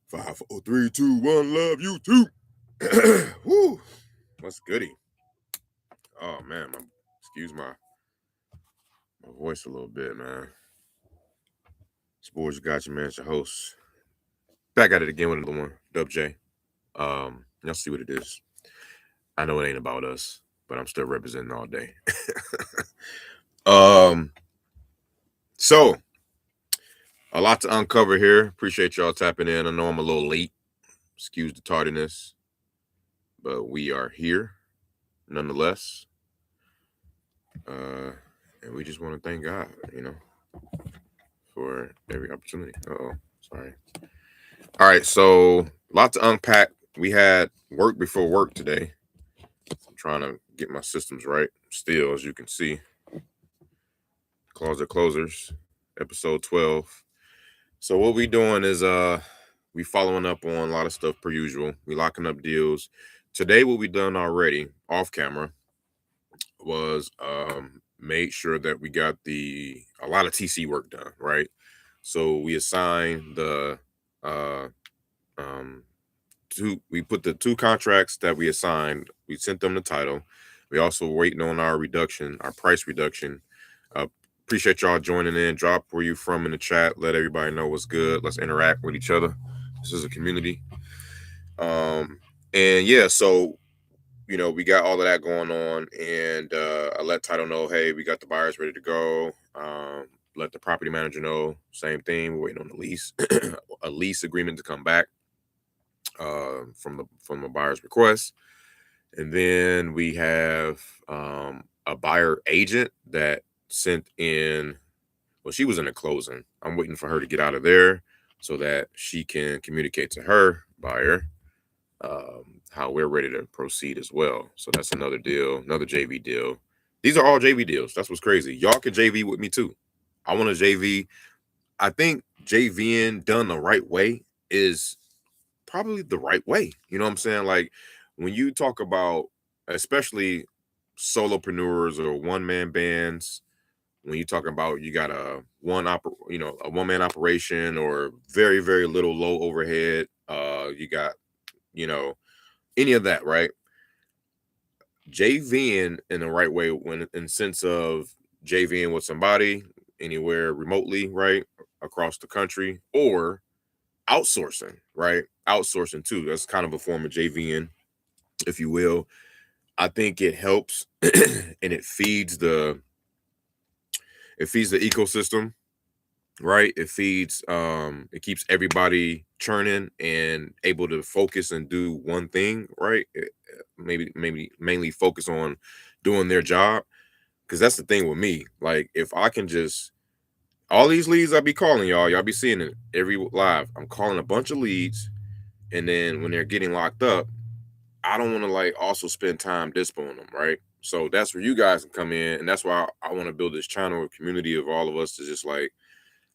Five, four, three, two, one. Love you too. Woo. What's goody? Oh man, excuse my voice a little bit, man. Sports Gotcha, man. It's your host. Back at it again with another one. Dub J. Y'all see what it is. I know it ain't about us, but I'm still representing all day. So a lot to uncover here. Appreciate y'all tapping in. I know I'm a little late. Excuse the tardiness, but we are here nonetheless. And we just want to thank God, for every opportunity. Sorry. All right, so a lot to unpack. We had work before work today. I'm trying to get my systems right. Still, as you can see, Closet Closers, episode 12. So what we doing is we following up on a lot of stuff per usual. We locking up deals. Today, what we done already off camera was made sure that we got a lot of TC work done, right? So we assigned we put the two contracts that we assigned, we sent them the title. We also waiting on our price reduction. Appreciate y'all joining in. Drop where you from in the chat. Let everybody know what's good. Let's interact with each other. This is a community. And yeah, so we got all of that going on, and I let title know, hey, we got the buyers ready to go. Let the property manager know, same thing. We're waiting on the lease, a lease agreement to come back from the buyer's request. And then we have a buyer agent that sent in, well, she was in a closing. I'm waiting for her to get out of there so that she can communicate to her buyer how we're ready to proceed as well. So that's another deal, another JV deal. These are all JV deals. That's what's crazy. Y'all can JV with me too. I want to JV. I think JVing done the right way is probably the right way. You know what I'm saying? Like when you talk about, especially solopreneurs or one-man bands, when you talk about you got a one-man operation or very, very little low overhead, you got, any of that, right? JVing in the right way, when in sense of JVing with somebody anywhere remotely, right, across the country, or outsourcing, right? Outsourcing too. That's kind of a form of JVing, if you will. I think it helps and it feeds the ecosystem, right? It feeds it keeps everybody churning and able to focus and do one thing, right? Maybe mainly focus on doing their job. Because that's the thing with me. Like if I can just, all these leads I be calling y'all be seeing it every live. I'm calling a bunch of leads, and then when they're getting locked up, I don't want to like also spend time dispoing them, right? So that's where you guys can come in, and that's why I want to build this channel, a community of all of us to just like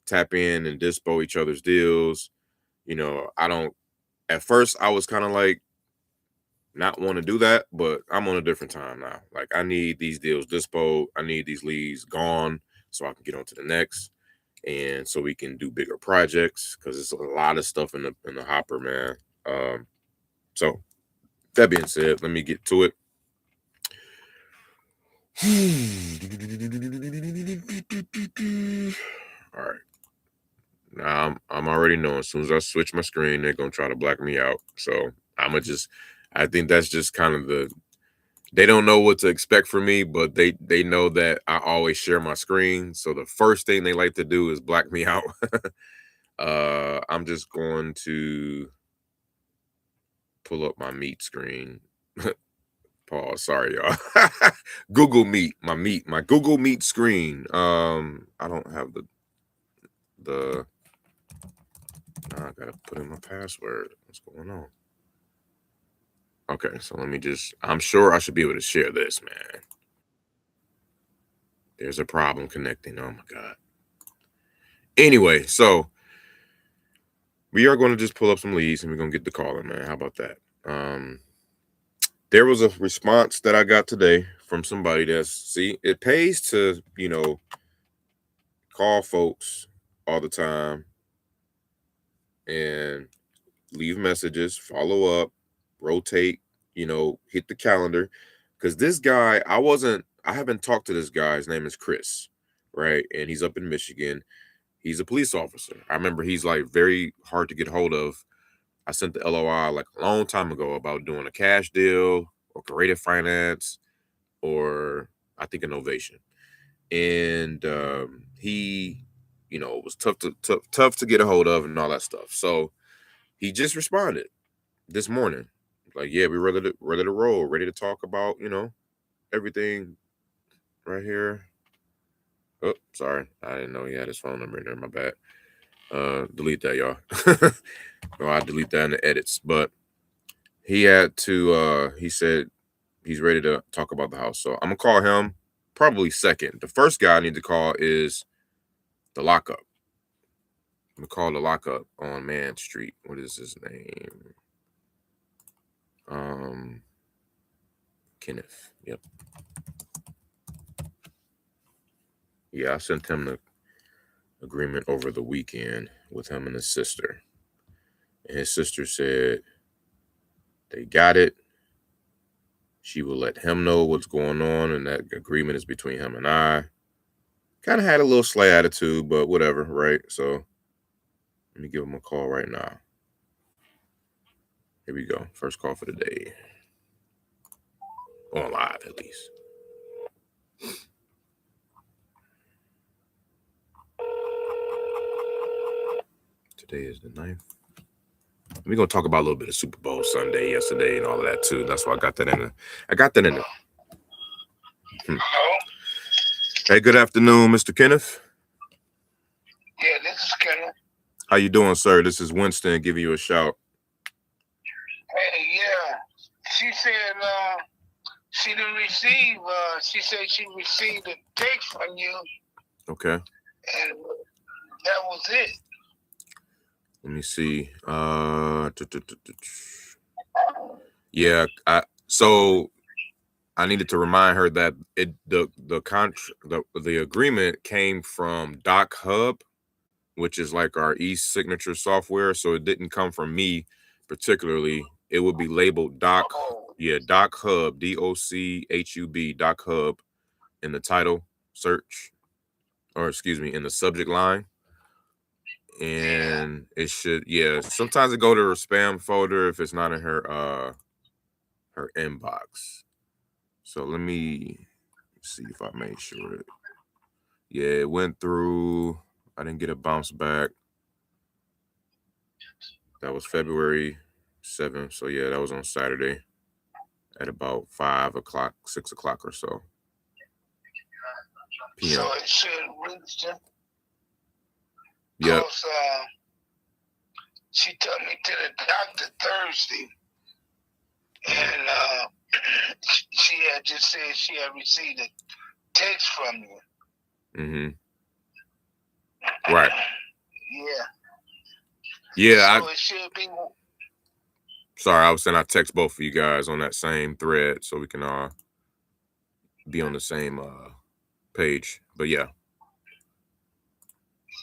tap in and dispo each other's deals. At first I was kind of like not want to do that, but I'm on a different time now. Like I need these deals dispo, I need these leads gone so I can get on to the next, and so we can do bigger projects, because it's a lot of stuff in the hopper, man. So that being said, let me get to it. All right. Now I'm already knowing as soon as I switch my screen, they're gonna try to black me out. So I think that's just kind of they don't know what to expect from me, but they know that I always share my screen. So the first thing they like to do is black me out. I'm just going to pull up my Meet screen. Pause. Sorry, y'all. Google Meet, my Google Meet screen. I don't have I gotta put in my password. What's going on? Okay, so I'm sure I should be able to share this, man. There's a problem connecting. Oh my God. Anyway, so we are going to just pull up some leads and we're going to get the caller, man. How about that? There was a response that I got today from somebody it pays to, call folks all the time and leave messages, follow up, rotate, hit the calendar. Because this guy, I haven't talked to this guy. His name is Chris, right? And he's up in Michigan. He's a police officer. I remember he's like very hard to get hold of. I sent the LOI like a long time ago about doing a cash deal or creative finance or I think an ovation. And he, was tough to get a hold of and all that stuff. So he just responded this morning. Like, yeah, we're ready to roll, ready to talk about, everything right here. Oh, sorry. I didn't know he had his phone number in there. My bad. Delete that, y'all. No, I delete that in the edits. But he said he's ready to talk about the house. So I'm gonna call him probably second. The first guy I need to call is the lockup. I'm gonna call the lockup on Man Street. What is his name? Kenneth. Yep. Yeah, I sent him the agreement over the weekend with him and his sister. And his sister said they got it. She will let him know what's going on, and that agreement is between him and I. Kind of had a little slight attitude, but whatever, right? So let me give him a call right now. Here we go. First call for the day. On live, at least. Today is the 9th. We're gonna talk about a little bit of Super Bowl Sunday yesterday and all of that too. That's why I got that in there. Hey, good afternoon, Mr. Kenneth. Yeah, this is Kenneth. How you doing, sir? This is Winston giving you a shout. Hey, yeah. She said she didn't receive. She said she received a text from you. Okay. And that was it. Let me see. Yeah. So I needed to remind her that the agreement came from Doc Hub, which is like our e-signature software. So it didn't come from me particularly. It would be labeled Doc. Yeah, Doc Hub, DOCHUB, Doc Hub in the title search, or excuse me, in the subject line. And it should, sometimes it go to her spam folder if it's not in her inbox. So let me see if I made sure it went through. I didn't get a bounce back. That was February 7th. So yeah, that was on Saturday at about 5 o'clock, 6 o'clock or so. PM. So it should reach them. Yep. She took me to the doctor Thursday, and she had just said she had received a text from you. Mm-hmm. Right. Yeah. Yeah. So it should be. Sorry, I was saying I text both of you guys on that same thread so we can be on the same page. But yeah.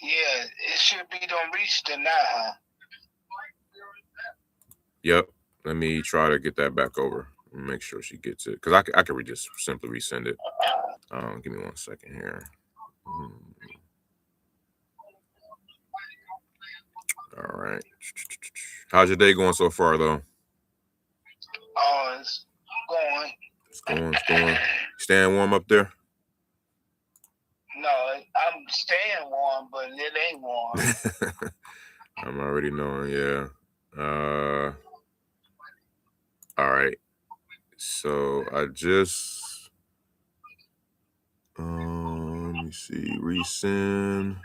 Yeah, it should be don't reach the now. Yep. Let me try to get that back over and make sure she gets it. Because I could just simply resend it. Give me 1 second here. All right. How's your day going so far, though? Oh, it's going. It's going. Staying warm up there? No, I'm staying warm, but it ain't warm. I'm already knowing, yeah. All right. So I just let me see, resend.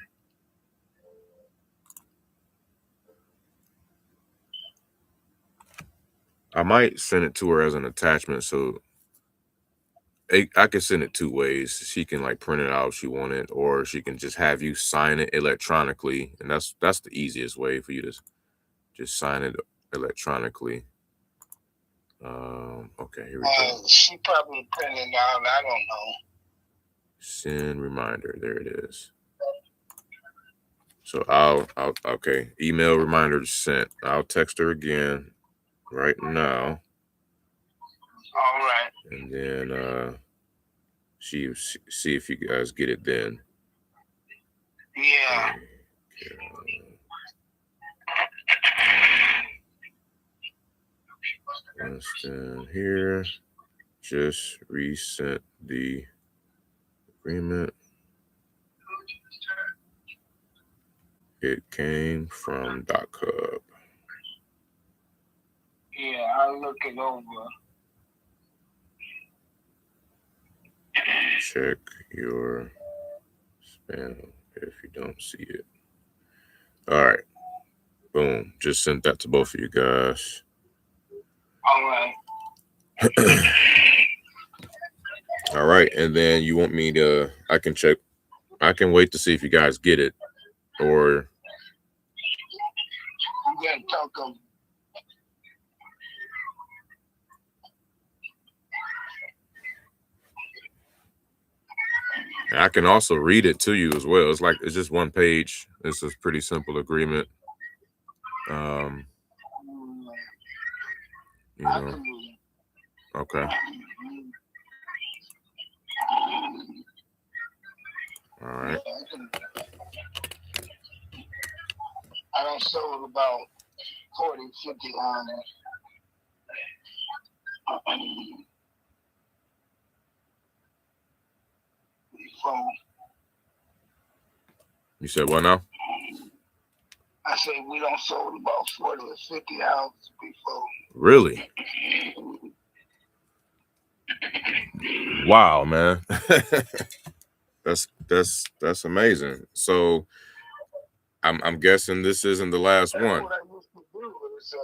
I might send it to her as an attachment, so I can send it 2 ways. She can like print it out if she want it, or she can just have you sign it electronically, and that's the easiest way for you to just sign it electronically. Okay, here we go. She probably printed it out. I don't know. Send reminder. There it is. So I'll okay. Email reminder sent. I'll text her again right now. All right. And then see if you guys get it then. Yeah. Winston here. Just resent the agreement. It came from .hub. Yeah, I'll look it over. Check your spam if you don't see it. All right. Boom. Just sent that to both of you guys. All right. All right. And then you want me to, I can wait to see if you guys get it, or You gotta talk of. I can also read it to you as well. It's just one page. It's a pretty simple agreement. You know. Okay. All right. I don't sold about 40, 50 on it. You said what now? I said we don't sold about 40 or 50 houses before. Really? Wow, man. That's amazing. So I'm guessing this isn't the last one. What I used to do is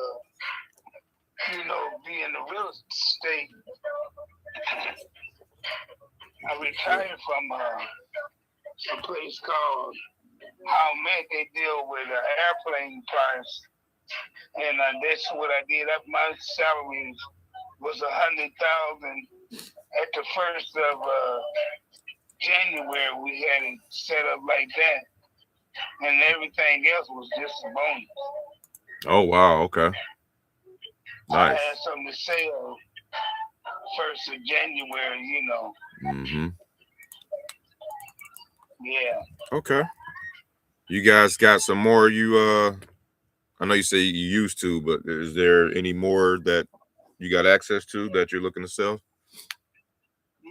be in the real estate. I retired from a place called How Met. They deal with airplane price, and that's what I did. My salary was $100,000 at the first of January. We had it set up like that, and everything else was just a bonus. Oh wow, okay. Nice. I had something to sell first of January, Mm-hmm. Yeah. Okay. You guys got some more I know you say you used to, but is there any more that you got access to that you're looking to sell? Yeah,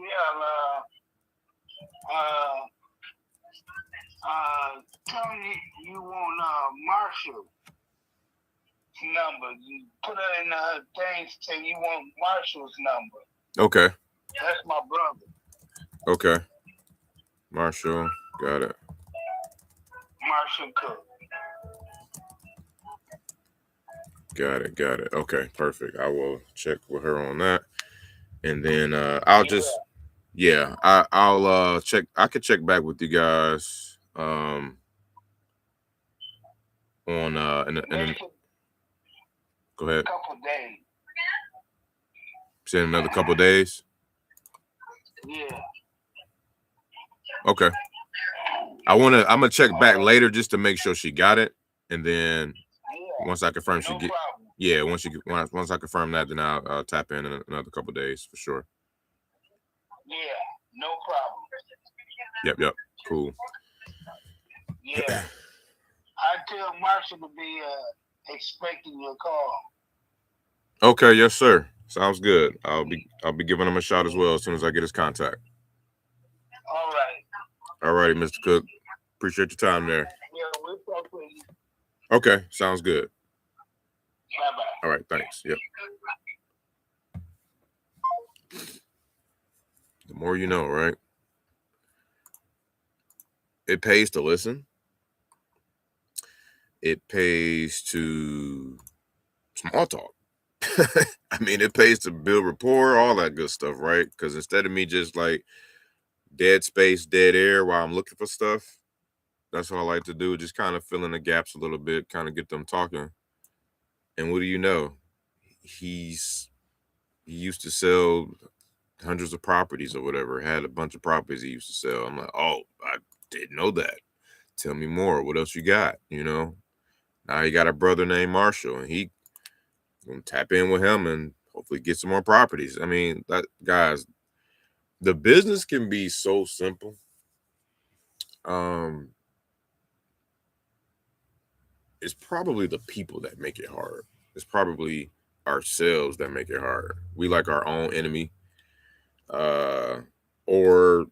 tell me you want Marshall number. You put it in the thing, say you want Marshall's number. Okay. That's my brother. Okay. Marshall, got it. Marshall Cook. Got it. Okay, perfect. I will check with her on that. And then I'll check. I could check back with you guys on go ahead. Couple days. Say in another couple days. Yeah. Okay. I'm gonna check back later just to make sure she got it, and then once I confirm she get. Yeah, once I confirm that, then I'll tap in another couple days for sure. Yeah, no problem. Yep. Cool. Yeah. I tell Marshall to be expecting your call. Okay, yes, sir. Sounds good. I'll be giving him a shot as well as soon as I get his contact. All right. All righty, Mr. Cook. Appreciate your time there. Yeah, we'll talk with you. Okay, sounds good. Bye-bye. All right, thanks. Yep. The more you know, right? It pays to listen. It pays to small talk. I mean, it pays to build rapport, all that good stuff, right? Because instead of me just like dead space, dead air while I'm looking for stuff, that's what I like to do. Just kind of fill in the gaps a little bit, kind of get them talking. And what do you know? He used to sell hundreds of properties or whatever, had a bunch of properties he used to sell. I'm like, oh, I didn't know that. tell me more. What else you got? You know, now you got a brother named Marshall, and he gonna tap in with him and hopefully get some more properties. I mean, that guys, the business can be so simple. It's probably the people that make it hard. It's probably ourselves that make it hard. We like our own enemy, uh, or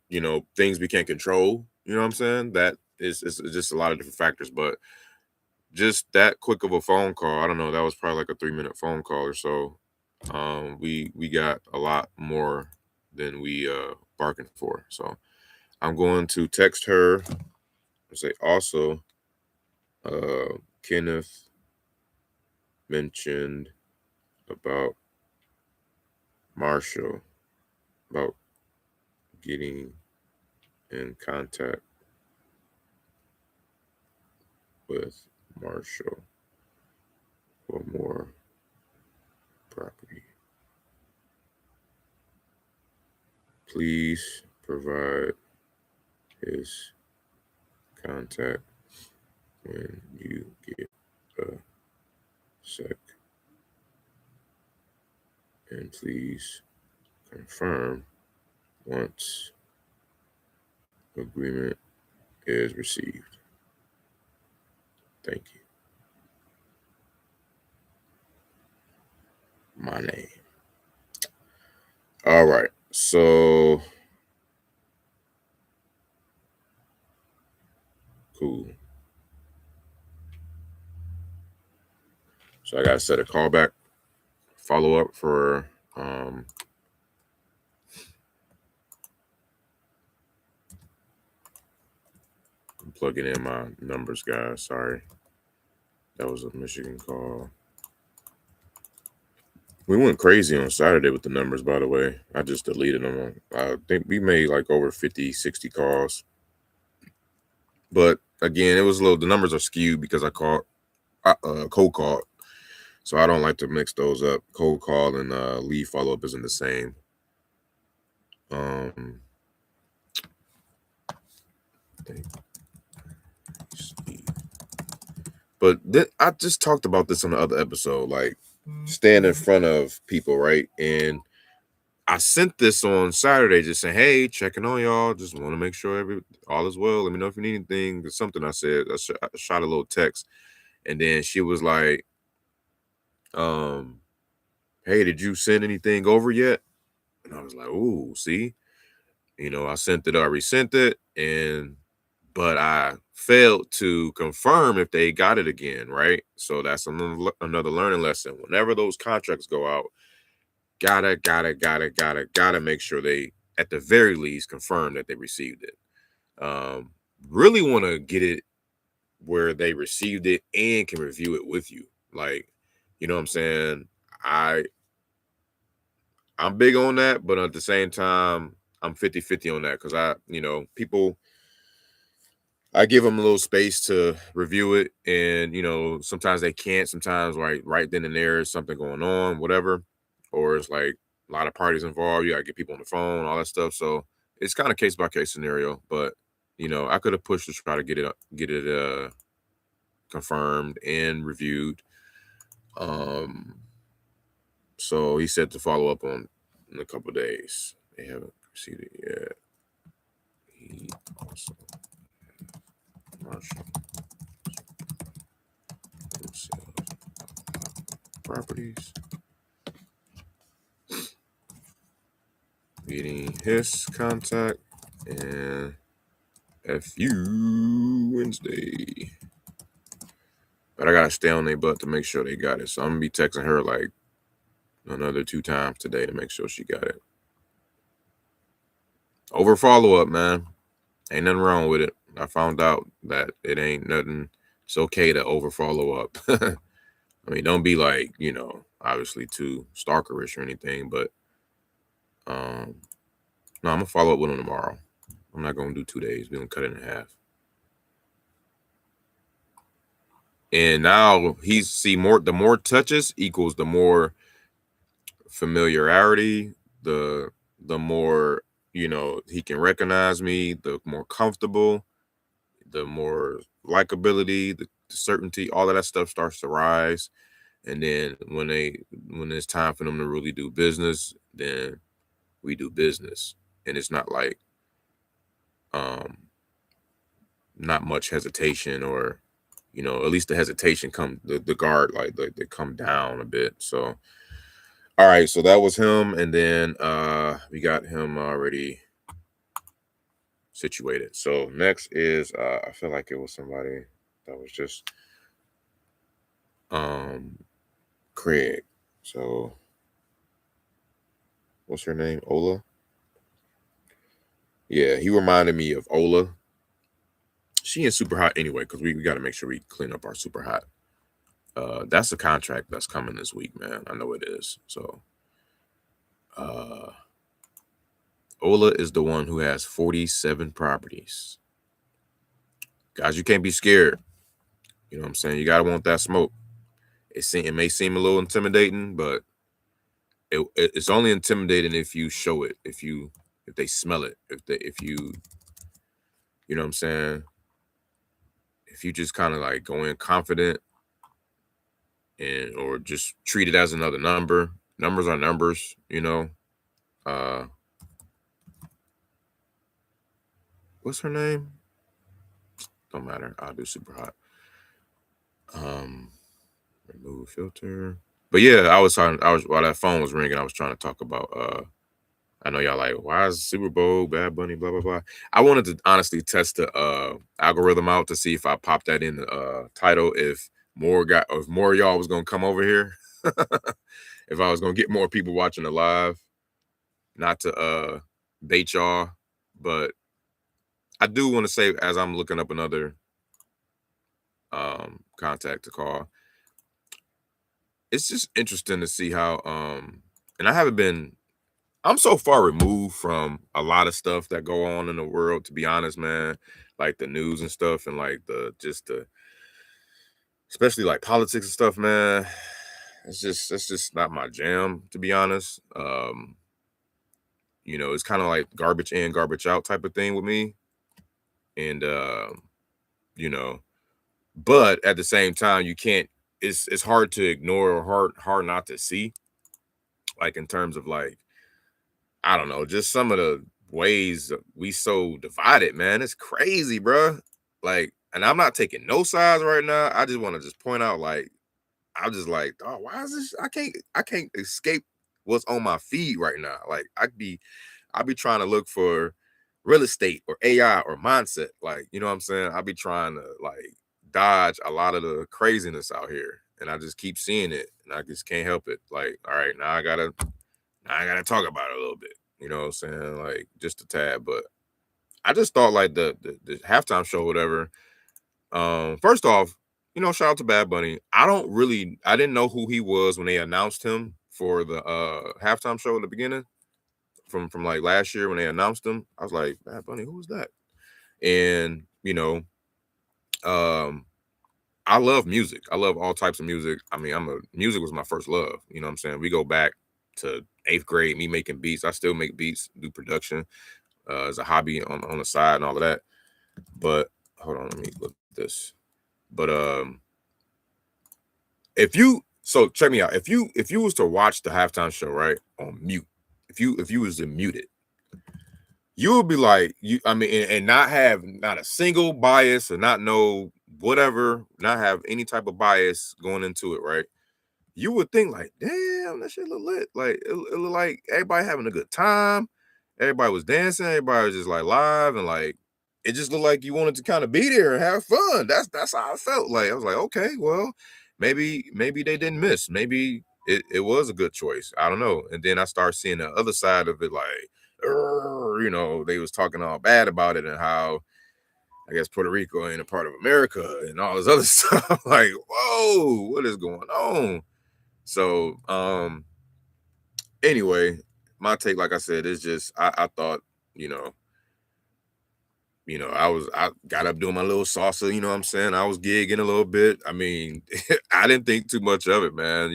things we can't control. You know what I'm saying? That is just a lot of different factors, but just that quick of a phone call. I don't know. That was probably like a 3-minute phone call or so. We got a lot more than we bargained for. So I'm going to text her and say also, Kenneth mentioned about Marshall, about getting in contact with Marshall for more property. Please provide his contact when you get a sec. And please confirm once agreement is received. Thank you. My name. All right. So cool. So I gotta set a callback follow up for I'm plugging in my numbers, guys. Sorry. That was a Michigan call. We went crazy on Saturday with the numbers, by the way. I just deleted them. I think we made like over 50, 60 calls. But again, it was the numbers are skewed because I cold called. So I don't like to mix those up. Cold call and lead follow up isn't the same. But then I just talked about this on the other episode, like stand in front of people, right? And I sent this on Saturday, just saying, "Hey, checking on y'all. Just want to make sure all is well. Let me know if you need anything." There's something I said. I shot a little text, and then she was like, "Hey, did you send anything over yet?" And I was like, "Ooh, see, I sent it. I resent it, but I failed to confirm if they got it again, right? So that's another learning lesson. Whenever those contracts go out, gotta make sure they, at the very least, confirm that they received it. Really want to get it where they received it and can review it with you. Like, you know what I'm saying? I'm big on that, but at the same time, I'm 50-50 on that because people, I give them a little space to review it, and sometimes they can't. Sometimes right then and there is something going on, whatever, or it's like a lot of parties involved. You gotta get people on the phone, all that stuff. So it's kind of case by case scenario. But I could have pushed to try to get it confirmed and reviewed. So he said to follow up on in a couple days. They haven't received it yet. He also Marshall properties. Getting his contact and FU Wednesday. But I gotta stay on their butt to make sure they got it. So I'm gonna be texting her like another 2 times today to make sure she got it. Over follow up, man. Ain't nothing wrong with it. I found out that it ain't nothing. It's okay to over follow up. I mean, don't be like, obviously too stalkerish or anything, but no, I'm gonna follow up with him tomorrow. I'm not gonna do 2 days. We're gonna cut it in half. And now the more touches equals the more familiarity, the more he can recognize me, the more comfortable. the more likability, the certainty, all of that stuff starts to rise. And then when it's time for them to really do business, then we do business. And it's not like not much hesitation, or at least the hesitation the guard like they come down a bit. So all right, so that was him, and then we got him already situated. So next is I feel like it was somebody that was just Craig. So what's her name? Ola? Yeah, he reminded me of Ola. She is super hot anyway, because we got to make sure we clean up our super hot. That's a contract that's coming this week, man. I know it is. So Ola is the one who has 47 properties. Guys, you can't be scared. You know what I'm saying? You gotta want that smoke. It may seem a little intimidating, but it's only intimidating if you show it, if they smell it, if you know what I'm saying? If you just kind of like go in confident or just treat it as another number. Numbers are numbers, What's her name? Don't matter. I'll do super hot. Remove filter. But yeah, while that phone was ringing, I was trying to talk about I know y'all like, why is Superbowl, Bad Bunny, blah blah blah. I wanted to honestly test the algorithm out to see if I popped that in the title, if more of y'all was gonna come over here. If I was gonna get more people watching the live. Not to bait y'all, but I do want to say, as I'm looking up another contact to call, it's just interesting to see how and I'm so far removed from a lot of stuff that go on in the world, to be honest, man. Like the news and stuff, and like especially like politics and stuff, man. It's just not my jam, to be honest. It's kind of like garbage in, garbage out type of thing with me. And but at the same time, you can't. It's hard to ignore, or hard not to see. Like in terms of like, I don't know, just some of the ways we so divided, man. It's crazy, bro. Like, and I'm not taking no sides right now. I just want to just point out, like, I'm just like, oh, why is this? I can't escape what's on my feed right now. Like, I'd be trying to look for real estate or AI or mindset. Like, you know what I'm saying? I'll be trying to like dodge a lot of the craziness out here. And I just keep seeing it, and I just can't help it. Like, all right, now I gotta talk about it a little bit. You know what I'm saying? Like just a tad. But I just thought like the halftime show, whatever. First off, shout out to Bad Bunny. I didn't know who he was when they announced him for the halftime show at the beginning. From like last year when they announced him, I was like, Bad Bunny, who was that? And I love music. I love all types of music. I mean, music was my first love. You know what I'm saying? We go back to 8th grade, me making beats. I still make beats, do production as a hobby on the side and all of that. But hold on, let me look at this. But check me out. If you was to watch the halftime show, right, on mute, if you was to mute it, you would be like, and not have not a single bias, or not know whatever, not have any type of bias going into it, right? You would think like, damn, that shit look lit. Like it looked like everybody having a good time. Everybody was dancing. Everybody was just like live, and like it just looked like you wanted to kind of be there and have fun. That's how I felt. Like I was like, okay, well, maybe they didn't miss. Maybe it was a good choice. I don't know. And then I start seeing the other side of it, like, they was talking all bad about it, and how I guess Puerto Rico ain't a part of America and all this other stuff. Like, whoa, what is going on? So, anyway, my take, like I said, is just I thought, I got up doing my little salsa, you know what I'm saying? I was gigging a little bit. I mean, I didn't think too much of it, man.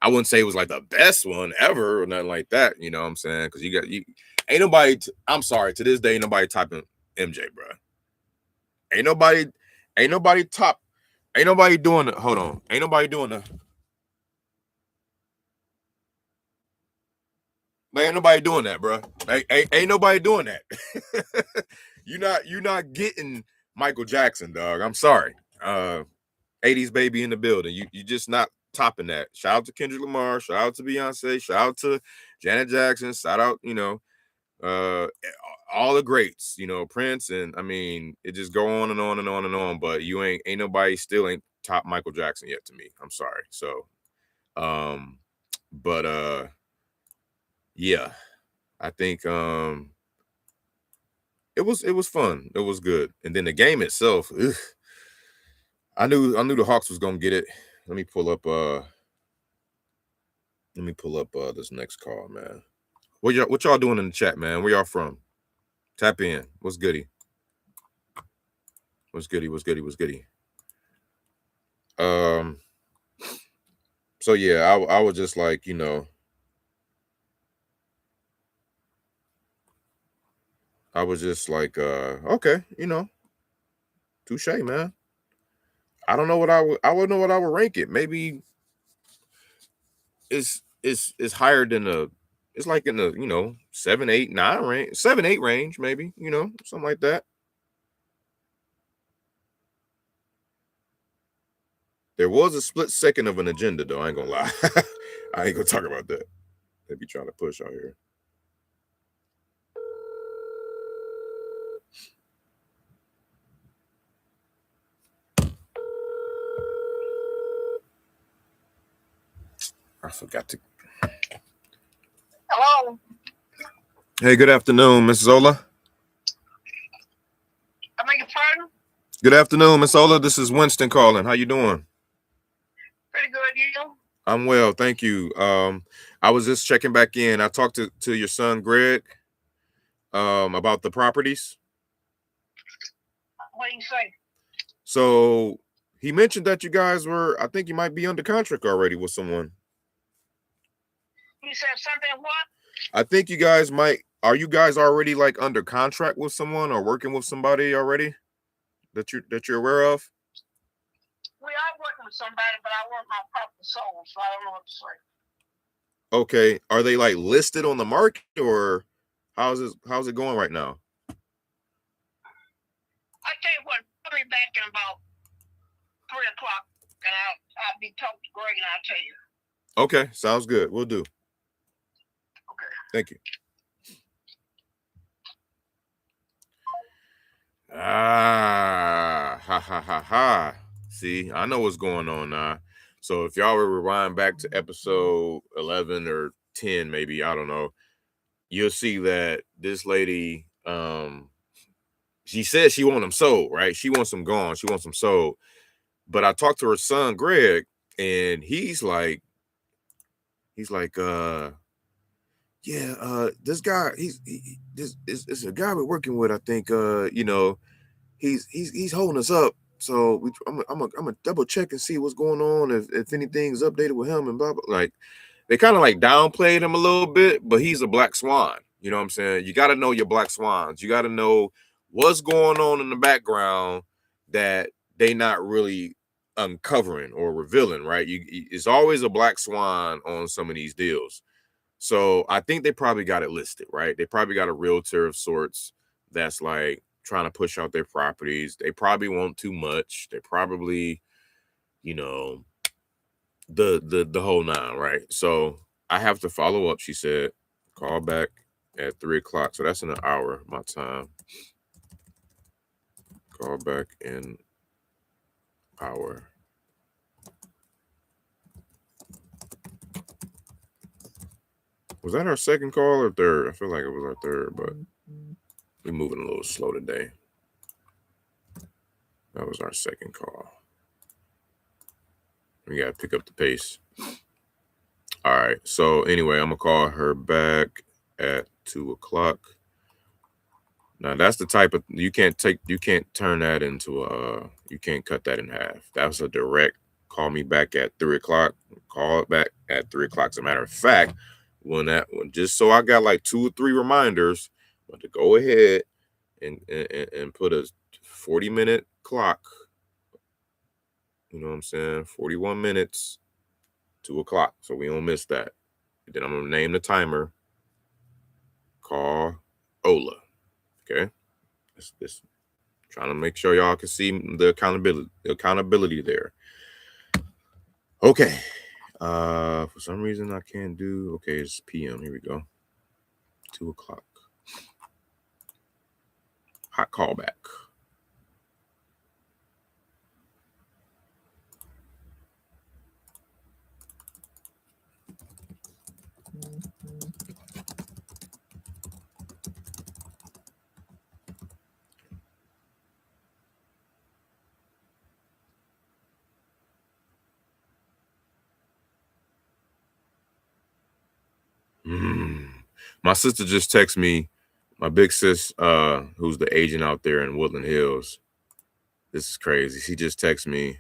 I wouldn't say it was like the best one ever or nothing like that, you know what I'm saying? Because ain't nobody, I'm sorry, to this day, ain't nobody typing MJ, bro. Ain't nobody doing it. Hold on. Ain't nobody doing that. Man, ain't nobody doing that, bro. Ain't nobody doing that. You're not getting Michael Jackson, dog. I'm sorry. 80s baby in the building. You just not topping that. Shout out to Kendrick Lamar. Shout out to Beyonce. Shout out to Janet Jackson. Shout out, all the greats, Prince, and I mean, it just go on and on and on and on. But you ain't nobody still ain't top Michael Jackson yet to me. I'm sorry. So, but yeah, I think it was fun. It was good, and then the game itself. I knew the Hawks was gonna get it. Let me pull up this next call, man. What y'all doing in the chat, man? Where y'all from? Tap in. What's goody? What's goody? So yeah, I was just like, I was just like, okay, touche, man. I don't know what I wouldn't know what I would rank it. Maybe it's higher than it's like in the 7, 8, 9 range, 7, 8 range, maybe, something like that. There was a split second of an agenda, though. I ain't gonna lie. I ain't gonna talk about that. They be trying to push out here. I forgot to. Hello. Hey, good afternoon, Mrs. Ola. I beg your pardon? Good afternoon, Miss Ola. This is Winston calling. How you doing? Pretty good, you? I'm well, thank you. I was just checking back in. I talked to your son Greg about the properties. What do you say? So he mentioned that you guys were, I think you might be under contract already with someone. You said something what? I think you guys are you guys already like under contract with someone or working with somebody already that you're aware of? We are working with somebody, but I want my property sold, so I don't know what to say. Okay. Are they like listed on the market or how's it going right now? I tell you what, I'll be back in about 3 o'clock and I'll be talking to Greg and I'll tell you. Okay, sounds good. We'll do. Okay. Thank you. Ha. See, I know what's going on now. So if y'all were rewind back to episode 11 or 10, maybe, I don't know, you'll see that this lady, she said she wants them sold, right? She wants them gone. She wants them sold. But I talked to her son, Greg, and he's like, this guy, this is a guy we're working with. I think, he's holding us up. So I'm gonna double check and see what's going on if anything's updated with him and blah blah. Like they kind of like downplayed him a little bit, but he's a black swan. You know what I'm saying? You got to know your black swans. You got to know what's going on in the background that they not really uncovering or revealing. Right? It's always a black swan on some of these deals. So I think they probably got it listed, right? They probably got a realtor of sorts that's like trying to push out their properties. They probably want too much. They probably, the whole nine, right? So I have to follow up. She said, call back at 3 o'clock. So that's in an hour, my time. Call back in hour. Was that our second call or third? I feel like it was our third, but we're moving a little slow today. That was our second call. We got to pick up the pace. All right. So anyway, I'm going to call her back at 2 o'clock. Now that's the type of, you can't turn that into you can't cut that in half. That's a direct call me back at 3 o'clock. Call it back at 3 o'clock. As a matter of fact, just so I got like 2 or 3 reminders, but to go ahead and put a 40-minute clock. You know what I'm saying? 41 minutes, 2 o'clock. So we don't miss that. And then I'm going to name the timer. Call Ola. Okay? This trying to make sure y'all can see the accountability there. Okay. For some reason I can't do. Okay, it's PM. Here we go. 2 o'clock. Hot callback. My sister just texted me, my big sis, who's the agent out there in Woodland Hills. This is crazy. She just texted me,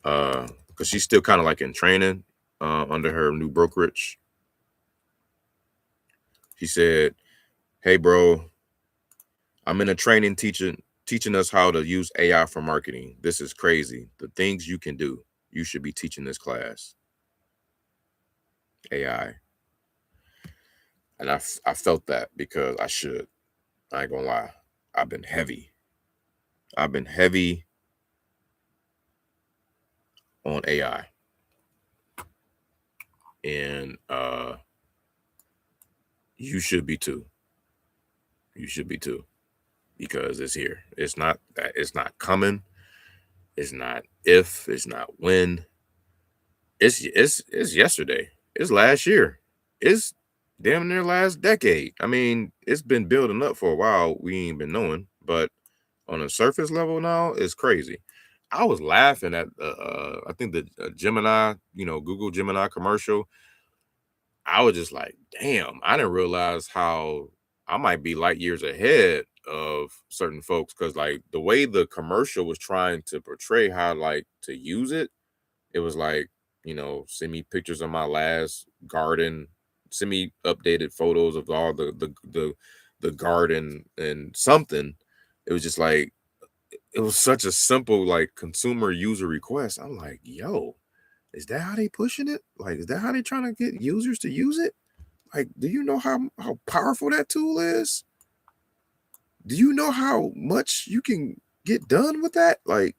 because she's still kind of like in training under her new brokerage. She said, "Hey, bro, I'm in a training teaching us how to use AI for marketing. This is crazy. The things you can do. You should be teaching this class. AI." And I felt that because I should. I ain't gonna lie. I've been heavy on AI. And you should be too. You should be too. Because it's here. It's not coming. It's not if, it's not when. It's yesterday. It's last year. It's damn near last decade. I mean, it's been building up for a while. We ain't been knowing, but on a surface level now, it's crazy. I was laughing at I think the Gemini, Google Gemini commercial. I was just like, damn, I didn't realize how I might be light years ahead of certain folks, because like the way the commercial was trying to portray how like to use it, it was like, send me pictures of my last garden, send me updated photos of all the garden and something. It was just like, it was such a simple like consumer user request. I'm like, yo, is that how they pushing it? Like, is that how they trying to get users to use it? Like, do you know how powerful that tool is? Do you know how much you can get done with that? Like,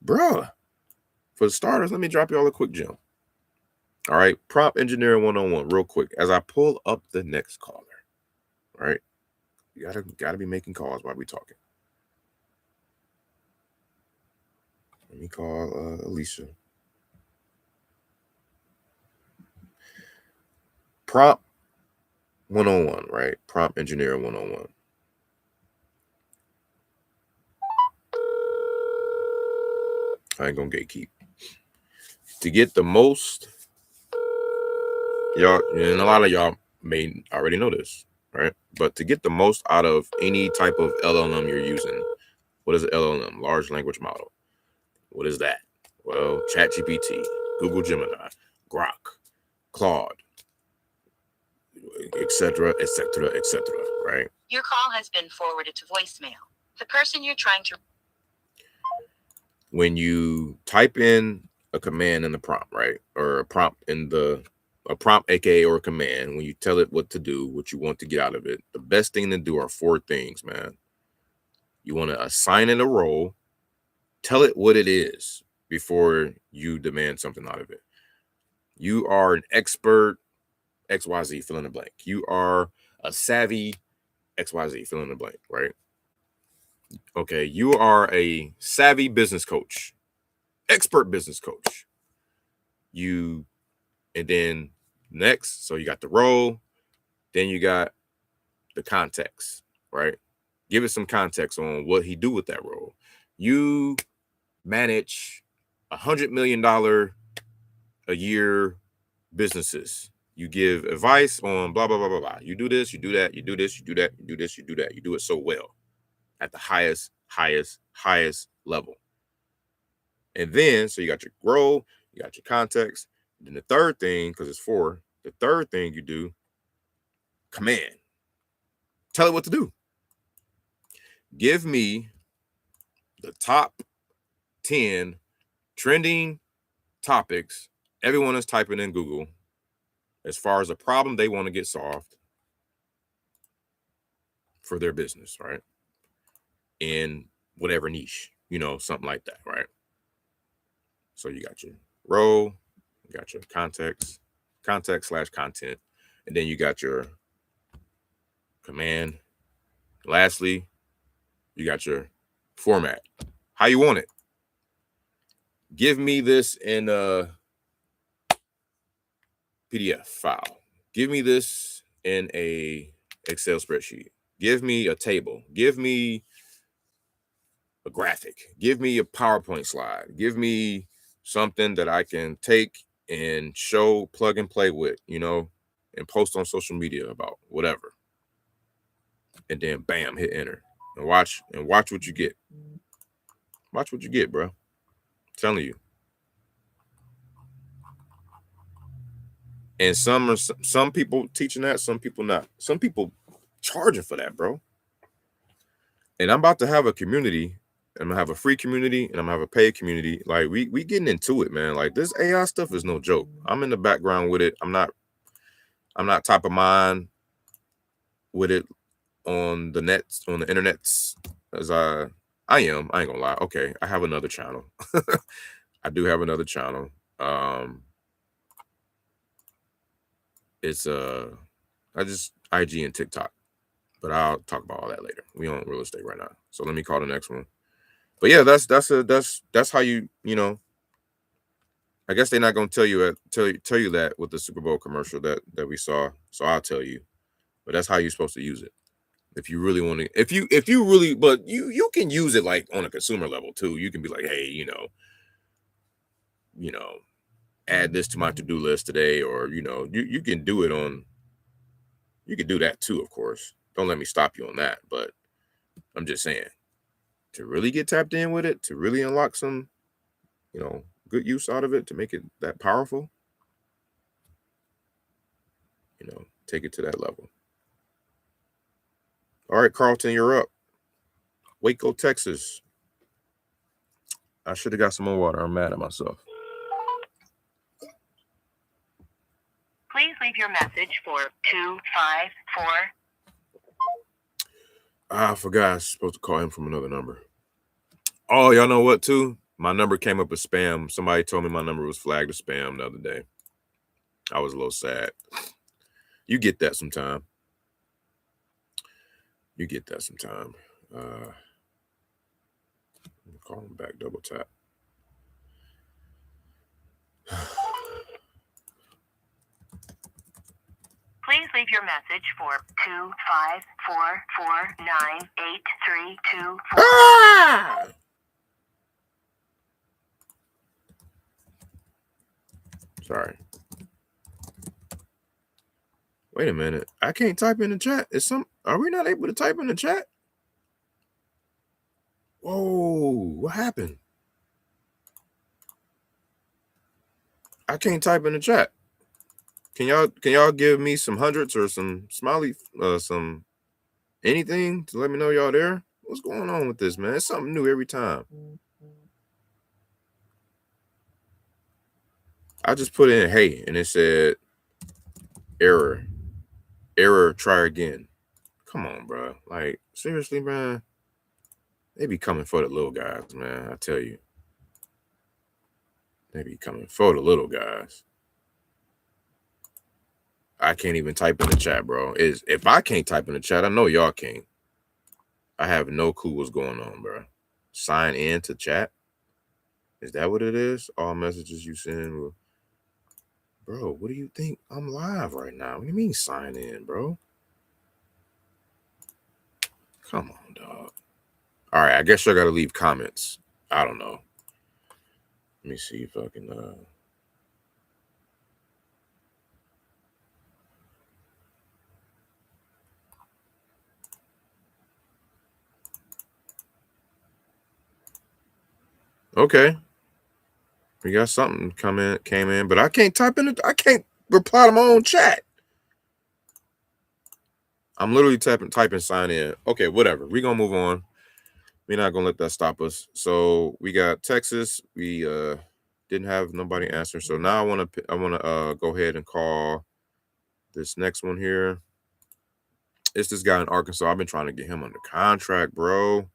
bruh, for starters, let me drop y'all a quick gem. All right, prompt engineering 101, real quick. As I pull up the next caller, all right, you gotta be making calls while we talking. Let me call Alicia. Prompt 101, right? Prompt engineering 101. I ain't gonna gatekeep. To get the most, y'all, and a lot of y'all may already know this, right? But to get the most out of any type of LLM you're using, what is an LLM? Large language model. What is that? Well, ChatGPT, Google Gemini, Grok, Claude, etc., etc., etc., right? Your call has been forwarded to voicemail. The person you're trying to... When you type in a command in the prompt, right? Or a prompt aka or a command, when you tell it what to do, what you want to get out of it, the best thing to do are 4 things, man. You want to assign it a role, tell it what it is before you demand something out of it. You are an expert XYZ, fill in the blank. You are a savvy XYZ, fill in the blank, right? Okay, you are a savvy business coach, expert business coach. And then next, so you got the role, then you got the context, right? Give it some context on what he do with that role. You manage $100 million a year businesses. You give advice on blah, blah, blah, blah, blah. You do this, you do that, you do this, you do that, you do this, you do that. You do it so well at the highest level. And then, so you got your role, you got your context. And then the third thing, because it's 4, the third thing you do, command. Tell it what to do. give me the top 10 trending topics everyone is typing in Google as far as a problem they want to get solved for their business, right? In whatever niche, you know, something like that, right? So you got your role, you got your context/content, and then you got your command. Lastly, you got your format, how you want it. Give me this in a PDF file. Give me this in a Excel spreadsheet. Give me a table. Give me a graphic. Give me a PowerPoint slide. Give me something that I can take and show, plug and play with, you know, and post on social media about whatever. And then bam, hit enter. And watch what you get. Watch what you get, bro. I'm telling you. And some people teaching that, some people not. Some people charging for that, bro. And I'm about to have a community. I'm gonna have a free community and I'm gonna have a paid community. Like we getting into it, man. Like this AI stuff is no joke. I'm in the background with it. I'm not top of mind with it on the nets, on the internets, as I am. I ain't gonna lie. Okay, I have another channel. I do have another channel. It's I just IG and TikTok, but I'll talk about all that later. We on real estate right now, so let me call the next one. But yeah, that's how you know. I guess they're not gonna tell you that with the Super Bowl commercial that we saw. So I'll tell you, but that's how you're supposed to use it. If you really want to, if you really, but you can use it like on a consumer level too. You can be like, hey, you know, add this to my to-do list today, or you know, you can do it on. You can do that too, of course. Don't let me stop you on that, but I'm just saying, to really get tapped in with it, to really unlock some, you know, good use out of it, to make it that powerful, you know, take it to that level. All right, Carlton, you're up. Waco, Texas. I should have got some more water. I'm mad at myself. Please leave your message for 254. I forgot I was supposed to call him from another number. Oh, y'all know what, too? My number came up as spam. Somebody told me my number was flagged as spam the other day. I was a little sad. You get that sometime. You get that sometime. Call him back, double tap. Please leave your message for 254498324. Ah! Sorry. Wait a minute. I can't type in the chat. Are we not able to type in the chat? Whoa, what happened? I can't type in the chat. Can y'all give me some hundreds or some smiley, some anything to let me know y'all there? What's going on with this, man? It's something new every time. I just put in hey, and it said error, try again. Come on, bro. Like, seriously, man. They be coming for the little guys, man. I tell you. They be coming for the little guys. I can't even type in the chat, bro. If I can't type in the chat, I know y'all can't. I have no clue what's going on, bro. Sign in to chat. Is that what it is? All messages you send will... Bro, what do you think? I'm live right now. What do you mean sign in, bro? Come on, dog. All right, I guess I got to leave comments. I don't know. Let me see if I can... Okay. We got something came in, but I can't type in it. I can't reply to my own chat. I'm literally typing sign in. Okay, whatever. We're gonna move on. We're not gonna let that stop us. So we got Texas. We didn't have nobody answer. So now I wanna go ahead and call this next one here. It's this guy in Arkansas. I've been trying to get him under contract, bro.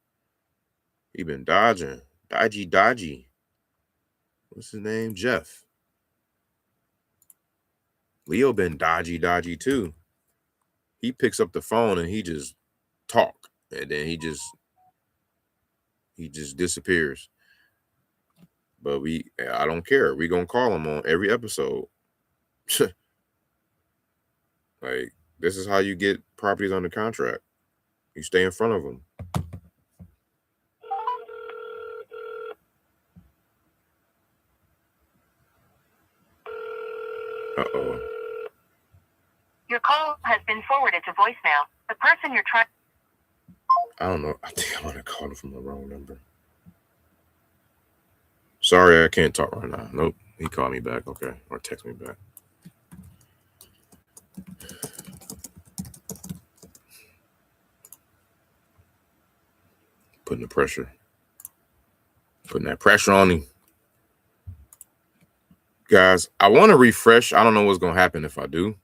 He been dodgy. What's his name? Jeff. Leo been dodgy too. He picks up the phone and he just talk, and then he just disappears. But I don't care. We gonna call him on every episode. Like, this is how you get properties under contract. You stay in front of them. Uh-oh. Your call has been forwarded to voicemail. The person you're trying... I don't know. I think I want to call him from the wrong number. Sorry, I can't talk right now. Nope. He called me back. Okay. Or text me back. Putting that pressure on him. Guys, I want to refresh. I don't know what's going to happen if I do.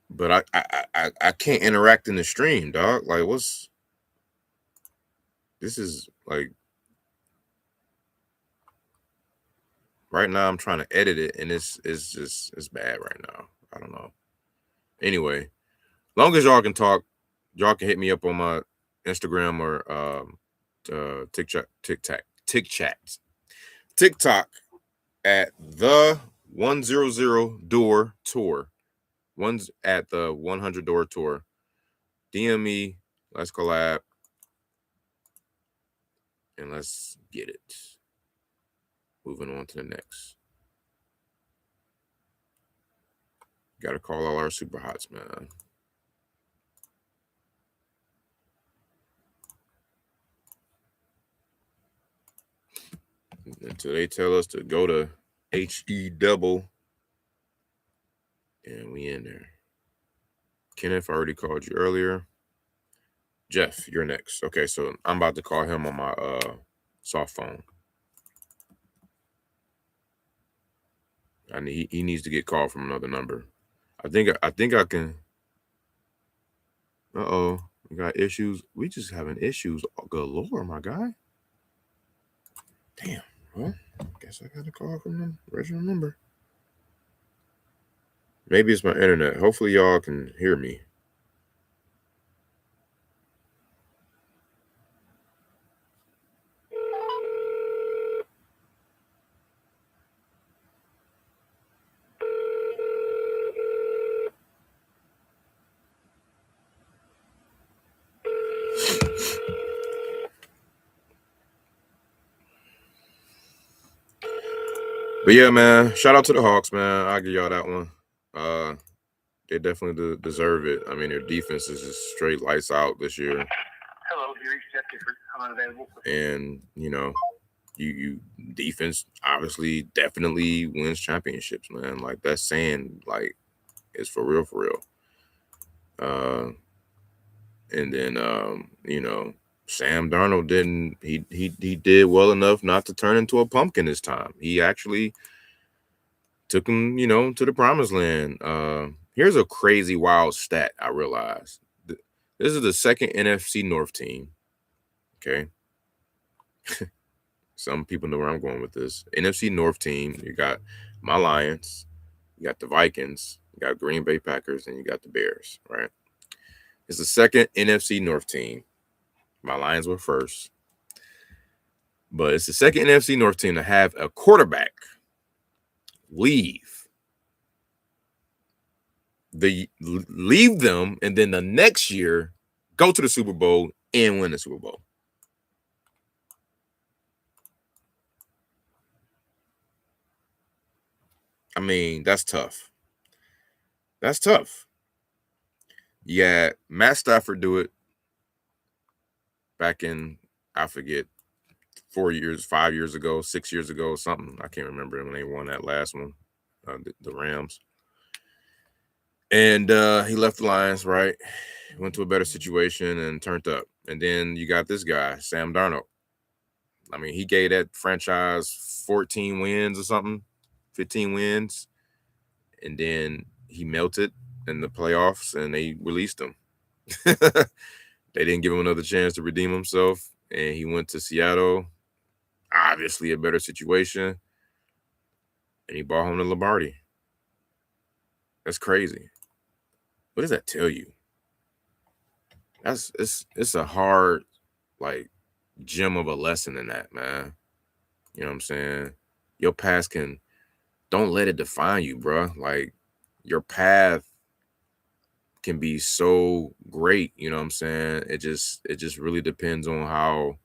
But I can't interact in the stream, dog. Like, this is like, right now I'm trying to edit it and it's bad right now. I don't know. Anyway, long as y'all can talk, y'all can hit me up on my Instagram or TikTok at the 100 door tour. One's at the 100 door tour. DM me, let's collab, and let's get it. Moving on to the next. Gotta call all our super hots, man. Until they tell us to go to HE double, and we in there. Kenneth, I already called you earlier. Jeff, you're next. Okay, so I'm about to call him on my soft phone. He needs to get called from another number. I think I can. Uh-oh, we got issues. We just having issues galore, my guy. Damn. Well, guess I got to call from the original number. Maybe it's my internet. Hopefully y'all can hear me. But yeah, man, shout out to the Hawks, man. I'll give y'all that one. They definitely deserve it. I mean, their defense is just straight lights out this year. Hello, you reached Jeff Gifford. I'm unavailable. And, you defense obviously definitely wins championships, man. Like, that's saying, like, it's for real. And then, Sam Darnold he did well enough not to turn into a pumpkin this time. He actually took him, to the promised land. Here's a crazy wild stat I realized. This is the second NFC North team. Okay. Some people know where I'm going with this. NFC North team, you got my Lions, you got the Vikings, you got Green Bay Packers, and you got the Bears, right? It's the second NFC North team. My Lions were first. But it's the second NFC North team to have a quarterback leave them, and then the next year go to the Super Bowl and win the Super Bowl. I mean, that's tough. That's tough. Yeah, Matt Stafford do it back in, I forget, 4 years, 5 years ago, 6 years ago, something. I can't remember when they won that last one, the Rams. And he left the Lions, right? Went to a better situation and turned up, And then you got this guy, Sam Darnold. I mean, he gave that franchise 14 wins or something, 15 wins. And then he melted in the playoffs and they released him. They didn't give him another chance to redeem himself. And he went to Seattle, obviously a better situation. And he brought home the Lombardi. That's crazy. What does that tell you? It's a hard, like, gem of a lesson in that, man. You know what I'm saying? Your past don't let it define you, bro. Like, your path can be so great, you know what I'm saying? It just really depends on how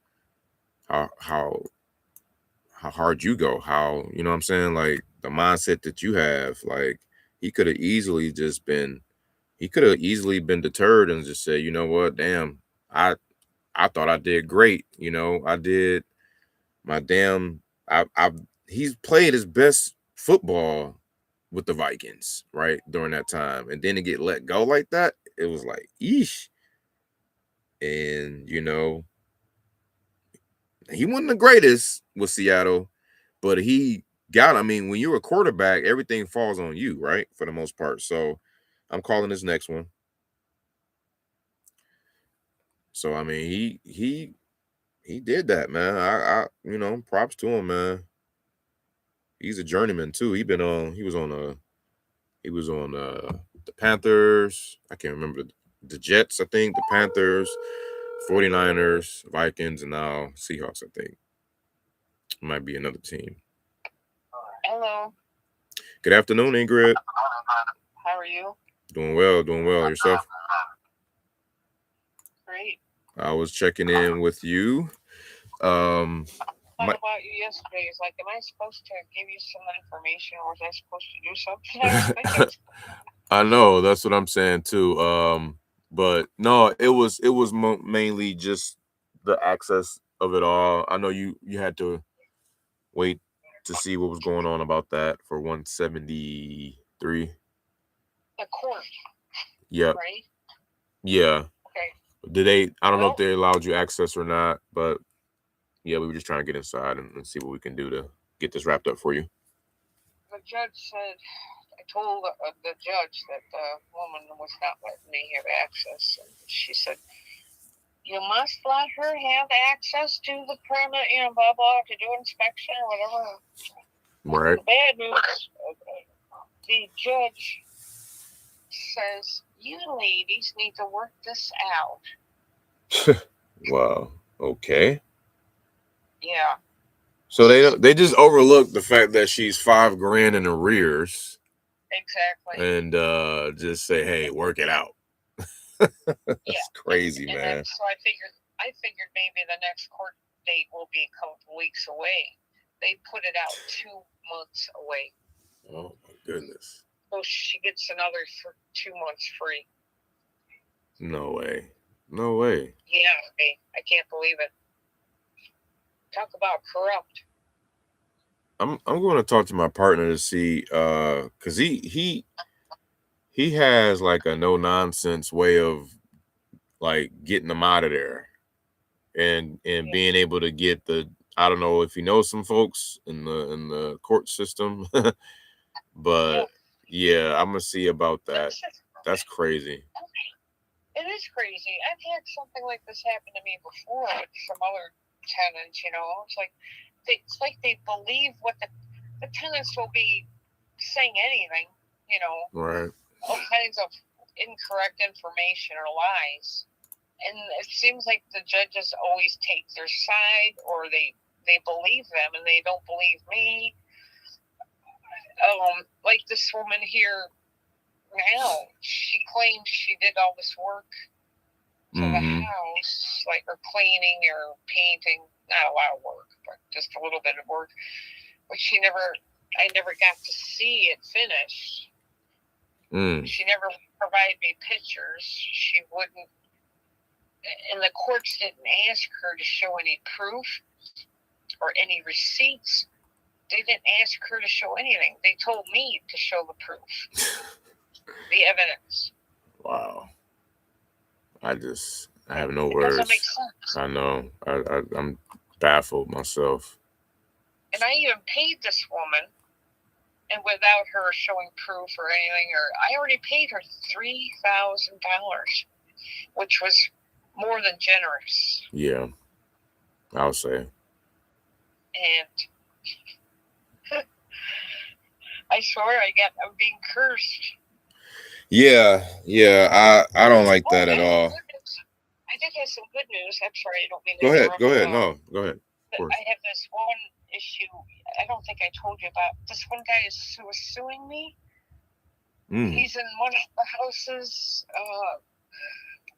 hard you go, how, you know what I'm saying? Like, the mindset that you have. Like, he could have easily been deterred and just said, you know what, damn, I thought I did great. You know, I did my damn. He's played his best football with the Vikings, right, during that time, and then to get let go like that, it was like, eesh. And you know, he wasn't the greatest with Seattle, but he got. I mean, when you're a quarterback, everything falls on you, right, for the most part. So, I'm calling this next one. So I mean, he did that, man. I you know, props to him, man. He's a journeyman too. He was on the Panthers. I can't remember the Jets, I think, the Panthers, 49ers, Vikings, and now Seahawks, I think. Might be another team. Hello. Good afternoon, Ingrid. How are you? Doing well. Yourself? Great. I was checking in with you. Thought about you yesterday. It's like, am I supposed to give you some information, or was I supposed to do something? I was thinking. I know, that's what I'm saying too. But no, it was mainly just the access of it all. I know you had to wait to see what was going on about that for 173. The court. Yep. Right? Yeah. Okay. I don't know if they allowed you access or not, but yeah, we were just trying to get inside and see what we can do to get this wrapped up for you. The judge said, I told the judge that the woman was not letting me have access. And she said, you must let her have access to the permit, you know, blah, blah, to do inspection or whatever. Right. The bad news, the judge says, you ladies need to work this out. Wow. Okay. Yeah. So they just overlooked the fact that she's $5,000 in arrears. Exactly. And just say, hey, work it out. That's crazy, and man. Then, so I figured maybe the next court date will be a couple weeks away. They put it out 2 months away. Oh my goodness. So she gets another 2 months free. No way. Yeah, I can't believe it. Talk about corrupt. I'm going to talk to my partner to see, because he has like a no nonsense way of like getting them out of there, and being able to get I don't know if he knows some folks in the court system, but yeah, I'm gonna see about that. That's crazy. It is crazy. I've had something like this happen to me before with some other tenants. You know, it's like they believe what the tenants will be saying anything. You know, right? All kinds of incorrect information or lies, and it seems like the judges always take their side, or they believe them and they don't believe me. Like this woman here now, she claims she did all this work to the house, like her cleaning or painting. Not a lot of work, but just a little bit of work. But I never got to see it finished. She never provided me pictures. She wouldn't, and the courts didn't ask her to show any proof or any receipts. They didn't ask her to show anything. They told me to show the proof, the evidence. Wow. I have no It words. doesn't make sense. I know. I'm baffled myself. And I even paid this woman, and without her showing proof or anything, I already paid her $3,000, which was more than generous. Yeah, I'll say. And I swear I'm being cursed. Yeah, I don't like that at all. I did have some good news. I'm sorry, I don't mean to Go ahead. interrupt. No, go ahead. Of course. I have this one issue. I don't think I told you about. This one guy was suing me. He's in one of the houses.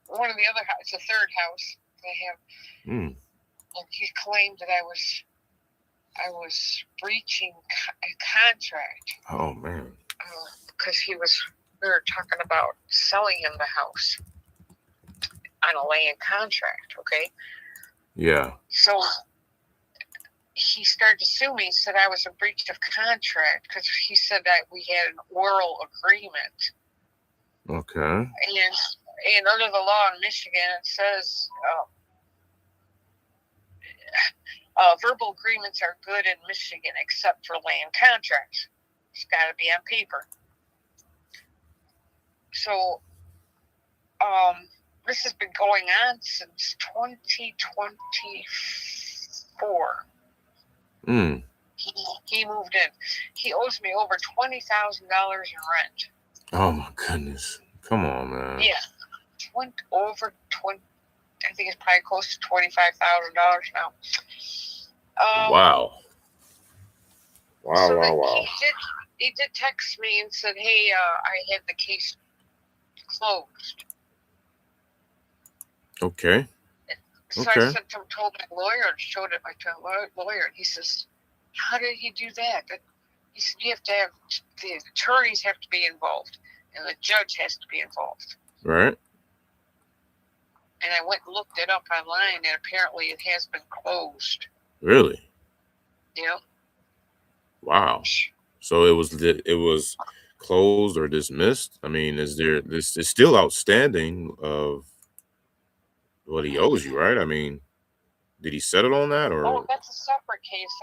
One of the other houses, the third house they have. And he claimed that I was breaching a contract. Oh man. Because we were talking about selling him the house on a land contract, okay? Yeah. So he started to sue me, said I was in breach of contract because he said that we had an oral agreement. Okay. And under the law in Michigan, it says verbal agreements are good in Michigan except for land contracts. It's got to be on paper. So this has been going on since 2024. He moved in. He owes me over $20,000 in rent. Oh my goodness! Come on, man. Yeah, over 20. I think it's probably close to $25,000 now. Wow. So He did text me and said, "Hey, I had the case closed." Okay. So I sent him, told my lawyer, and showed it to my lawyer. And he says, "How did he do that?" He said, "You have to have the attorneys have to be involved, and the judge has to be involved." Right. And I went and looked it up online, and apparently it has been closed. Really? Yeah. Wow. So it was closed or dismissed? I mean, this is still outstanding of what he owes you, right? I mean, did he settle on that or? Oh, that's a separate case.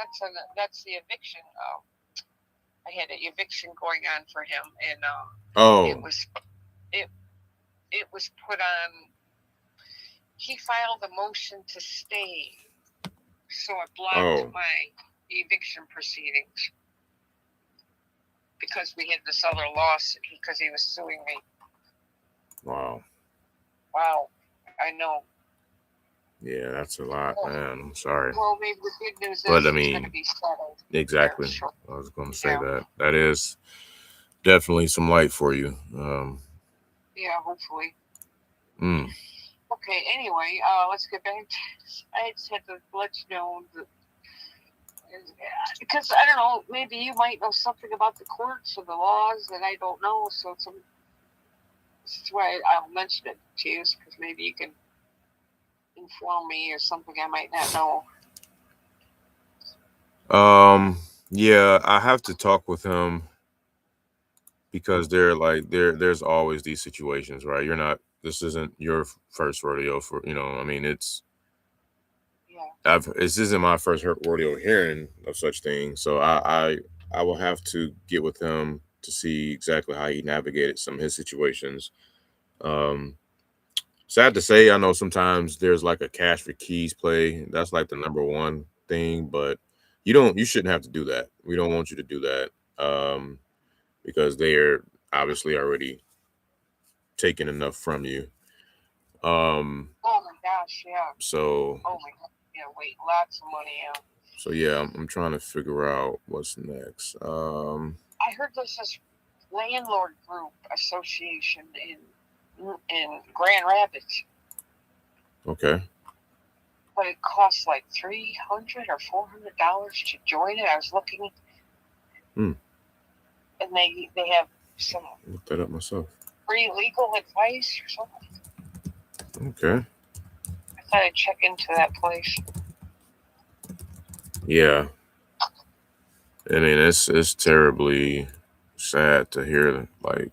That's the eviction. I had an eviction going on for him, and it was put on. He filed a motion to stay, so it blocked my eviction proceedings because we had this other lawsuit because he was suing me. Wow, I know. Yeah, that's a lot, man. I'm sorry. Well, maybe the good news is it's going to be settled. Exactly. I was going to say that. That is definitely some light for you. Yeah, hopefully. Okay, anyway, let's get back to I just had to let you know that, because I don't know, maybe you might know something about the courts or the laws that I don't know, so that's why I'll mention it to you, because maybe you can inform me or something I might not know. Yeah, I have to talk with him because there's always these situations, right? This isn't your first rodeo for, I mean, this isn't my first rodeo hearing of such things. So I will have to get with him to see exactly how he navigated some of his situations. Sad to say, I know sometimes there's like a cash for keys play. That's like the number one thing, but you shouldn't have to do that. We don't want you to do that. Because they're obviously already taking enough from you. Oh my gosh, yeah. So. Oh my God, yeah, wait, lots of money, yeah. So yeah, I'm trying to figure out what's next. I heard there's this landlord group association in Grand Rapids. Okay. But it costs like $300 or $400 to join it. I was looking. And they have some. Look that up myself. Free legal advice or something. Okay. I thought I'd check into that place. Yeah. I mean, it's terribly sad to hear. Like,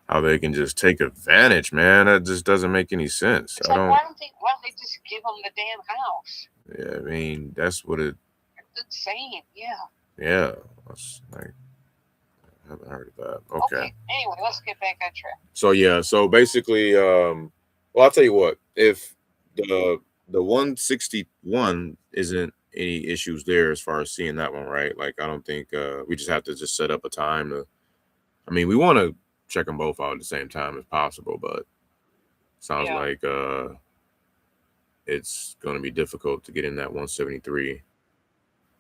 how they can just take advantage, man. That just doesn't make any sense. It's like, why don't they just give them the damn house? Yeah, I mean, that's what it. It's insane. Yeah. Yeah, that's like, I haven't heard of that. Okay. Anyway, let's get back on track. So yeah, so basically, well, I'll tell you what. If the 161 isn't any issues there as far as seeing that one, right? Like, I don't think we just have to just set up a time to. I mean, we want to check them both out at the same time as possible, but sounds like it's going to be difficult to get in that 173.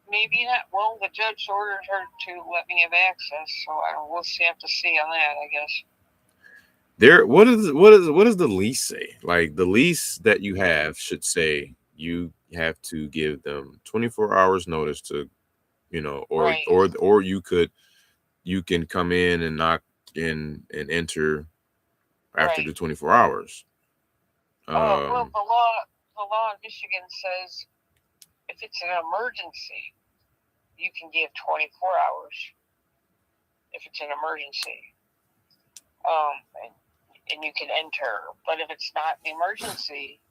Maybe not. Well, the judge ordered her to let me have access, so we'll have to see on that, I guess. What does the lease say? Like, the lease that you have should say you have to give them 24 hours notice to, or you can come in and knock in and enter after the 24 hours. Well, the law in Michigan says if it's an emergency, you can give 24 hours if it's an emergency. And you can enter. But if it's not an emergency,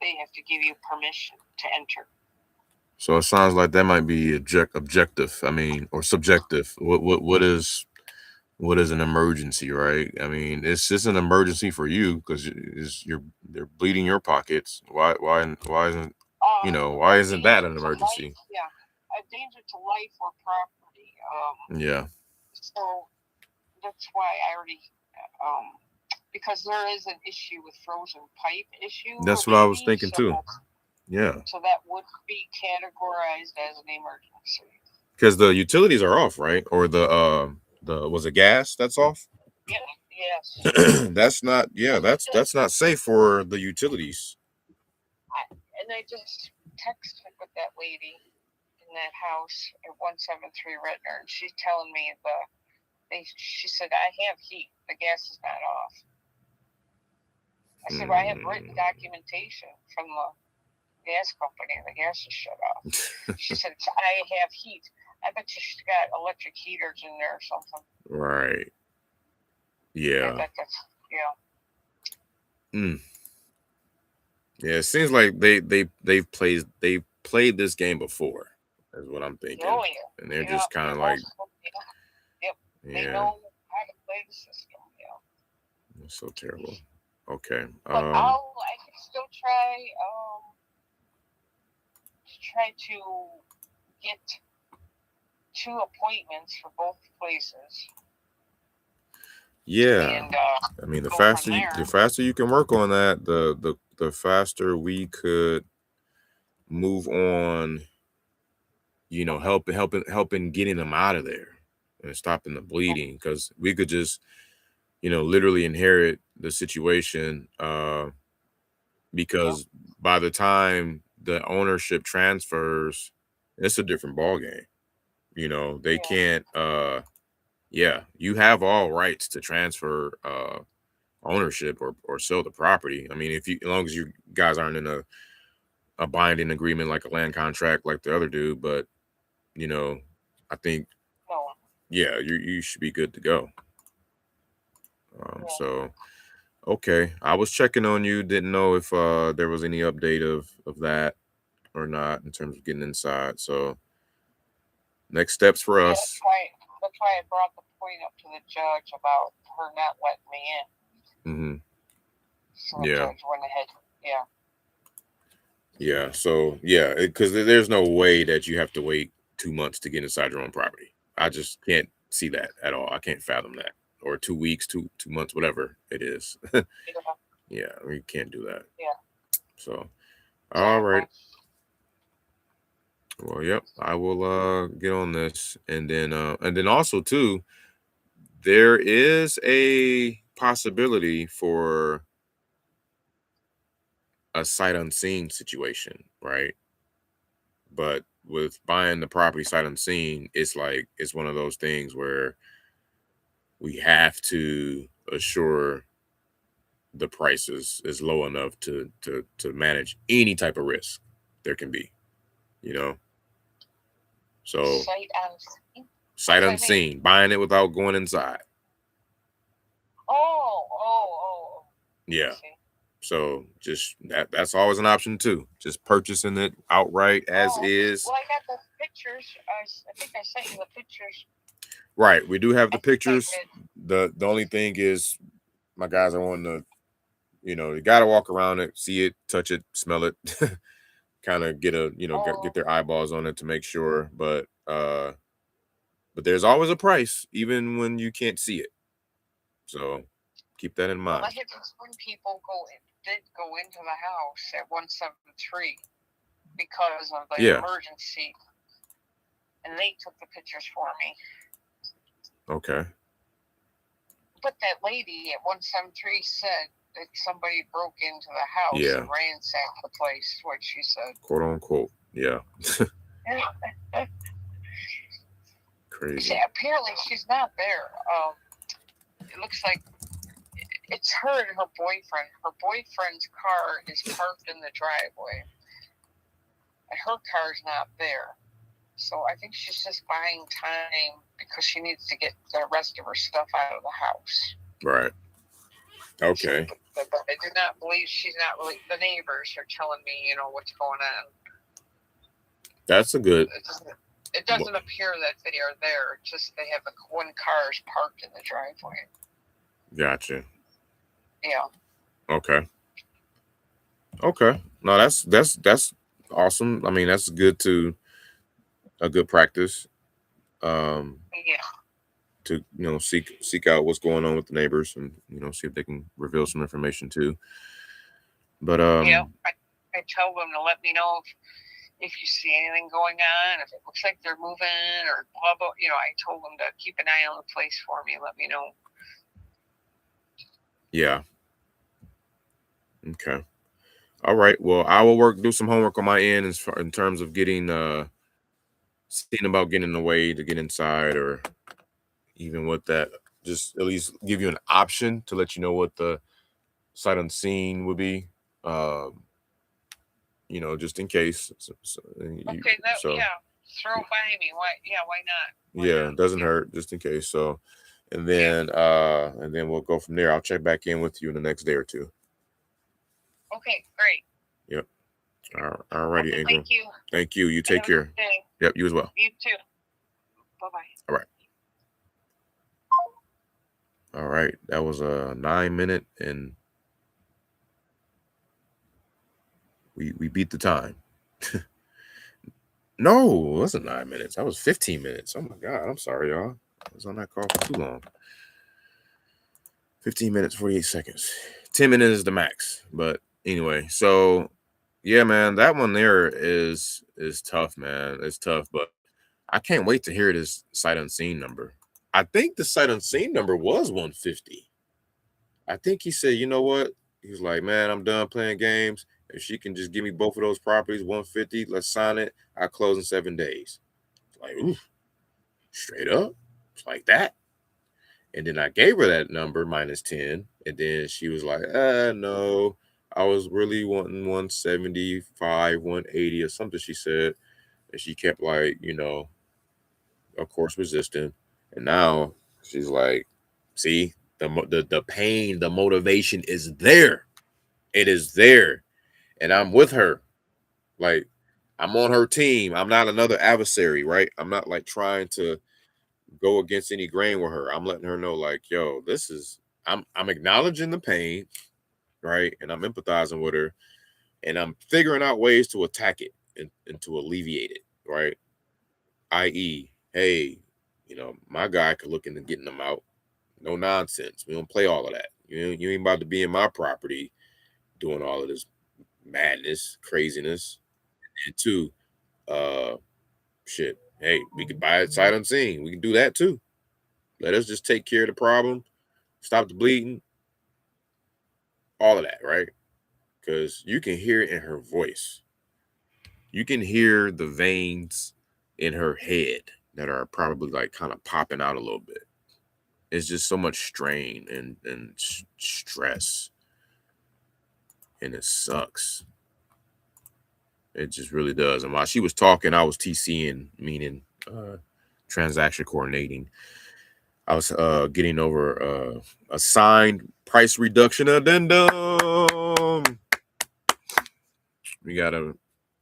they have to give you permission to enter. So it sounds like that might be objective. I mean, or subjective. What is an emergency, right? I mean, it's just an emergency for you because they're bleeding your pockets. Why isn't why isn't that an emergency? Yeah, a danger to life or property. Yeah. So that's why I already because there is an issue with frozen pipe issue. That's what I was thinking too. Yeah. So that would be categorized as an emergency. Because the utilities are off, right? Or the was it gas that's off? Yeah. Yes. That's not. Yeah. That's not safe for the utilities. And I just texted with that lady in that house at 173 Redner, and she's telling me she said, I have heat. The gas is not off. I said, well, I have written documentation from the gas company. The gas is shut off. She said, I have heat. I bet you she's got electric heaters in there or something. Right. Yeah. Yeah, it seems like they've played this game before, is what I'm thinking. Oh, yeah. And they're just kind of like, They know how to play the system. Yeah. It's so terrible. Okay. But I can still try to get 2 appointments for both places. Yeah. And, I mean, the faster you can work on that, the faster we could move on. Helping getting them out of there and stopping the bleeding, because we could just, literally inherit the situation. Because by the time the ownership transfers, it's a different ballgame. They can't. You have all rights to transfer ownership or sell the property. I mean, as long as you guys aren't in a binding agreement like a land contract like the other dude, but I think you should be good to go. So okay, I was checking on you, didn't know if there was any update of that or not in terms of getting inside. So next steps for us. That's why I brought the point up to the judge about her not letting me in. So the judge went ahead. Yeah. So because there's no way that you have to wait 2 months to get inside your own property. I just can't see that at all. I can't fathom that. Or 2 weeks, 2 months, whatever it is. Yeah, we can't do that. Yeah. So, all right. Well, yep. I will get on this, and then also too, there is a possibility for a sight unseen situation, right? But with buying the property sight unseen, it's one of those things where we have to assure the price is low enough to manage any type of risk there can be, So sight unseen, buying it without going inside. Oh. Yeah. So just that's always an option too. Just purchasing it outright as is. Well, I got the pictures. I think I sent you the pictures. Right. We do have the pictures. The only thing is my guys are wanting to, you gotta walk around it, see it, touch it, smell it, kind of get a, get their eyeballs on it to make sure. But there's always a price, even when you can't see it. So keep that in mind. Well, I had some people did go into the house at 173 because of the emergency, and they took the pictures for me. Okay. But that lady at 173 said that somebody broke into the house and ransacked the place, what she said. Quote unquote. Yeah. Crazy. Apparently she's not there. It looks like it's her and her boyfriend. Her boyfriend's car is parked in the driveway, and her car's not there. So I think she's just buying time because she needs to get the rest of her stuff out of the house. Right. Okay. But I do not believe she's not really. The neighbors are telling me, what's going on. That's a good. It doesn't appear that they are there. Just they have one car is parked in the driveway. Gotcha. Yeah. Okay. No, that's awesome. I mean, that's a good practice. Yeah. To seek out what's going on with the neighbors and see if they can reveal some information too. But I tell them to let me know if you see anything going on, if it looks like they're moving or blah blah. I told them to keep an eye on the place for me and let me know. Yeah. Okay. All right. Well, I will do some homework on my end in terms of getting seeing about getting a way to get inside, or even with that, just at least give you an option to let you know what the sight unseen would be. Just in case. Okay. Throw by me. Why not? It doesn't hurt, just in case. So, and then we'll go from there. I'll check back in with you in the next day or two. Okay, great. Yep. All righty, okay, Ingram. Thank you. You take care. Yep, you as well. You too. Bye-bye. All right. All right. That was a 9-minute, and we beat the time. No, it wasn't 9 minutes. That was 15 minutes. Oh my God. I'm sorry, y'all. I was on that call for too long. 15 minutes, 48 seconds. 10 minutes is the max. But anyway, so yeah, man, that one there is tough, man. It's tough, but I can't wait to hear this sight unseen number. I think the sight unseen number was 150. I think he said, you know what? He's like, man, I'm done playing games. If she can just give me both of those properties, 150, let's sign it. I'll close in 7 days. Like, oof, straight up. It's like that. And then I gave her that number, -10. And then she was like, no, I was really wanting 175, 180 or something, she said. And she kept like, of course, resisting. And now she's like, see, the pain, the motivation is there. It is there. And I'm with her. Like, I'm on her team. I'm not another adversary, right? I'm not like trying to go against any grain with her. I'm letting her know, like, yo, I'm acknowledging the pain, right? And I'm empathizing with her, and I'm figuring out ways to attack it and to alleviate it, right? I.e., hey, my guy could look into getting them out. No nonsense. We don't play all of that. You ain't about to be in my property doing all of this madness, craziness. And two, shit. Hey, we could buy it sight unseen. We can do that too. Let us just take care of the problem, stop the bleeding, all of that, right? Because you can hear it in her voice. You can hear the veins in her head that are probably like kind of popping out a little bit. It's just so much strain and stress. And it sucks. It just really does. And while she was talking, I was TCing, meaning transaction coordinating. I was getting over a signed price reduction addendum. We got a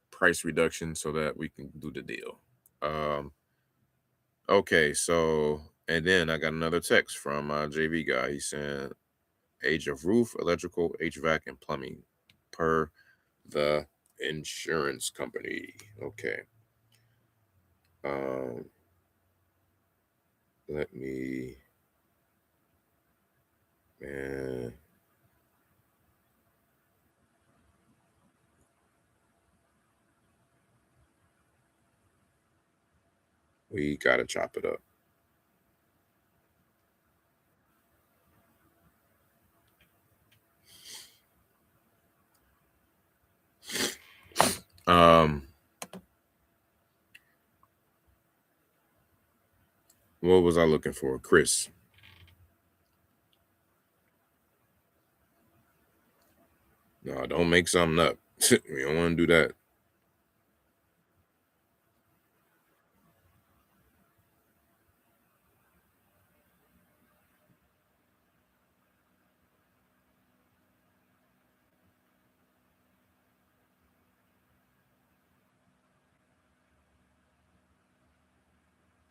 price reduction so that we can do the deal. Okay, so and then I got another text from my JV guy. He said age of roof, electrical, HVAC, and plumbing per the insurance company. Okay. Let me, man. We gotta chop it up. What was I looking for? Chris. No, don't make something up. We don't want to do that.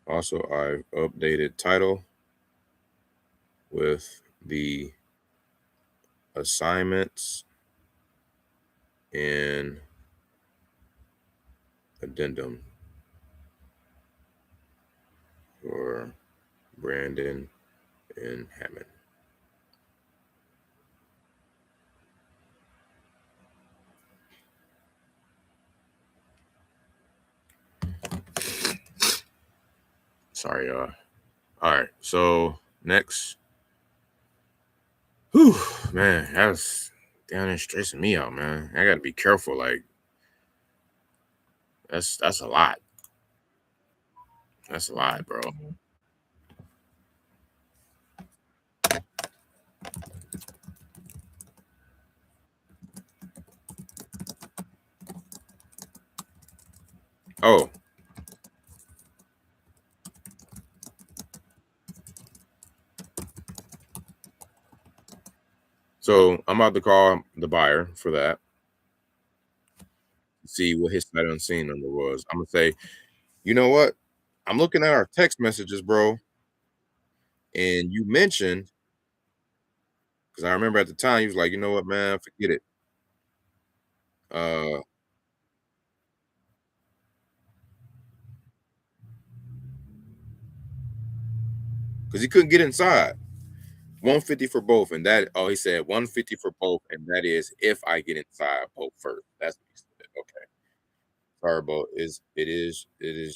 Also, I've updated title with the assignments and addendum for Brandon and Hammond. Sorry, y'all. All right, so next. Whew, man, that's down there stressing me out, man. I gotta be careful. Like, that's a lot. That's a lot, bro. Oh, so I'm about to call the buyer for that. See what his sight unseen number was. I'm gonna say, you know what? I'm looking at our text messages, bro, and you mentioned because I remember at the time he was like, you know what, man, forget it. Because he couldn't get inside. 150 for both, and that he said 150 for both, and that is if I get inside both first. That's what he said. Okay. Firebolt it is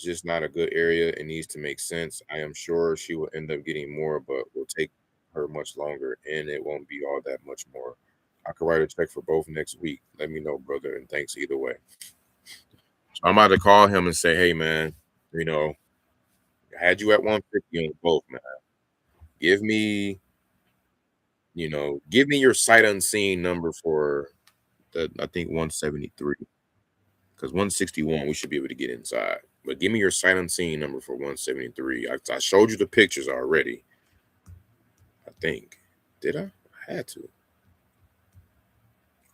just not a good area. It needs to make sense. I am sure she will end up getting more, but will take her much longer, and it won't be all that much more. I could write a check for both next week. Let me know, brother, and thanks either way. So I'm about to call him and say, hey man, I had you at 150 on both, man. Give me, give me your sight unseen number for the I think 173. Because 161, we should be able to get inside. But give me your sight unseen number for 173. I showed you the pictures already. I think. Did I? I had to.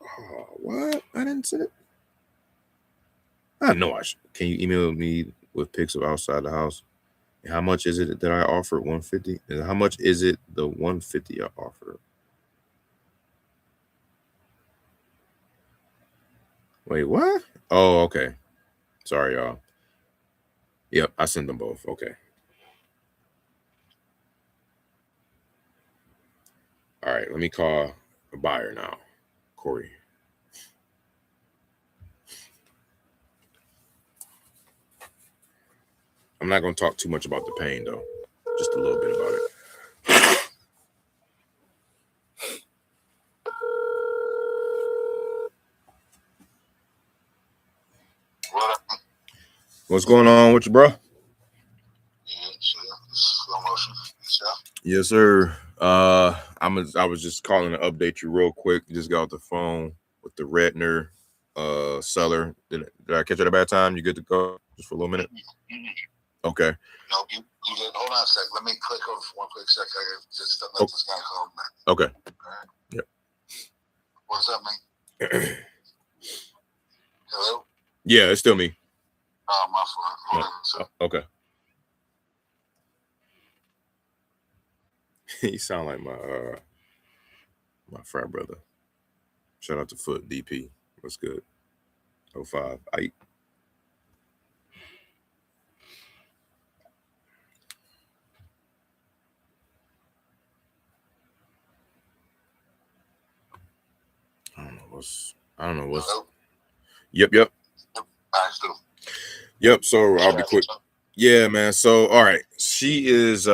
Oh, what? I didn't see it. I know I should. Can you email me with pics of outside the house? And how much is it that I offered? 150? And how much is it the 150 I offered? Wait, what? Oh, okay. Sorry, y'all. Yep, I sent them both. Okay. All right, let me call a buyer now. Corey. I'm not going to talk too much about the pain, though. Just a little bit about it. What's going on with you, bro? Yes, sir. I was just calling to update you real quick. Just got off the phone with the Redner seller. Did I catch you at a bad time? You good to go just for a little minute? Okay. You did. Hold on a sec. Let me click over for one quick sec. I just let this guy call back. Okay. All right. Yep. What's up, man? Hello? Yeah, it's still me. Oh, my fault. Hold on a sec. Okay. He sound like my frat brother. Shout out to Foot DP. What's good? 05. I don't know what's. Hello? Yep. Yep. So I'll be quick. Yeah, man. So all right. She is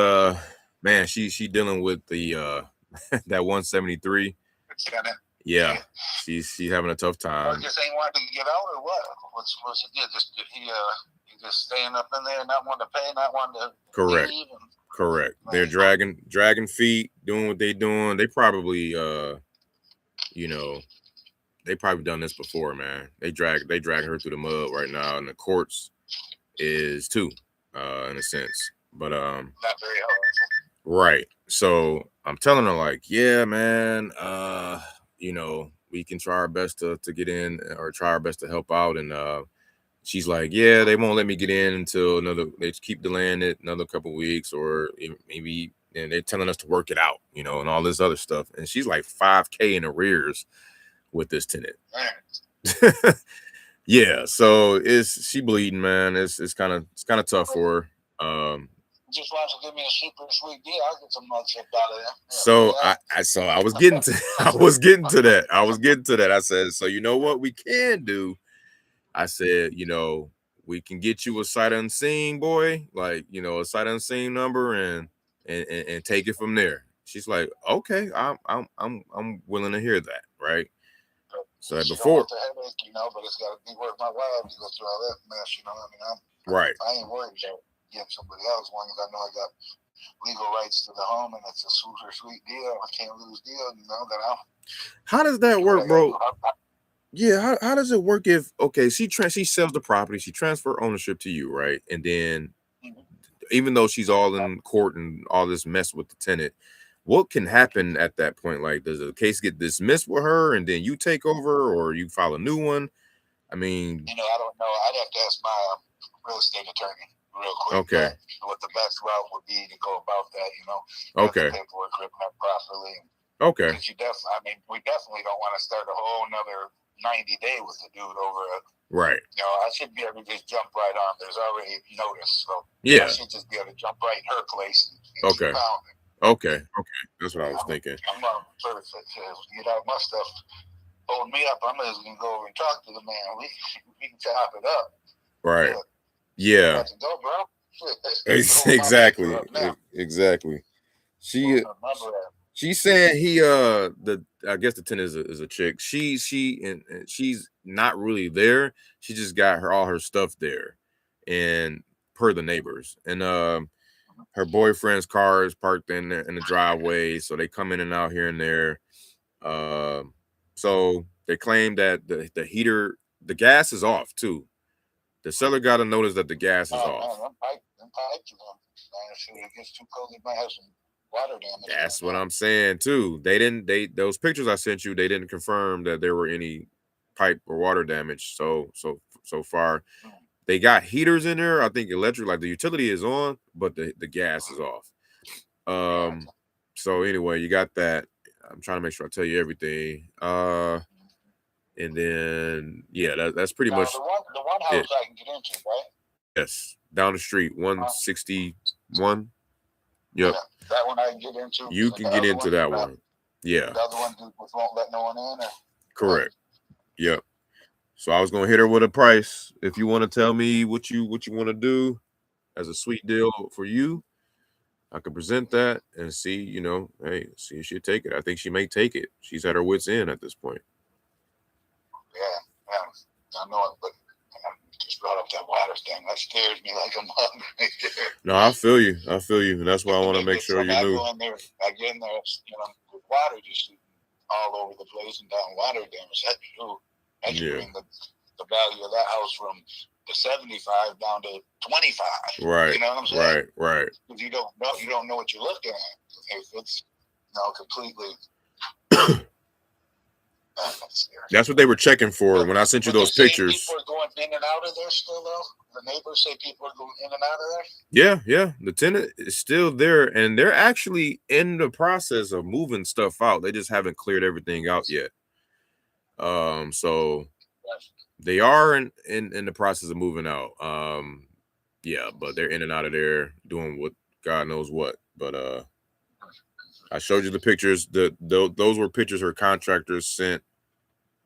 man, she dealing with the that 173. Yeah. She's having a tough time. I just ain't wanting to get out or what? What's it did? Did he just staying up in there, not wanting to pay, not wanting to Correct. leave? Correct. They're dragging feet, doing what they doing. They probably they probably done this before, man. They drag her through the mud right now, and the courts is too, in a sense. But not very helpful. Right. So I'm telling her, like, yeah, man, we can try our best to get in or try our best to help out. And she's like, yeah, they won't let me get in until they keep delaying it another couple weeks, or maybe, and they're telling us to work it out, and all this other stuff. And she's like $5,000 in arrears with this tenant. Yeah, so she bleeding, man. It's kind of tough for her. Just wants to give me a super sweet deal. I'll get some mug chip out of there. So I was getting to that. I said, so you know what we can do? I said, we can get you a sight unseen, boy, like, a sight unseen number and take it from there. She's like, okay, I'm willing to hear that, right? So that before, the headache, but it's got to be worth my while to go through all that mess, right. I ain't worried about getting somebody else. As long as I know I got legal rights to the home and it's a super sweet deal, I can't lose deal, that I'll. How does that work, bro? Yeah, how does it work if, okay, she sells the property, she transfer ownership to you, right? And then even though she's all in court and all this mess with the tenant, what can happen at that point? Like, does the case get dismissed with her and then you take over, or you file a new one? I mean, I don't know. I'd have to ask my real estate attorney real quick. Okay. What the best route would be to go about that, Okay. The paperwork written up properly. Okay. We definitely don't want to start a whole another 90-day with the dude over it. Right. I should be able to just jump right on. There's already notice, so yeah, I should just be able to jump right in her place. Okay. Okay. That's what I was thinking. I'm not perfect to get out my stuff. Holding me up, I'm just gonna go over and talk to the man. We can chop it up. Right. Yeah. Let's go, bro. Exactly. She's saying I guess the tenant is a chick. She's not really there. She just got all her stuff there, and per the neighbors, and her boyfriend's car is parked in the driveway, so they come in and out here and there. So they claim that the heater, the gas is off too. The seller got a notice that the gas is off. It gets too cold, it might have some water damage. That's what I'm saying too. Those pictures I sent you, they didn't confirm that there were any pipe or water damage. So far, they got heaters in there. I think electric, like the utility is on, but the gas is off. So anyway, you got that. I'm trying to make sure I tell you everything. And then that's pretty much the one house I can get into, right? Yes, down the street, 161. Yep. Yeah, that one I can get into. You can get into that one. Yeah. The other one won't let no one in. Correct. Yep. So I was gonna hit her with a price. If you want to tell me what you want to do as a sweet deal for you, I can present that and see, see if she'll take it. I think she may take it. She's at her wit's end at this point. Yeah, I know it, but I just brought up that water thing. That scares me like a mug right there. No, I feel you, and that's why I want to make sure you knew. I get in there, with water just all over the place and down water damage. That can bring the value of that house from to 75 down to 25. Right. You know what I'm saying? Right. Because you don't know what you're looking at. If it's completely. That's what they were checking for when I sent you those pictures. People are going in and out of there still, though. The neighbors say people are going in and out of there. Yeah. The tenant is still there, and they're actually in the process of moving stuff out. They just haven't cleared everything out yet. So they are in the process of moving out. Yeah, but they're in and out of there doing what God knows what. But I showed you the pictures. Those were pictures her contractors sent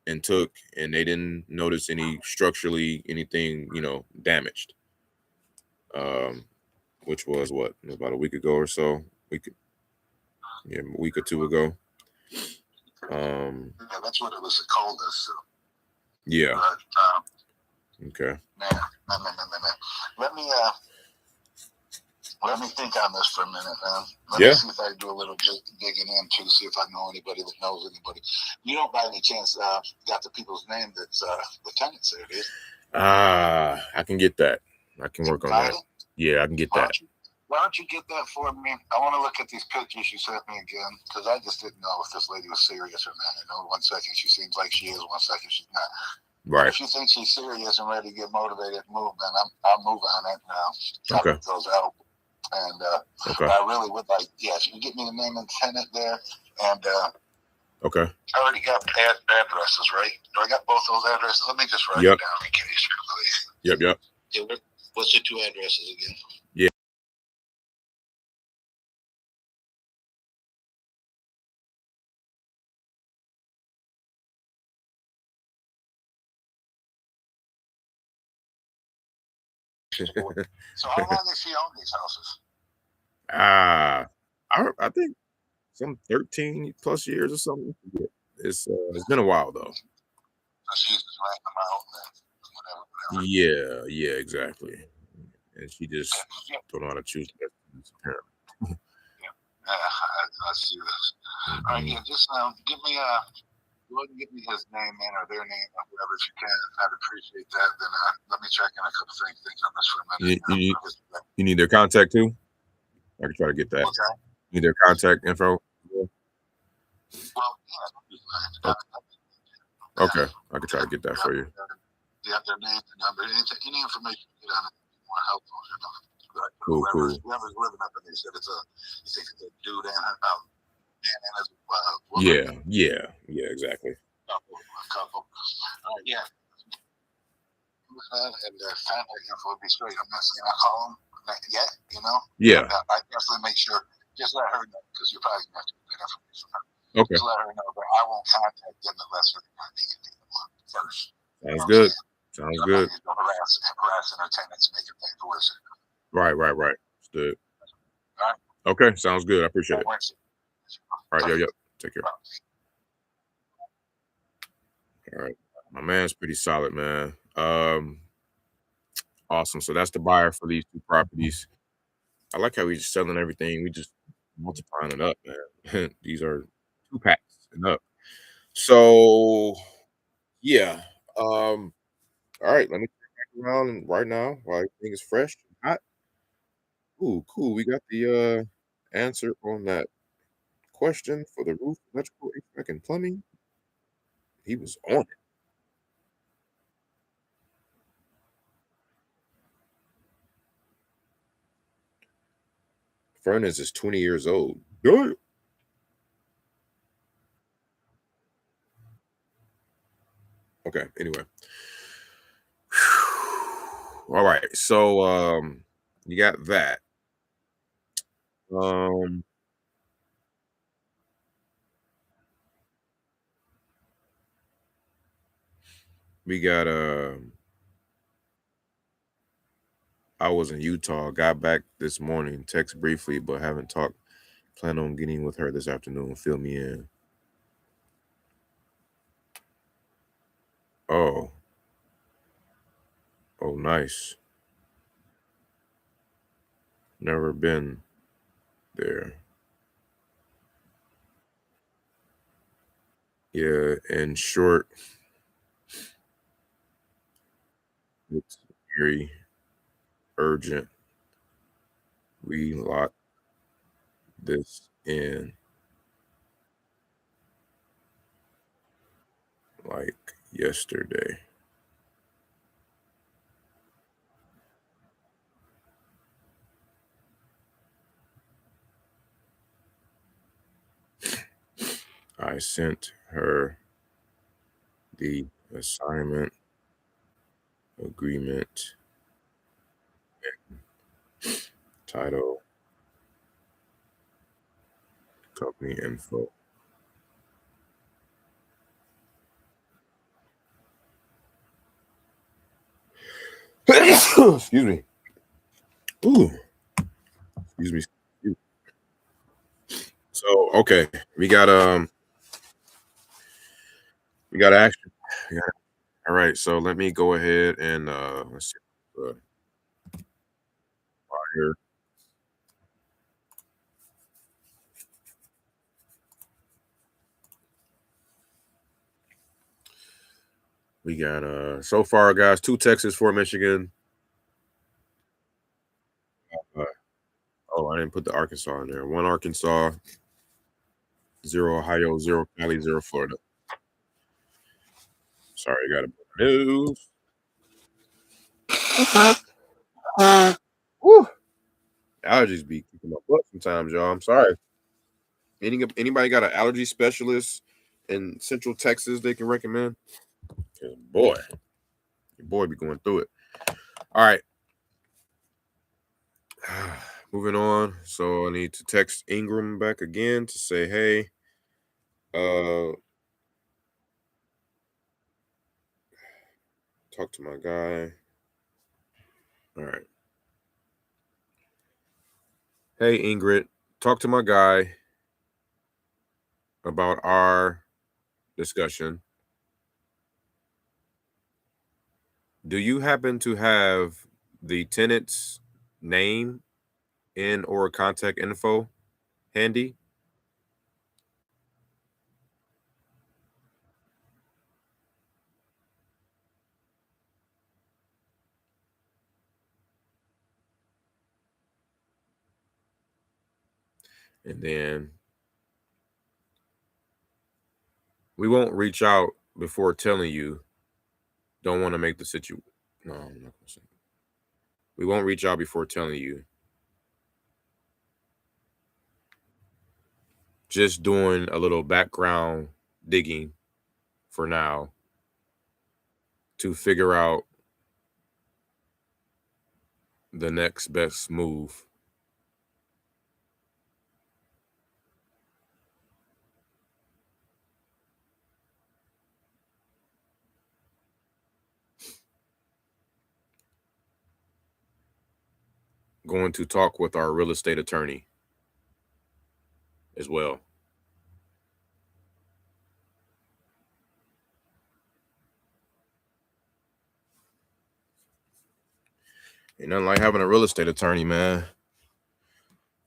and took, and they didn't notice any structurally anything damaged. Which was about a week ago or so. A week or two ago. Yeah, that's what it was the coldest. So. Yeah. But, okay. Man. Let me think on this for a minute, man. Let me see if I can do a little digging in to see if I know anybody that knows anybody. You don't by any chance got the people's name that's the tenants there, do you? I can get that. I can work on that. Yeah, I can get that. Why don't you get that for me? I want to look at these pictures you sent me again, because I just didn't know if this lady was serious or not. I know 1 second she seems like she is, 1 second she's not. Right. But if you think she's serious and ready to get motivated to move, then I'll move on it now. Okay. Those out. And I really would like, if you can get me the name and tenant there. And okay. I already got addresses, right? Do I got both those addresses? Let me just write it down in case, please. Yep. Yeah, what's the 2 addresses again? Yeah. So how long has she owned these houses? I think some 13 plus years or something. It's been a while though. So she's just writing them out and whatever. Yeah, exactly. And she just don't know how to choose apparently. I see this. All right, just give me go ahead and give me his name, man, or their name, or whatever, if you can. I'd appreciate that. Then let me check in a couple things on this for a minute. You need their contact too? I can try to get that. Okay. You need their contact info? Well, okay. I can try to get that for you. Yeah, their name, their number, any information you get on it more helpful, Cool. Whoever's living up in there said it's a dude and his woman. Yeah, exactly. A couple. Yeah. And contact info would be straight. I'm not saying I call them yet, Yeah. But, I definitely make sure, just let her know, because you're probably going to have to get information. Okay. Just let her know, but I won't contact them unless they're going to get them first. Sounds good. Sounds good. Harassing our tenants, making things worse. Right. Understood. All right. Okay, sounds good. I appreciate it. All right, yep. Take care. All right. My man's pretty solid, man. Awesome. So that's the buyer for these 2 properties. I like how he's selling everything. We just multiplying it up, man. These are 2 packs and up. So yeah. All right, let me turn back around and right now while everything is fresh and hot. Ooh, cool. We got the answer on that question for the roof, electrical, HVAC, and plumbing. He was on it. Furnace is 20 years old. Good. Okay, anyway. All right. So you got that. We got I was in Utah, got back this morning, text briefly, but haven't talked. Plan on getting with her this afternoon. Fill me in. Oh, nice. Never been there. Yeah, in short, very urgent. We locked this in like yesterday. I sent her the assignment agreement, title, company info. Excuse me. Ooh, excuse me. So okay, we got action. Yeah. All right, so let me go ahead and let's see. Fire. We got so far, guys, 2 Texas, 4 Michigan. Uh, oh, I didn't put the Arkansas in there. 1 Arkansas, 0 Ohio, 0 Cali, 0 Florida. Sorry, I got a news. Woo. Allergies be kicking my butt sometimes, y'all. I'm sorry. Anybody got an allergy specialist in Central Texas they can recommend? 'Cause boy, your boy be going through it. All right. Moving on. So I need to text Ingram back again to say, hey, talk to my guy. All right. Hey, Ingrid, talk to my guy about our discussion. Do you happen to have the tenant's name and or contact info handy? And then we won't reach out before telling you. Don't want to make the situation. No, I'm not gonna say. We won't reach out before telling you. Just doing a little background digging for now to figure out the next best move. Going to talk with our real estate attorney as well. Ain't nothing like having a real estate attorney, man.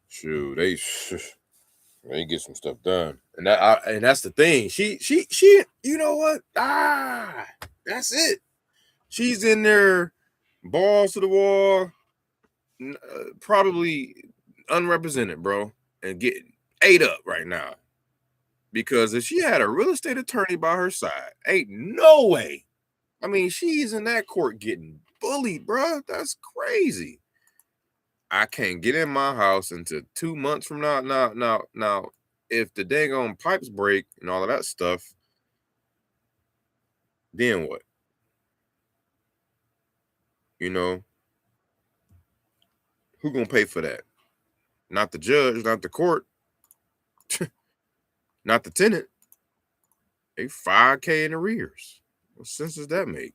Shoot, they get some stuff done, and that's the thing. She, you know what? That's it. She's in there, balls to the wall, probably unrepresented, bro, and getting ate up right now. Because if she had a real estate attorney by her side, ain't no way. I mean, she's in that court getting bullied, bro. That's crazy. I can't get in my house until 2 months from now. Now, if the dang on pipes break and all of that stuff, then what? You know, who gonna pay for that? Not the judge, not the court, not the tenant. They 5K in arrears. What sense does that make?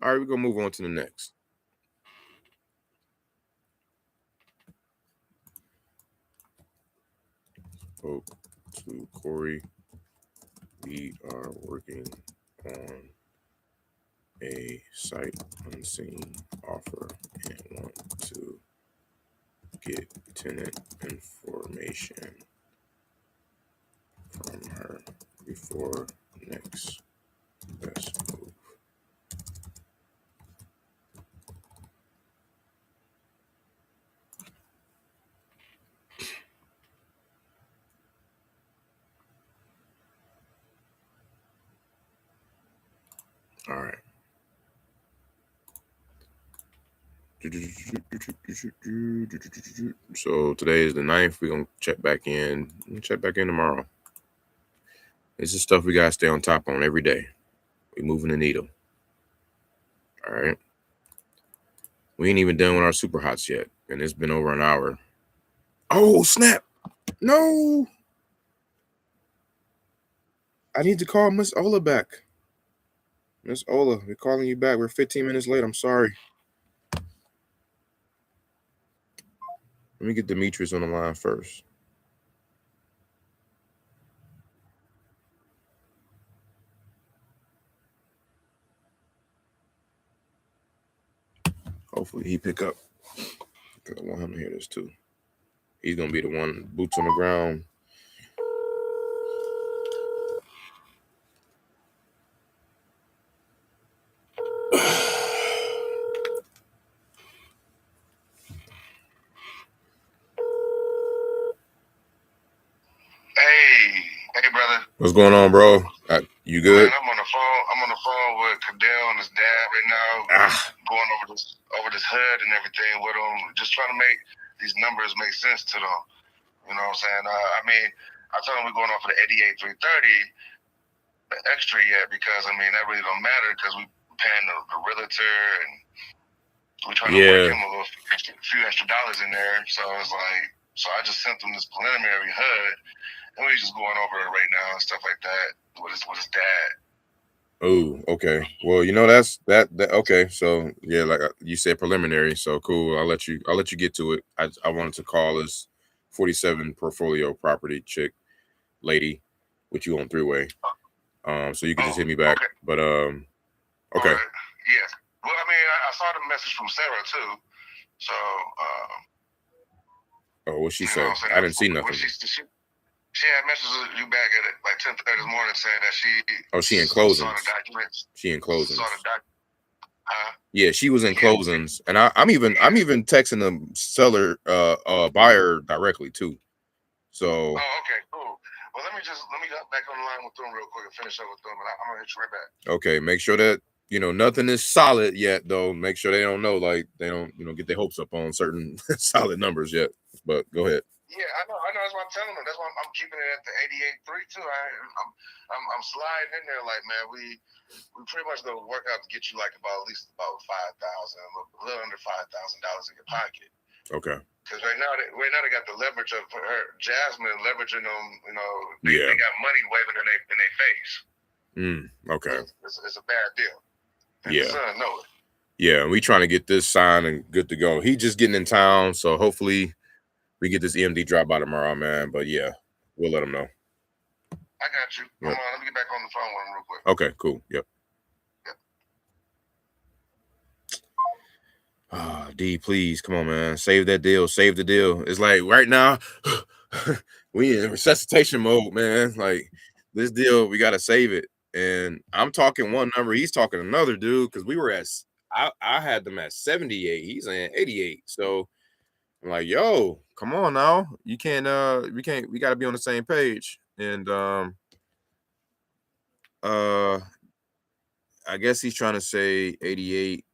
All right, we're gonna move on to the next. Spoke to Corey. We are working on a sight unseen offer and want to get tenant information from her before next best move. All right. So today is the 9th. We're gonna check back in. We'll check back in tomorrow. This is stuff we gotta stay on top on every day. We're moving the needle. All right. We ain't even done with our super hots yet, and it's been over an hour. Oh snap! No, I need to call Miss Ola back. Miss Ola, we're calling you back. We're 15 minutes late. I'm sorry. Let me get Demetrius on the line first. Hopefully he pick up, because I want him to hear this too. He's gonna be the one, boots on the ground. Hey, brother. What's going on, bro? You good? Man, I'm on the phone with Cadell and his dad right now, going over this HUD and everything with them, just trying to make these numbers make sense to them. You know what I'm saying? I mean, I told them we're going off of the 88 330 extra yet, because I mean that really don't matter, because we paying the realtor and we trying to work him a few extra dollars in there. So it's like, so I just sent them this preliminary HUD. And we're just going over it right now and stuff like that with his dad. Oh, okay. Well, you know, that's that. Okay, so yeah, like you said, preliminary. So cool. I'll let you get to it. I wanted to call this 47 portfolio property chick lady with you on three-way. So you can just hit me back. Okay. But okay. Right. Yes. Well, I mean, I saw the message from Sarah too. So oh, what'd she say? I didn't see nothing. She had messaged you back at like 10:30 this morning saying that she in closings. Saw the documents. She in closings. Saw the yeah, she was in closings, and I'm even texting the seller buyer directly too. So oh, okay, cool. Well, let me get back on the line with them real quick and finish up with them, and I'm gonna hit you right back. Okay, make sure that nothing is solid yet, though. Make sure they don't know, like they don't get their hopes up on certain solid numbers yet. But go ahead. Yeah, I know. That's why I'm telling them. That's why I'm keeping it at the 88.3 too. I'm sliding in there like, man, we pretty much gonna work out to get you like at least about $5,000, a little under $5,000 in your pocket. Okay. Because right now they got the leverage of her, Jasmine leveraging them. They got money waving in their face. Okay. It's a bad deal. And yeah. The son know it. Yeah, we trying to get this signed and good to go. He just getting in town, so hopefully we get this EMD drop by tomorrow, man. But yeah, we'll let him know. I got you. Come on, let me get back on the phone with him real quick. Okay, cool. Yep. D, please, come on, man. Save that deal. Save the deal. It's like right now, we in resuscitation mode, man. Like this deal, we gotta save it. And I'm talking one number, he's talking another, dude, because we were at I had them at 78. He's at 88. So I'm like, yo, come on now. You can't we gotta be on the same page. And I guess he's trying to say 88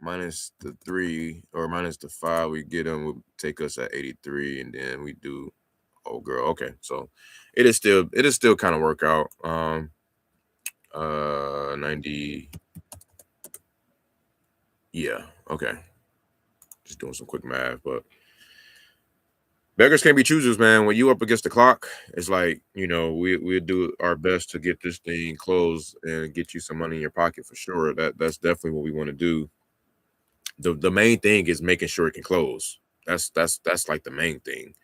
minus the 3 or minus the 5 we get him will take us at 83, and then we do girl. Okay, so it is still kind of work out. 90. Yeah, okay. Just doing some quick math, but beggars can't be choosers, man. When you up against the clock, it's like, we'll do our best to get this thing closed and get you some money in your pocket for sure. That's definitely what we want to do. The main thing is making sure it can close. That's like the main thing.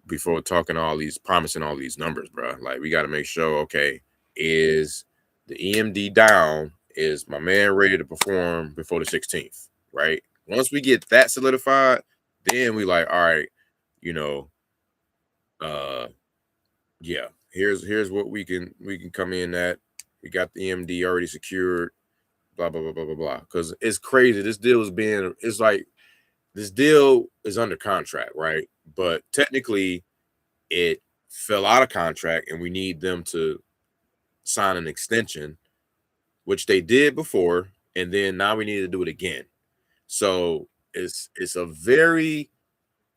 Before talking promising all these numbers, bro. Like we got to make sure, okay, is the EMD down? Is my man ready to perform before the 16th? Right. Once we get that solidified, then we like, all right, yeah, here's what we can come in at. We got the EMD already secured. Blah blah blah blah blah blah. Because it's crazy. This deal is under contract, right? But technically, it fell out of contract, and we need them to sign an extension which they did before, and then now we need to do it again. So it's a very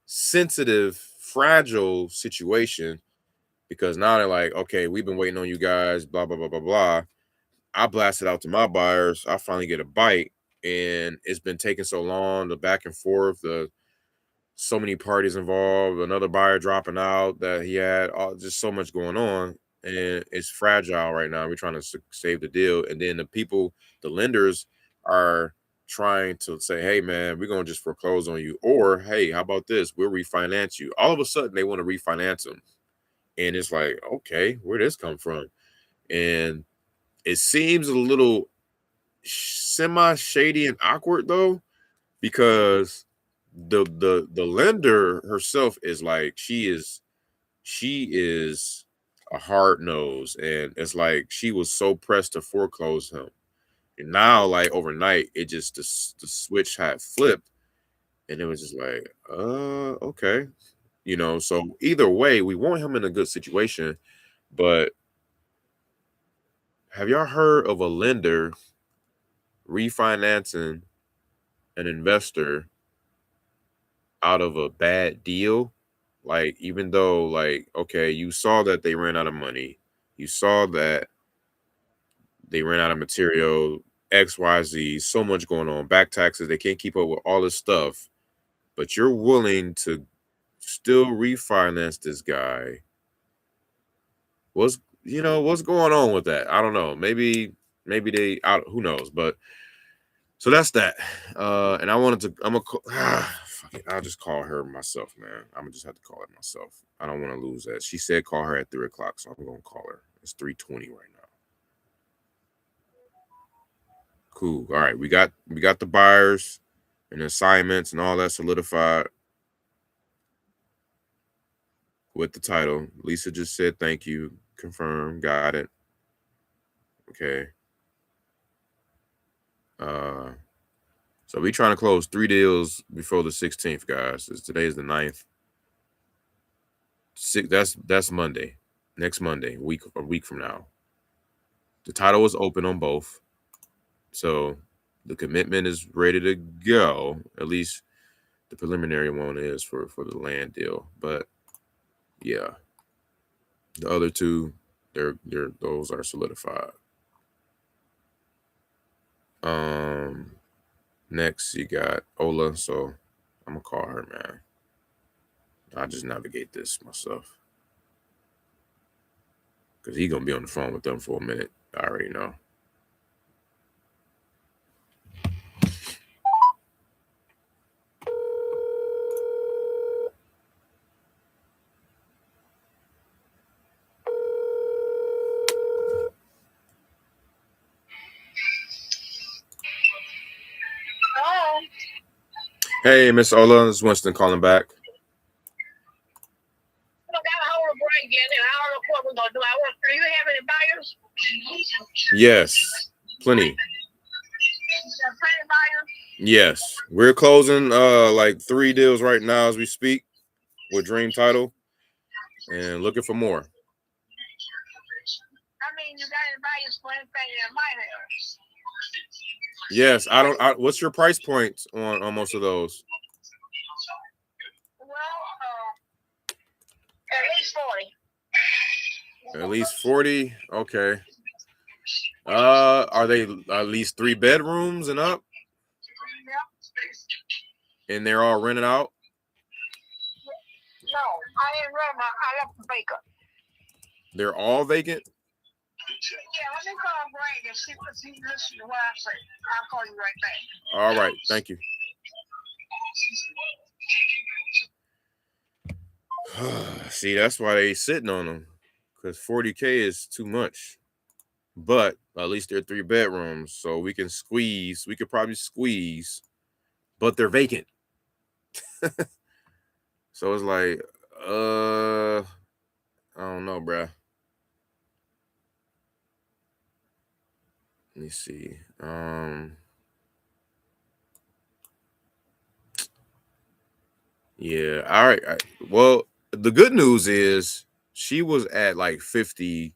sensitive, fragile situation, because now they're like, okay, we've been waiting on you guys, blah, blah, blah, blah, blah. I blasted out to my buyers. I finally get a bite, and it's been taking so long, the back and forth, the so many parties involved, another buyer dropping out that he had, just so much going on, and it's fragile right now. We're trying to save the deal, and then the lenders are trying to say, hey man, we're gonna just foreclose on you, or hey, how about this, we'll refinance you. All of a sudden they want to refinance them, and it's like, okay, where this come from? And it seems a little semi shady and awkward though, because the lender herself is like, she is a hard nose, and it's like she was so pressed to foreclose him, and now like overnight it just the switch had flipped, and it was just like, okay, so either way we want him in a good situation. But have y'all heard of a lender refinancing an investor out of a bad deal? Like, even though, like, okay, you saw that they ran out of money, you saw that they ran out of material, XYZ, so much going on, back taxes, they can't keep up with all this stuff, but you're willing to still refinance this guy. What's going on with that? I don't know. Maybe they out, who knows? But so that's that. And fuck it, I'll just call her myself, man. I'm gonna just have to call her myself. I don't want to lose that. She said call her at 3:00, so I'm gonna call her. It's 3:20 right now. Cool. All right, we got the buyers and assignments and all that solidified with the title. Lisa just said thank you. Confirm. Got it. Okay. So we trying to close 3 deals before the 16th, guys. Today is the 9th. That's Monday. Next Monday, a week from now. The title is open on both. So the commitment is ready to go. At least the preliminary one is for the land deal. But yeah, the other two, those are solidified. Next you got Ola, so I'm gonna call her, man. I'll just navigate this myself, because he's gonna be on the phone with them for a minute. I already know. Hey, Miss Ola, this is Winston calling back. Do you have any buyers? Yes, plenty. Yes, we're closing like 3 deals right now as we speak with Dream Title, and looking for more. I mean, you got any buyers for anything in my house? Yes, what's your price point on most of those? Well, at least 40. At least 40. Okay. Are they at least 3 bedrooms and up? Yep. And they're all rented out? No, I didn't rent them. I left them vacant. They're all vacant? Yeah, let me call Greg and see what he listens to what I say. I'll call you right back. All right, thank you. See, that's why they sitting on them, because 40K is too much. But at least they're 3 bedrooms, so we could probably squeeze, but they're vacant. So it's like, I don't know, bruh. Let me see. Yeah, all right. Well, the good news is she was at like 50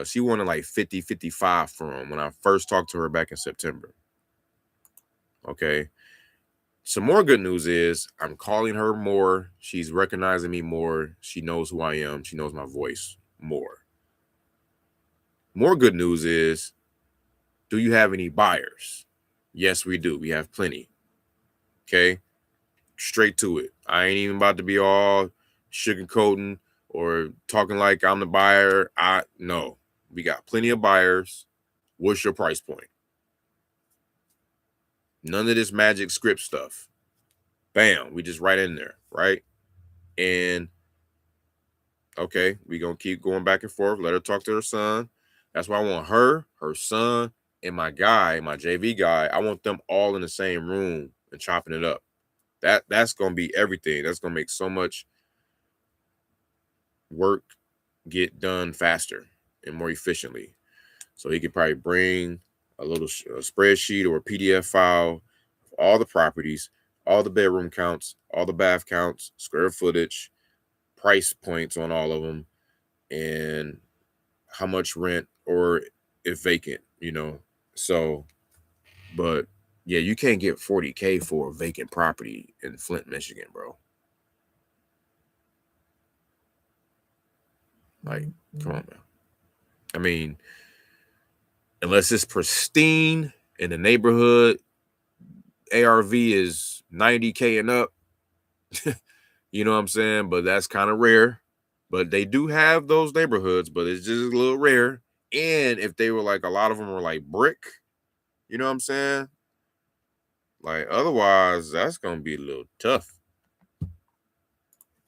She wanted like 50, 55 from when I first talked to her back in September. Okay. Some more good news is I'm calling her more. She's recognizing me more. She knows who I am. She knows my voice more. More good news is, do you have any buyers? Yes, we do. We have plenty. Okay. Straight to it. I ain't even about to be all sugarcoating or talking like I'm the buyer. No. We got plenty of buyers. What's your price point? None of this magic script stuff. Bam, we just right in there, right? And okay, we gonna keep going back and forth. Let her talk to her son. That's why I want her son, and my guy, my JV guy. I want them all in the same room and chopping it up. That's gonna be everything. That's gonna make so much work get done faster and more efficiently. So he could probably bring a little spreadsheet or a PDF file of all the properties, all the bedroom counts, all the bath counts, square footage, price points on all of them, and how much rent or if vacant, So, but yeah, you can't get $40K for a vacant property in Flint, Michigan, bro. Like, come on, man. I mean, unless it's pristine in the neighborhood, ARV is 90K and up. You know what I'm saying? But that's kind of rare. But they do have those neighborhoods, but it's just a little rare. And if they were like, a lot of them were like brick, you know what I'm saying? Like, otherwise, that's going to be a little tough.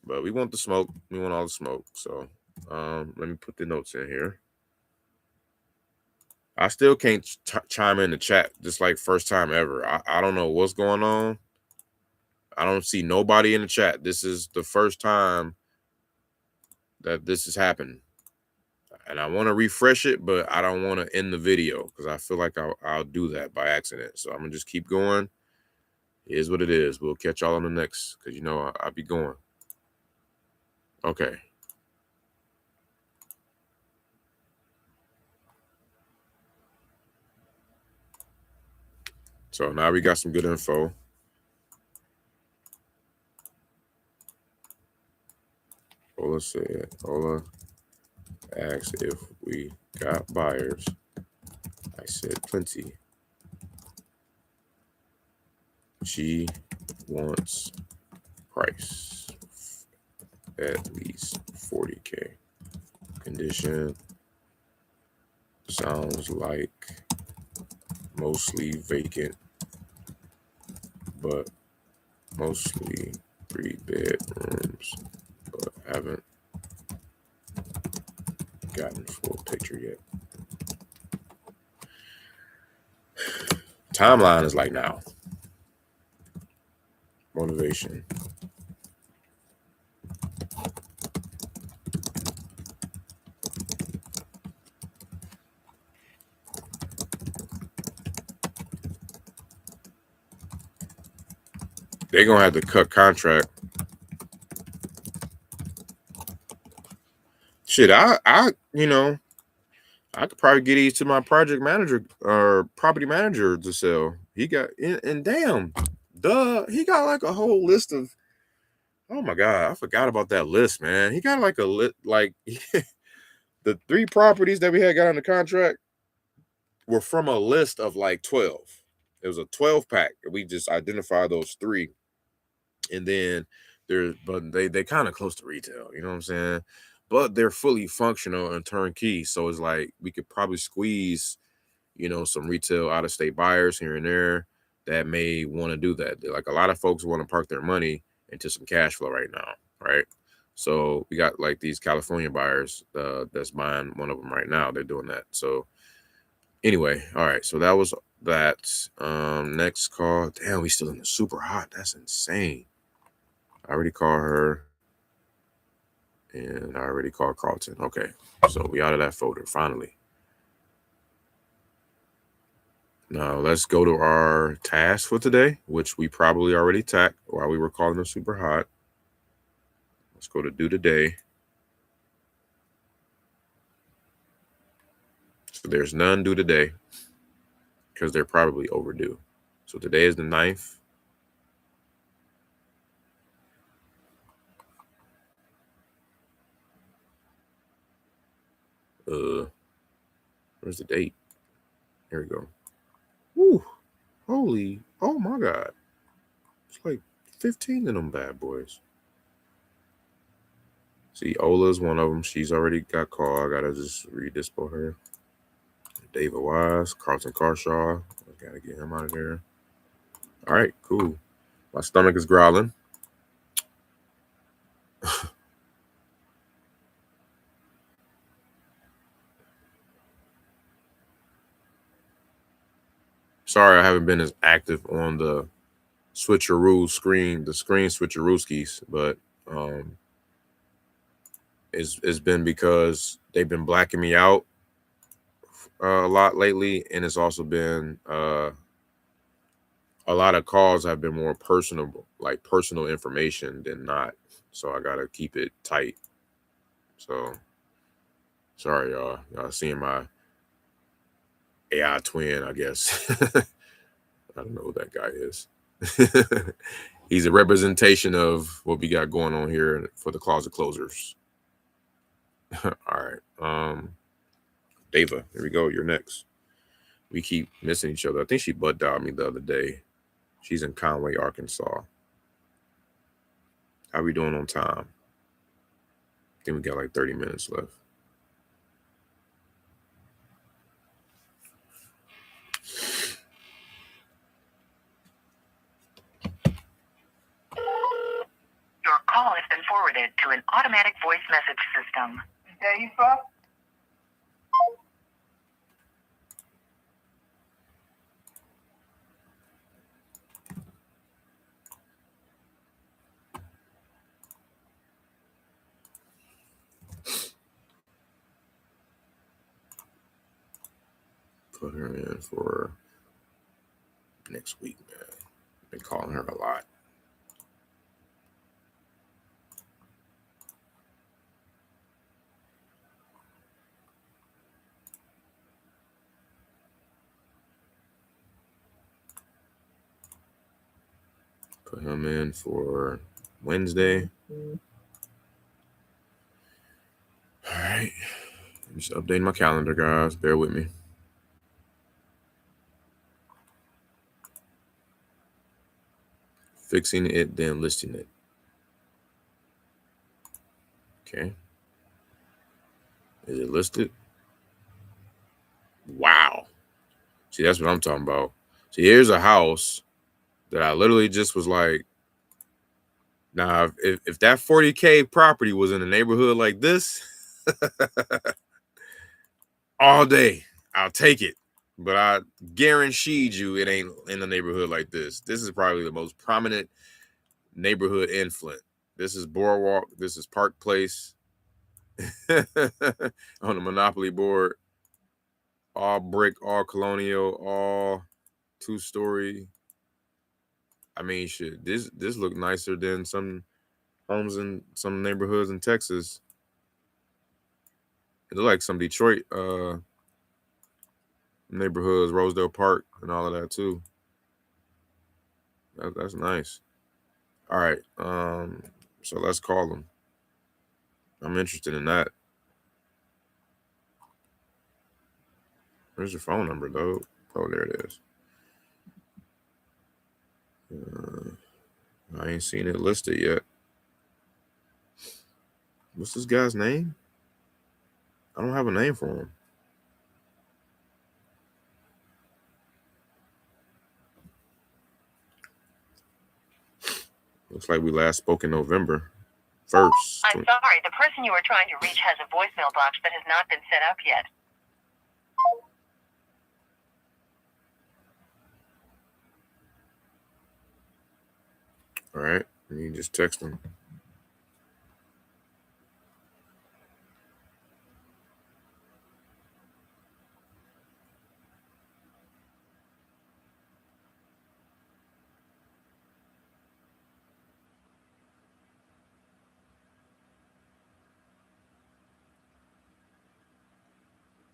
But we want the smoke. We want all the smoke. So let me put the notes in here. I still can't chime in the chat just like first time ever. I don't know what's going on. I don't see nobody in the chat. This is the first time that this has happened. And I want to refresh it, but I don't want to end the video because I feel like I'll do that by accident. So I'm going to just keep going. It is what it is. We'll catch y'all on the next because, I'll be going. Okay. So now we got some good info. Ola said, Ola asked if we got buyers. I said plenty. She wants price at least 40K. Condition sounds like mostly vacant, but mostly 3 bedrooms, but haven't gotten full picture yet. Timeline is like now. Motivation. They're gonna have to cut contract. Shit, I could probably get these to my project manager or property manager to sell. He got and damn, he got like a whole list of. Oh my god, I forgot about that list, man. He got like a list, like the 3 properties that we had got on the contract were from a list of like 12. It was a 12 pack. We just identified those 3, and then but they kind of close to retail. You know what I'm saying? But they're fully functional and turnkey. So it's like we could probably squeeze, some retail out-of-state buyers here and there that may want to do that. Like a lot of folks want to park their money into some cash flow right now, right? So we got like these California buyers that's buying one of them right now. They're doing that. So anyway, all right. So that was that. Next call. Damn, we still in the super hot. That's insane. I already called her. And I already called Carlton. Okay. So we out of that folder, finally. Now let's go to our task for today, which we probably already tacked while we were calling them super hot. Let's go to do today. So there's none due today because they're probably overdue. So today is the 9th. Where's the date? Here we go. Woo! Holy! Oh my God! It's like 15 of them bad boys. See, Ola's one of them. She's already got called. I gotta just redispo her. David Wise, Carlton Carshaw. I gotta get him out of there. All right, cool. My stomach is growling. Sorry, I haven't been as active on the switcheroo screen, the screen switcherooskies, but it's been because they've been blacking me out a lot lately, and it's also been a lot of calls have been more personal, like personal information than not. So I gotta keep it tight. So sorry, y'all. Y'all seeing my AI twin, I guess. I don't know who that guy is. He's a representation of what we got going on here for the closet closers. All right. Dava, here we go. You're next. We keep missing each other. I think she butt dialed me the other day. She's in Conway, Arkansas. How we doing on time? I think we got like 30 minutes left. Your call has been forwarded to an automatic voice message system. Dava? Put her in for next week, man. Been calling her a lot. Put him in for Wednesday. All right. I'm just updating my calendar, guys. Bear with me. Fixing it, then listing it. Okay. Is it listed? Wow. See, that's what I'm talking about. See, here's a house that I literally just was like, nah, if that 40K property was in a neighborhood like this, all day, I'll take it. But I guaranteed you it ain't in a neighborhood like this. This is probably the most prominent neighborhood in Flint. This is Boardwalk. This is Park Place on the Monopoly board. All brick, all colonial, all two-story. I mean, shit, this look nicer than some homes in some neighborhoods in Texas. It look like some Detroit neighborhoods, Rosedale Park, and all of that too. That's nice. All right, so let's call them. I'm interested in that. Where's your phone number, though? Oh, there it is. I ain't seen it listed yet. What's this guy's name? I don't have a name for him. Looks like we last spoke in November 1st. I'm sorry, the person you are trying to reach has a voicemail box that has not been set up yet. All right, you just text him.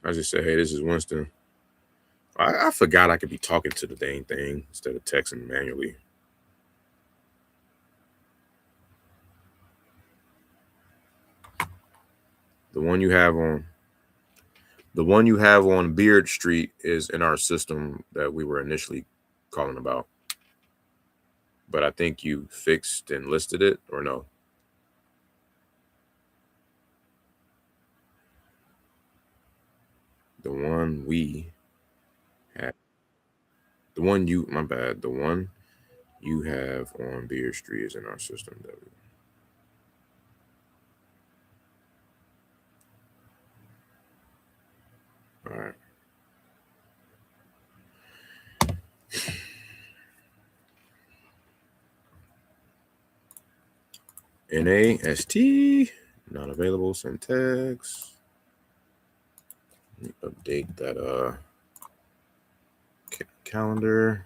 I just said, hey, this is Winston. I forgot I could be talking to the dang thing instead of texting manually. The one you have on Beard Street is in our system that we were initially calling about. But I think you fixed and listed it, or no? The one we had. The one you, my bad. The one you have on Beard Street is in our system. All right. NAST, not available, syntax. Let me update that calendar.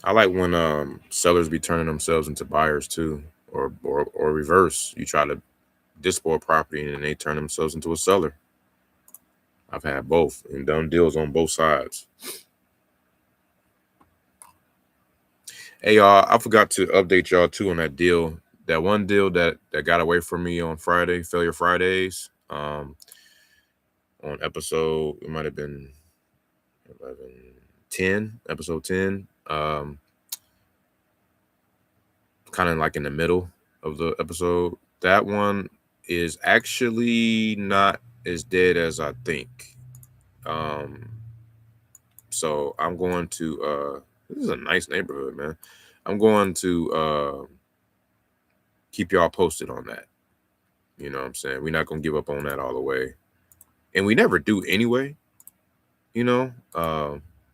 I like when sellers be turning themselves into buyers too, or reverse. You try to dispo a property and they turn themselves into a seller. I've had both and done deals on both sides. Hey y'all, I forgot to update y'all too on that deal. That one deal that got away from me on Friday, Failure Fridays. On episode, it might have been 10, episode 10. Kind of like in the middle of the episode. That one is actually not as dead as I think. So I'm going to this is a nice neighborhood, man. I'm going to keep y'all posted on that. You know what I'm saying? We're not gonna give up on that all the way. And we never do anyway. You know,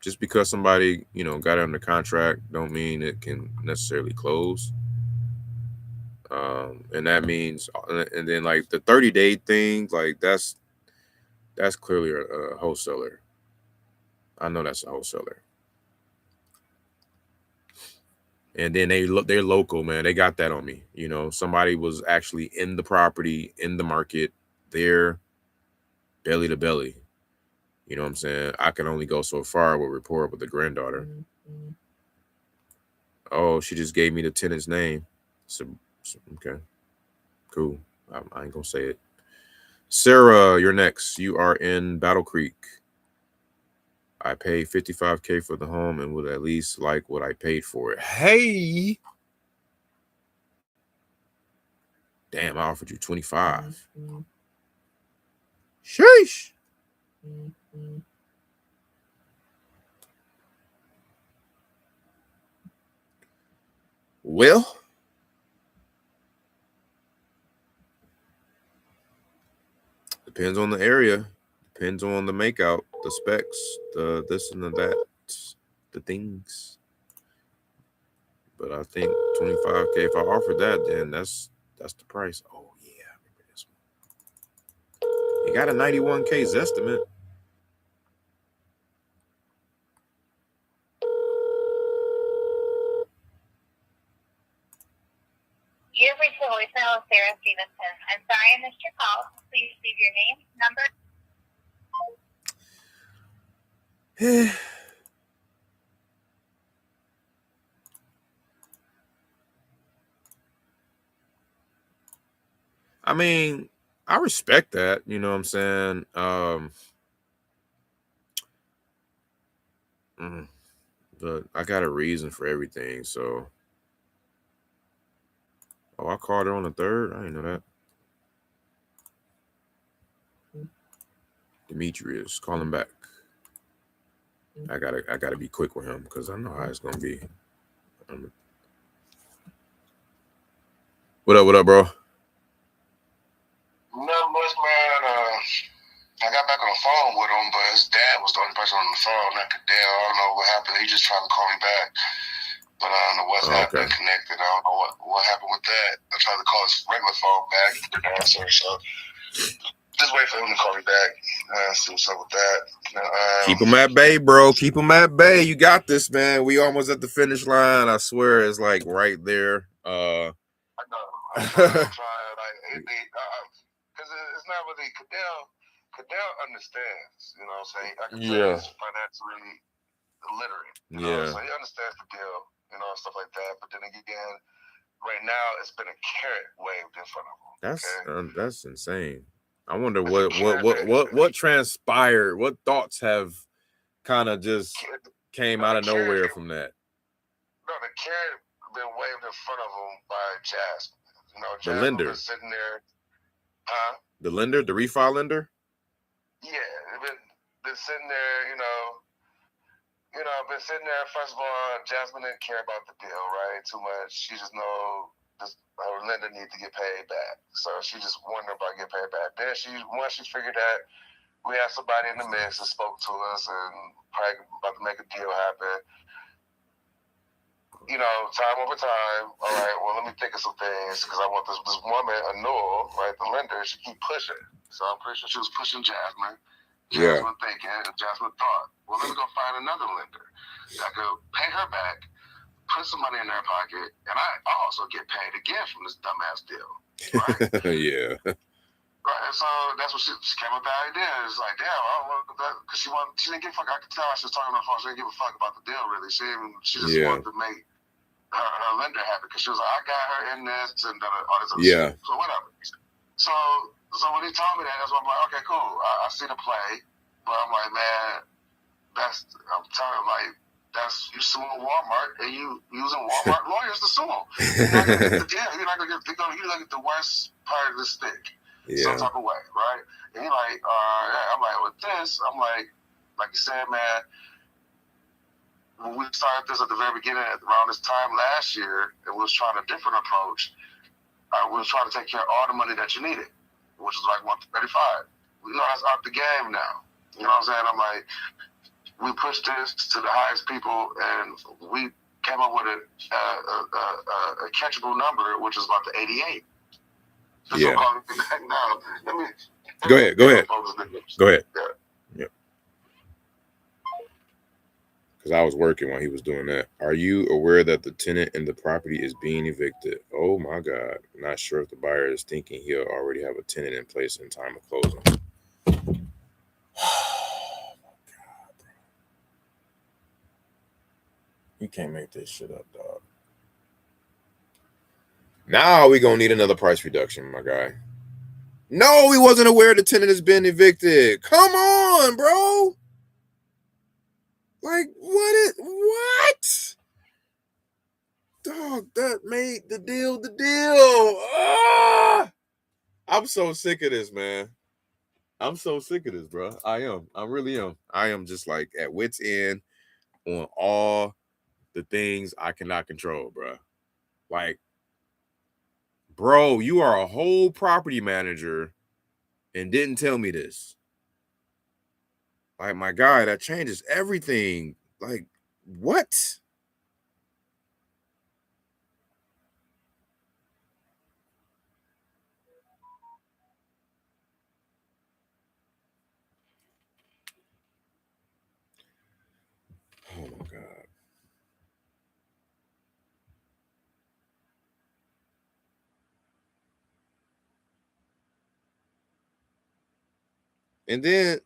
just because somebody, you know, got under contract don't mean it can necessarily close. And that means, and then like the 30-day thing, like that's clearly a wholesaler. I know that's a wholesaler. And then they're local, man. They got that on me. You know, somebody was actually in the property, in the market, there, belly to belly. You know what I'm saying? I can only go so far with rapport with the granddaughter. Oh, she just gave me the tenant's name. So okay, cool. I ain't gonna say it. Sarah, you're next. You are in Battle Creek. I paid $55K for the home and would at least like what I paid for it. Hey, damn! I offered you 25. Sheesh. Well, depends on the area, depends on the makeout, the specs, the this and the that, the things. But I think 25K. If I offered that, then that's the price. Oh yeah, I remember this one. You got a 91K estimate. You've reached the voicemail of Sarah Stevenson. I'm sorry I missed your call. Please leave your name, number. I mean, I respect that. You know what I'm saying? But I got a reason for everything. So, oh, I called her on the 3rd. I didn't know that. Demetrius, call him back. I gotta be quick with him because I know how it's gonna be. What up, bro? Not much, man. I got back on the phone with him, but his dad was the only person on the phone. Not Cadell. I don't know what happened. He just tried to call me back, but I don't know what's happening. Connected. I don't know what happened with that. I tried to call his regular phone back. He didn't answer. So just wait for him to call me back. See what's up with that. Keep him at bay, bro. Keep him at bay. You got this, man. We almost at the finish line. I swear, it's like right there. I know. I'm trying. Like, because it's not really Cadell understands, you know what I'm saying? I can tell Yeah. he's financially illiterate, you know, Yeah. so he understands the deal, you know, and stuff like that. But then again, right now it's been a carrot waved in front of him. That's insane. I wonder what transpired. What thoughts have kind of just came out of nowhere from that? No, the carrot been waved in front of him by Jasmine. You know, The Jasmine lender. been sitting there. Huh? The lender, the refi lender? Yeah, been sitting there, you know, been sitting there. First of all, Jasmine didn't care about the deal, right? Too much. She just know her lender need to get paid back. So she just wondered about getting paid back. Then once she figured that we had somebody in the mix that spoke to us and probably about to make a deal happen. You know, time over time, all right, well, let me think of some things because I want this woman, Anul, right, the lender, she keep pushing. So I'm pretty sure she was pushing Jasmine. Jasmine thinking, and Jasmine thought, well, let me go find another lender that could pay her back, put some money in her pocket, and I also get paid again from this dumbass deal. Right? Yeah. Right, so that's what she came up with the idea. It's like, damn, I don't want that because she didn't give a fuck. I could tell she was talking on the phone. She didn't give a fuck about the deal, really. She just wanted to make her lender happy because she was like, I got her in this and all this other shit. So whatever. So when he told me that, that's when I'm like, okay, cool. I see the play, but I'm like, man, I'm telling him, like, you suing Walmart and you using Walmart lawyers to sue them. You're not gonna get the deal. You're not gonna get the worst part of the stick. Some type of way, right? And he like, I'm like, with this, I'm like you said, man, when we started this at the very beginning, around this time last year, and we was trying a different approach. We was trying to take care of all the money that you needed, which is like $135. We know that's out the game now. You know what I'm saying? I'm like, we pushed this to the highest people, and we came up with a catchable number, which is about the 88. Yeah. Now, Go ahead. Yeah. Because I was working while he was doing that. Are you aware that the tenant in the property is being evicted? Oh my God. Not sure if the buyer is thinking he'll already have a tenant in place in time of closing. Oh my God, bro. You can't make this shit up, dog. Now we're gonna need another price reduction, my guy. No, he wasn't aware the tenant has been evicted. Come on, bro. Like, what? Dog, that made the deal the deal. I'm so sick of this, man. I'm so sick of this, bro. I am. I really am. I am just like at wit's end on all the things I cannot control, bro. Like, bro, you are a whole property manager and didn't tell me this. Like, my guy, that changes everything. Like, what? Oh my God. And then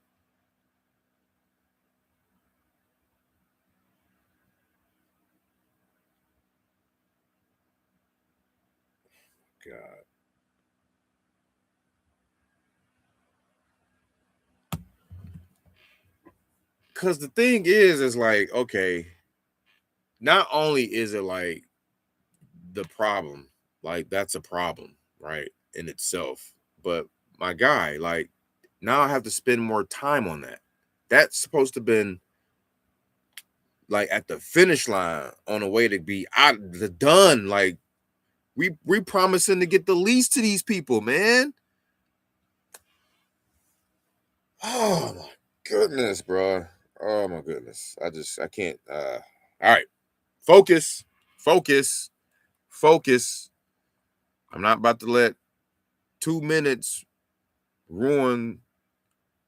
God. Because the thing is like, okay, not only is it like the problem, like that's a problem, right, in itself, but my guy, like, now I have to spend more time on that. That's supposed to have been like at the finish line on a way to be out the done. Like, we promising to get the lease to these people, man. Oh my goodness, bro. Oh my goodness. I can't. All right. Focus. I'm not about to let 2 minutes ruin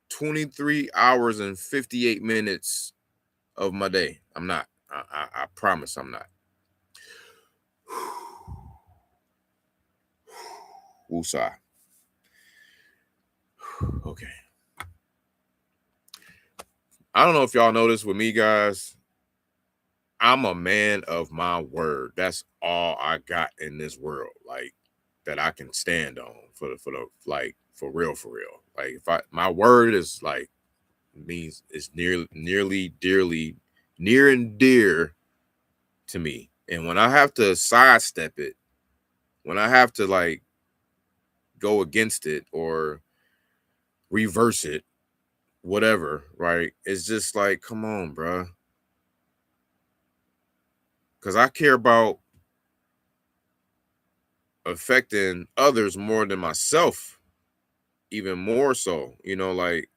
23 hours and 58 minutes of my day. I'm not. I promise I'm not. Woosah. Okay. I don't know if y'all noticed with me, guys. I'm a man of my word. That's all I got in this world, like that I can stand on for the like for real. Like if my word is like means it's near and dear to me. And when I have to sidestep it, when I have to like go against it or reverse it, whatever, right? It's just like, come on, bro. Because I care about affecting others more than myself, even more so, you know, like,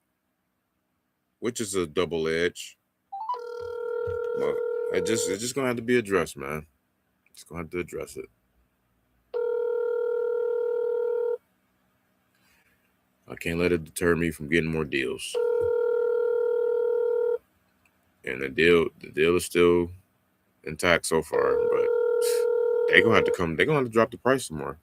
which is a double edge. Well, it's just gonna have to be addressed, man. It's gonna have to address it. I can't let it deter me from getting more deals. And the deal is still intact so far, but they're gonna have to drop the price some more.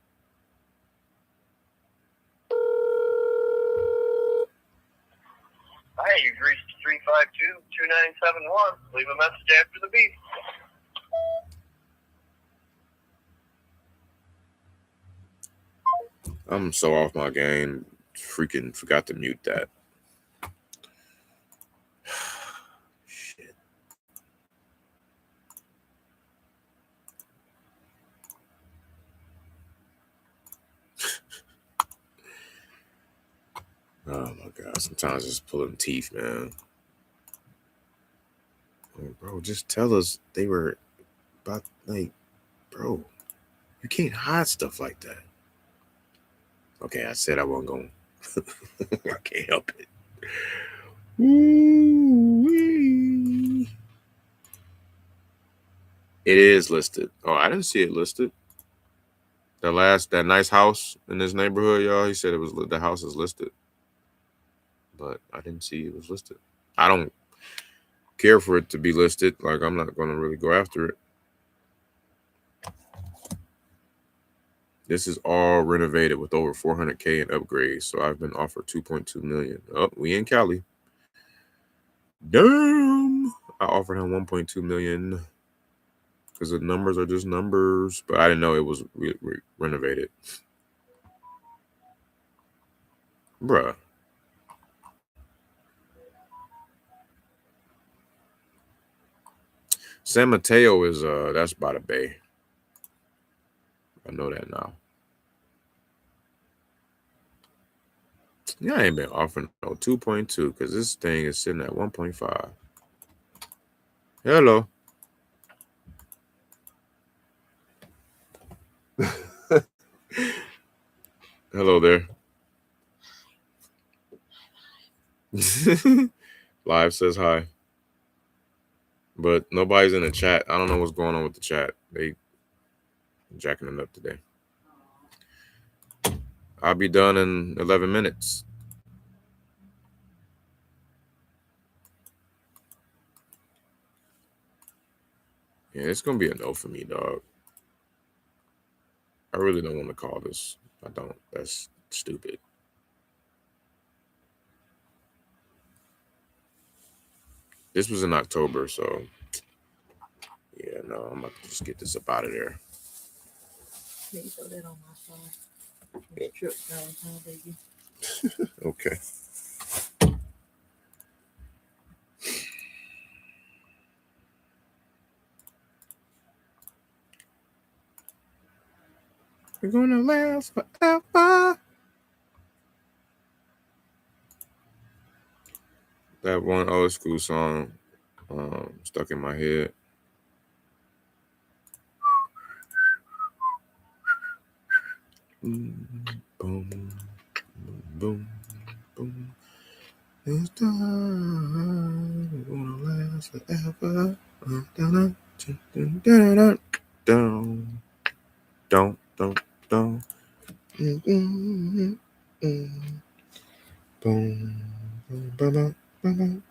Hi, you've reached 352-2971. Leave a message after the beep. I'm so off my game. Freaking forgot to mute that. Shit. Oh my god. Sometimes it's pulling teeth, man. Like, bro, just tell us they were about, like, bro, you can't hide stuff like that. Okay, I said I wasn't going. I can't help it. Ooh-wee. It is listed. Oh, I didn't see it listed. That nice house in this neighborhood, y'all. He said the house is listed, but I didn't see it was listed. I don't care for it to be listed. Like, I'm not going to really go after it. This is all renovated with over 400K in upgrades. So I've been offered 2.2 million. Oh, we in Cali. Damn. I offered him 1.2 million because the numbers are just numbers, but I didn't know it was renovated. Bruh. San Mateo is that's by the bay. I know that now. Yeah, I ain't been offering no 2.2 because this thing is sitting at 1.5. Hello. Hello there. Live says hi. But nobody's in the chat. I don't know what's going on with the chat. They jacking it up today. I'll be done in 11 minutes. Yeah, it's going to be a no for me, dog. I really don't want to call this. I don't. That's stupid. This was in October, so yeah, no, I'm about to just get this up out of there. Maybe throw that on my phone. Trip downtown, baby. Okay. We're gonna last forever. That one old school song stuck in my head. Boom, boom, boom, boom. It's time. We're gonna last forever. Down, down. Boom, boom, boom.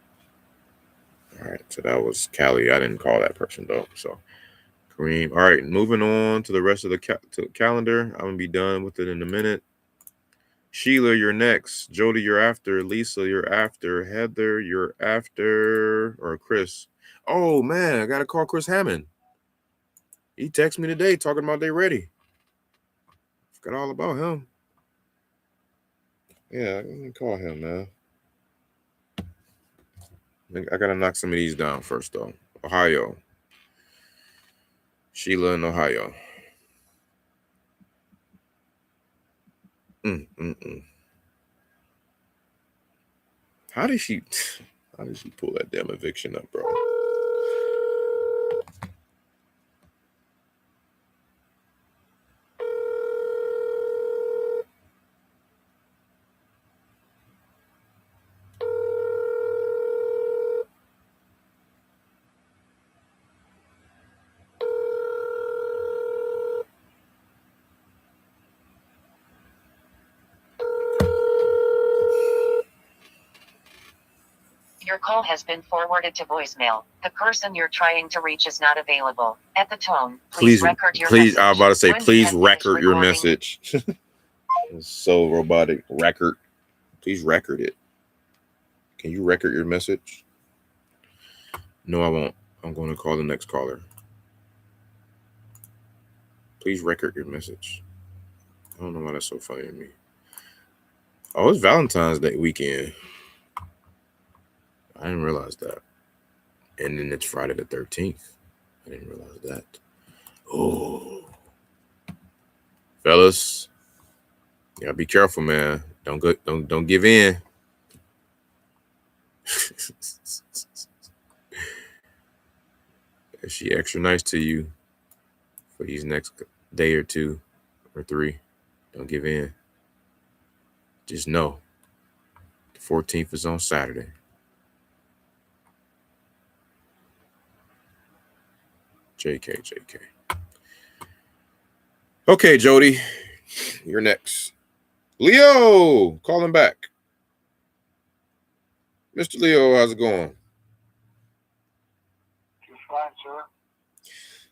All right, so that was Cali. I didn't call that person though. So Kareem. All right, moving on to the rest of the calendar. I'm gonna be done with it in a minute. Sheila, you're next. Jody, you're after. Lisa, you're after. Heather, you're after. Or Chris. Oh, man, I got to call Chris Hammond. He texted me today talking about they ready. Forgot all about him. Yeah, I'm going to call him, man. I got to knock some of these down first, though. Ohio. Sheila in Ohio. How did she pull that damn eviction up, bro? Your call has been forwarded to voicemail. The person you're trying to reach is not available. At the tone, please record your message. I was about to say, When please you have record finished your recording- message. It's so robotic. Record. Please record it. Can you record your message? No, I won't. I'm going to call the next caller. Please record your message. I don't know why that's so funny to me. Oh, it's Valentine's Day weekend. I didn't realize that. And then it's Friday the 13th. I didn't realize that. Oh. Fellas, you gotta be careful, man. Don't give in. Is she extra nice to you for these next day or 2 or 3? Don't give in. Just know the 14th is on Saturday. JK. Okay, Jody, you're next. Leo, call him back. Mr. Leo, how's it going? Just fine, sir.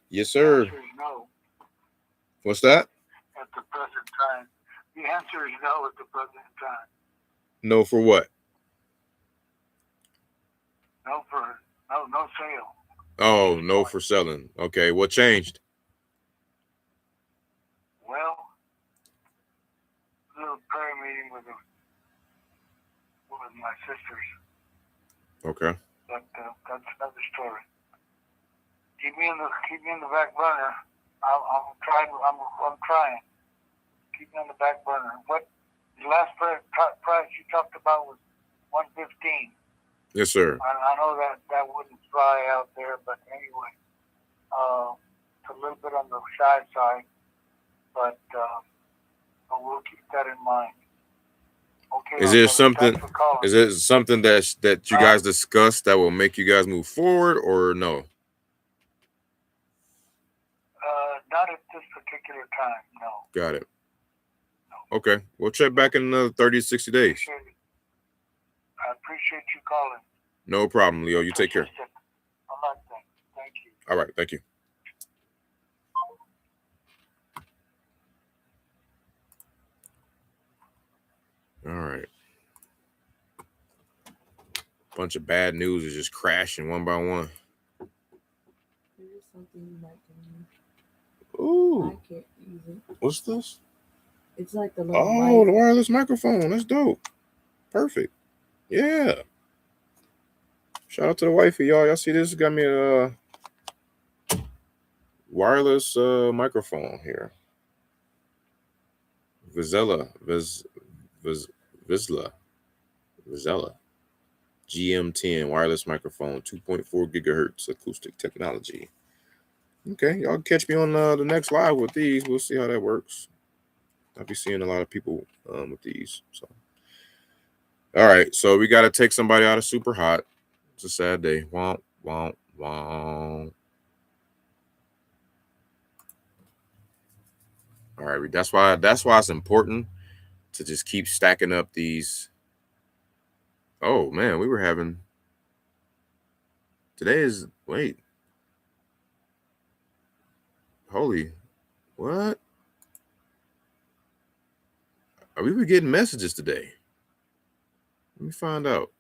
Yes, sir. The answer is no What's that? at the present time. The answer is no at the present time. No for what? No sale. Oh, no for selling. Okay, what changed? Well, a little prayer meeting with my sisters. Okay. But that's another story. Keep me in the back burner. I'm trying. Keep me on the back burner. What the last price you talked about was $115. Yes, sir. I know that wouldn't fly out there, but anyway, it's a little bit on the shy side, but we'll keep that in mind. Okay. Is there something that you guys discussed that will make you guys move forward, or no? Not at this particular time, no. Got it. No. Okay, we'll check back in another 30 to 60 days. I appreciate you calling. No problem, Leo. You take care. Thank you. All right, thank you. All right. Bunch of bad news is just crashing one by one. There's something you might do. Ooh. I can't use it. What's this? It's like the little Oh, the wireless microphone. That's dope. Perfect. Yeah. Shout out to the wifey, y'all. Y'all see this? Got me a wireless microphone here. Vizela GM10 wireless microphone, 2.4 gigahertz acoustic technology. Okay, y'all catch me on the next live with these. We'll see how that works. I'll be seeing a lot of people with these. So, all right, so we got to take somebody out of super hot. It's a sad day. Womp, womp, womp. All right, that's why it's important to just keep stacking up these. Oh man, we were having. Today is holy, what? We were getting messages today. Let me find out.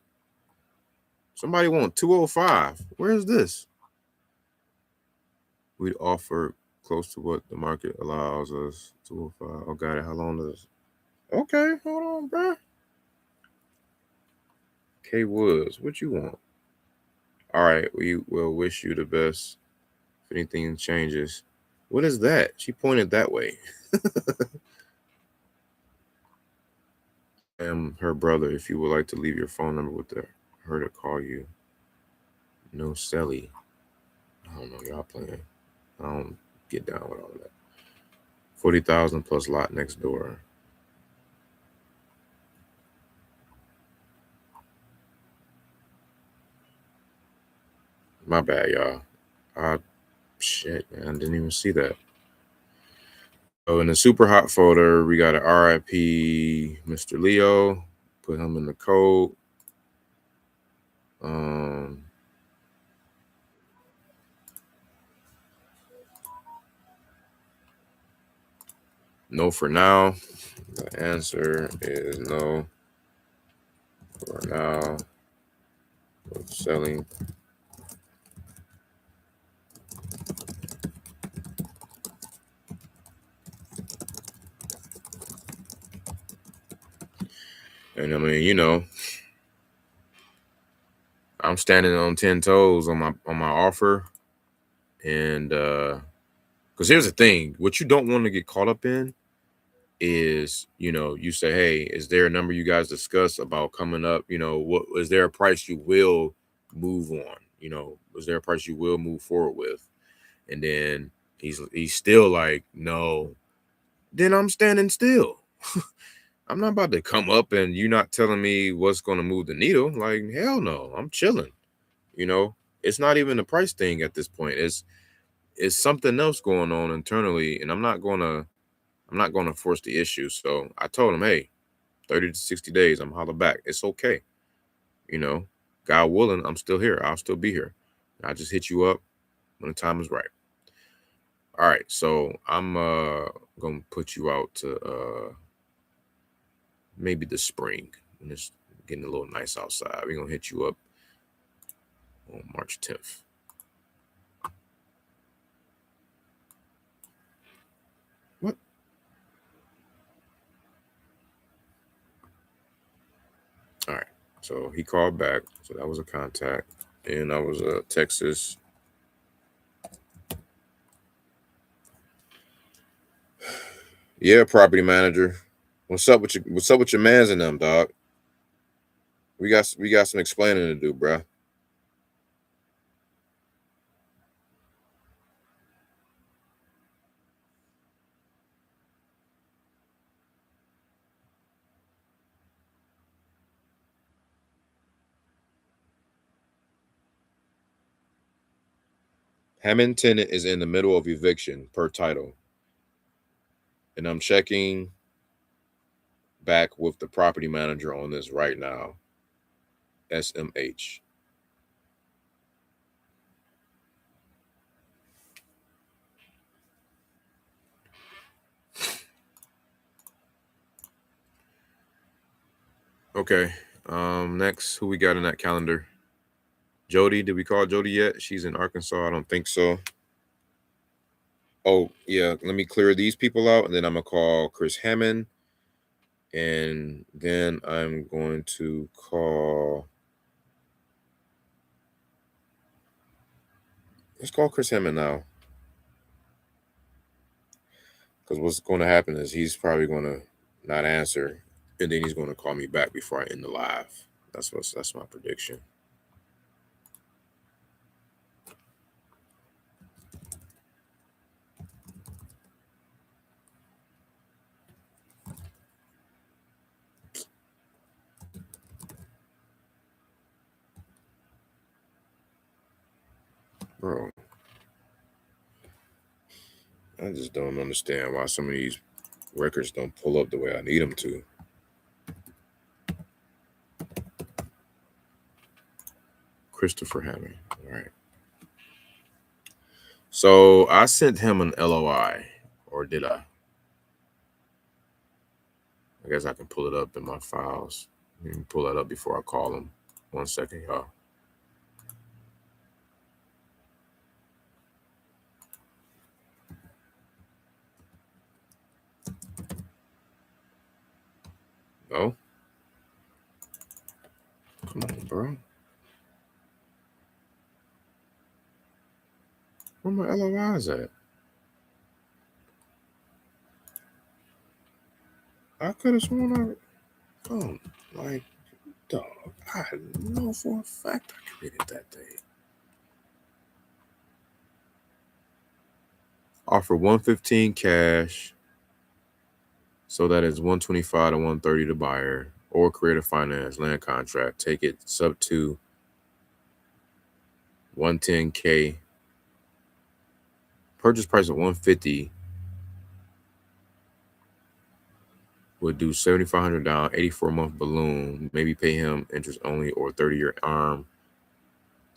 Somebody want 205. Where is this? We'd offer close to what the market allows us. 205. Oh, got it. How long does? Okay, hold on, bro. K Woods, what you want? All right, we will wish you the best. If anything changes, what is that? She pointed that way. I am her brother. If you would like to leave your phone number with her to call you. No Sally. I don't know. Y'all playing. I don't get down with all that. 40,000 plus lot next door. My bad, y'all. Shit, man. I didn't even see that. So in the super hot folder, we got an RIP Mr. Leo. Put him in the code. No for now. The answer is no for now. Selling. And I mean, you know, I'm standing on 10 toes on my offer. And because here's the thing, what you don't want to get caught up in is, you know, you say, hey, is there a number you guys discuss about coming up? You know, what is there a price you will move on? You know, is there a price you will move forward with? And then he's still like, no. Then I'm standing still. I'm not about to come up and you're not telling me what's going to move the needle. Like, hell no, I'm chilling. You know, it's not even a price thing at this point. It's something else going on internally, and I'm not going to force the issue. So I told him, hey, 30 to 60 days, I'm holler back. It's okay. You know, God willing, I'm still here. I'll still be here. I just hit you up when the time is right. All right, so I'm gonna put you out to maybe the spring when it's getting a little nice outside. We're gonna hit you up on March 10th. What? All right, so he called back. So that was a contact, and that was Texas. Yeah, property manager. What's up with your mans and them, dog? We got some explaining to do, bruh. Hammond tenant is in the middle of eviction per title. And I'm checking back with the property manager on this right now. SMH. Okay. Next, who we got in that calendar? Jody. Did we call Jody yet? She's in Arkansas. I don't think so. Oh, yeah. Let me clear these people out, and then I'm gonna call Chris Hammond. And then I'm going to call. Let's call Chris Hammond now. Because what's going to happen is he's probably going to not answer, and then he's going to call me back before I end the live. That's my prediction. Bro, I just don't understand why some of these records don't pull up the way I need them to. Christopher Hammond. All right. So I sent him an LOI, or did I? I guess I can pull it up in my files. Let me pull that up before I call him. 1 second, y'all. No? Come on, bro. Where my LOIs at? I could have sworn like, dog, I know for a fact I created that thing. Offer 115 cash, so that is 125 to 130 to buyer, or creative finance land contract. Take it sub to 110K. Purchase price of 150. Would do 7,500 down, 84-month balloon. Maybe pay him interest only or 30-year ARM.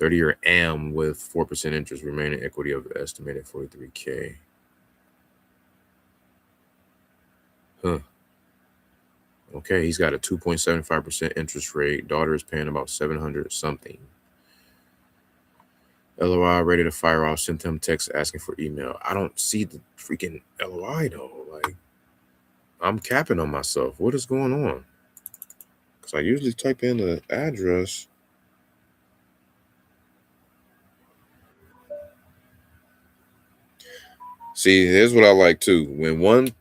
30-year AM with 4% interest. Remaining equity of estimated 43K. Huh. Okay, he's got a 2.75% interest rate. Daughter is paying about 700 something. LOI ready to fire off. Sent him text asking for email. I don't see the freaking LOI though. Like, I'm capping on myself. What is going on? Because I usually type in the address. See, here's what I like too. When one,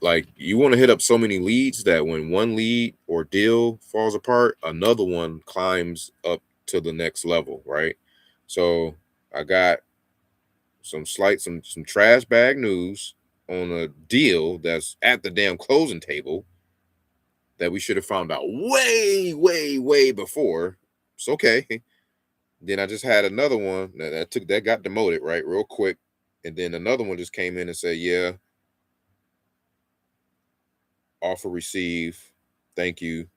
like, you want to hit up so many leads that when one lead or deal falls apart, another one climbs up to the next level, right? So I got some trash bag news on a deal that's at the damn closing table that we should have found out way before. It's okay. Then I just had another one that got demoted, right, real quick. And then another one just came in and said, yeah, offer received, thank you.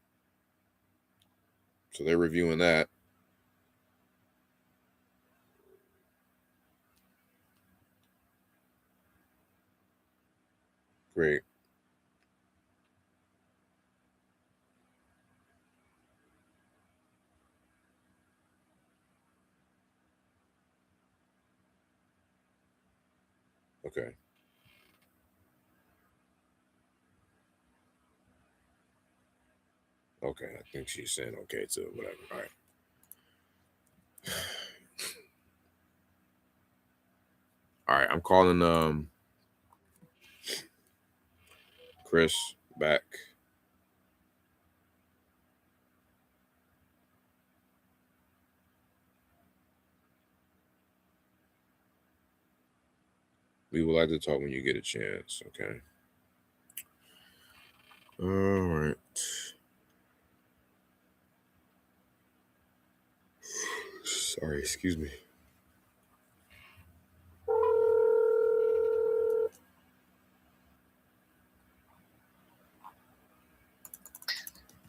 So they're reviewing that. Great. Okay. Okay, I think she's saying okay to whatever. All right. All right, I'm calling Chris back. We would like to talk when you get a chance, okay? All right. Sorry, excuse me.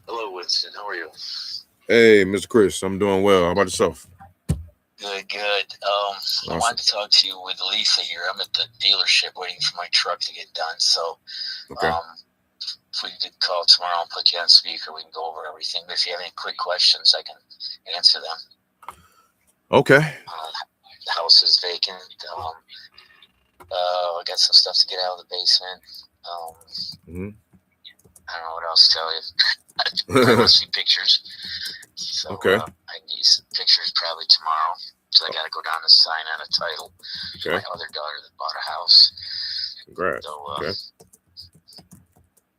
Hello, Winston. How are you? Hey, Mr. Chris, I'm doing well. How about yourself? Good. Awesome. I wanted to talk to you with Lisa here. I'm at the dealership waiting for my truck to get done. So, Okay. if we could call tomorrow and put you on speaker, we can go over everything. But if you have any quick questions, I can answer them. Okay. The house is vacant. I got some stuff to get out of the basement. I don't know what else to tell you. I want to see pictures. So, Okay. I need some pictures probably tomorrow. So I got to go down and sign on a title. Okay. My other daughter that bought a house. Congrats. So, okay.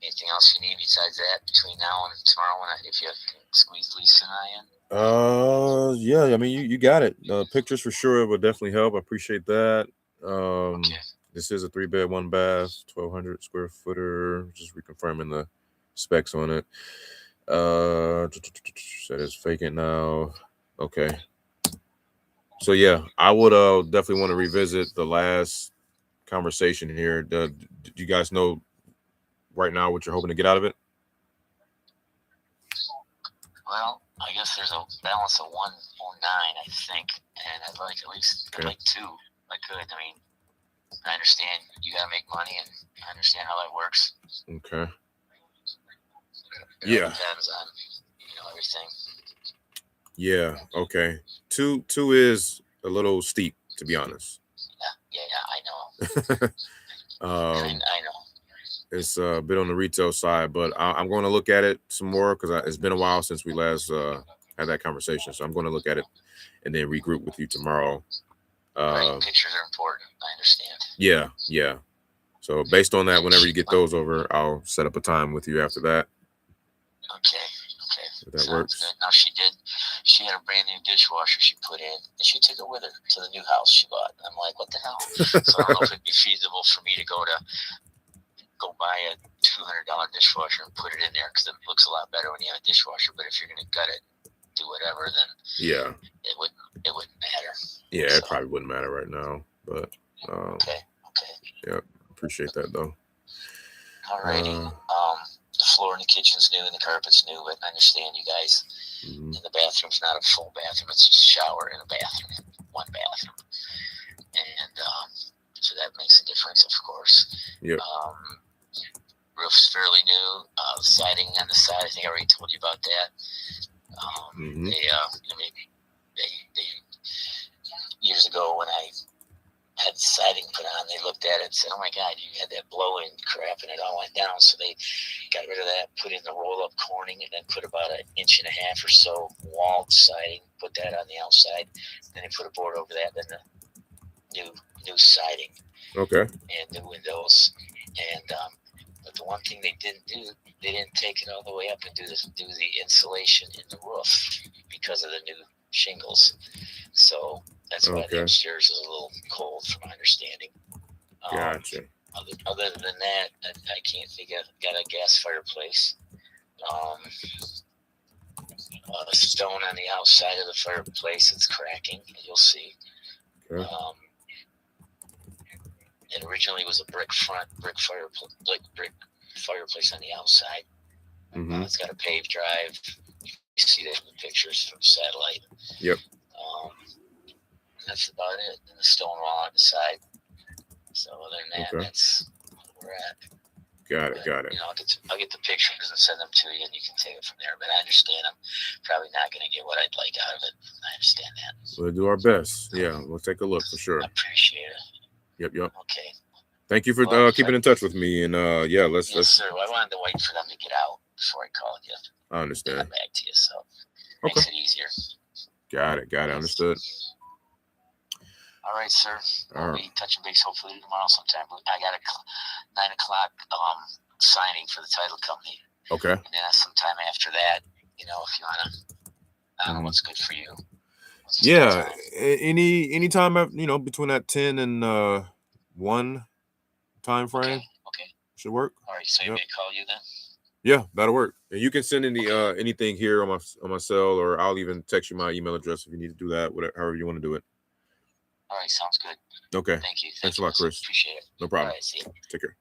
Anything else you need besides that between now and tomorrow? If you can squeeze Lisa and I in. Yeah. I mean, you got it. Pictures for sure would definitely help. I appreciate that. Okay. This is a 3-bed, 1 bath, 1,200 square footer. Just reconfirming the specs on it. That is vacant now. Okay. So yeah, I would definitely want to revisit the last conversation here. Do you guys know right now what you're hoping to get out of it? Well, I guess there's a balance of 109, I think, and I'd like at least like 2. I could. I mean, I understand you got to make money, and I understand how that works. Okay. It yeah. Depends on, everything. Yeah. Okay. Two is a little steep, to be honest. Yeah, I know. I know. It's a bit on the retail side, but I'm going to look at it some more because it's been a while since we last had that conversation. So I'm going to look at it and then regroup with you tomorrow. Right, pictures are important. I understand. Yeah. So based on that, whenever you get those over, I'll set up a time with you after that. Okay. If that Sounds works. good. Now she had a brand new dishwasher she put in, and she took it with her to the new house she bought. And I'm like, what the hell? So I don't know if it'd be feasible for me to go buy a $200 dishwasher and put it in there, because it looks a lot better when you have a dishwasher. But if you're gonna gut it, do whatever, then yeah, it wouldn't matter. Yeah, so it probably wouldn't matter right now, but okay. Yeah, appreciate that though. Alrighty. The floor in the kitchen's new and the carpet's new, but I understand you guys. Mm-hmm. And the bathroom's not a full bathroom; it's just a shower and a bathroom, one bathroom, and so that makes a difference, of course. Yep. Roof's fairly new. Siding on the side, I think I already told you about that. They years ago when I had siding put on, they looked at it and said, "Oh my God, you had that blow-in crap," and it all went down. So they got rid of that, put in the roll-up corning, and then put about 1.5 inches or so walled siding. Put that on the outside. Then they put a board over that. Then the new siding. Okay. And new windows. And but the one thing they didn't do, they didn't take it all the way up and do the insulation in the roof because of the new shingles. So that's why the upstairs is a little cold, from my understanding. Gotcha. Other than that, I can't think of. Got a gas fireplace. A stone on the outside of the fireplace, it's cracking. You'll see. Okay. It originally was a brick fireplace on the outside. Mm-hmm. It's got a paved drive. You see that in the pictures from satellite. Yep. That's about it. And the stone wall on the side. So other than that, that's where we're at. Got it. I'll get the pictures and send them to you, and you can take it from there. But I understand I'm probably not going to get what I'd like out of it. I understand that. We'll do our best. Yeah, we'll take a look for sure. I appreciate it. Yep. Okay. Thank you for keeping in touch with me. And let's. Yes, sir. Well, I wanted to wait for them to get out before I called you. I understand. Get back to you, so makes it easier. Got it. Understood. All right, sir. We'll be touching base hopefully tomorrow sometime. I got a 9 o'clock signing for the title company. Okay. And then sometime after that, if you wanna, I don't know what's good for you. Yeah. Any time between that 10 and 1 time frame. Okay. Should work. All right. So you may call you then. Yeah, that'll work. And you can send anything here on my cell, or I'll even text you my email address if you need to do that. However you want to do it. All right, sounds good. Okay. Thank you. Thanks a lot, Chris. Appreciate it. No problem. All right, see you. Take care.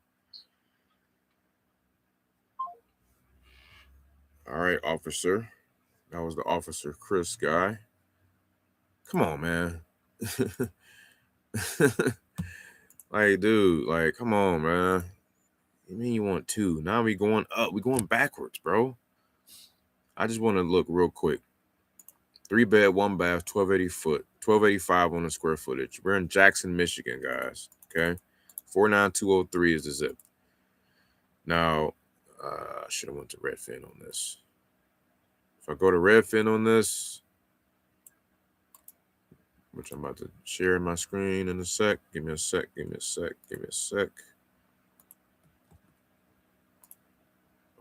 All right, officer. That was the Officer Chris guy. Come on, man. Like, dude, come on, man. You mean you want 2? Now we going up. We going backwards, bro. I just want to look real quick. 3 bed, 1 bath, 1285 on the square footage. We're in Jackson, Michigan, guys. Okay. 49203 is the zip. Now, I should have went to Redfin on this. If I go to Redfin on this, which I'm about to share my screen in a sec. Give me a sec.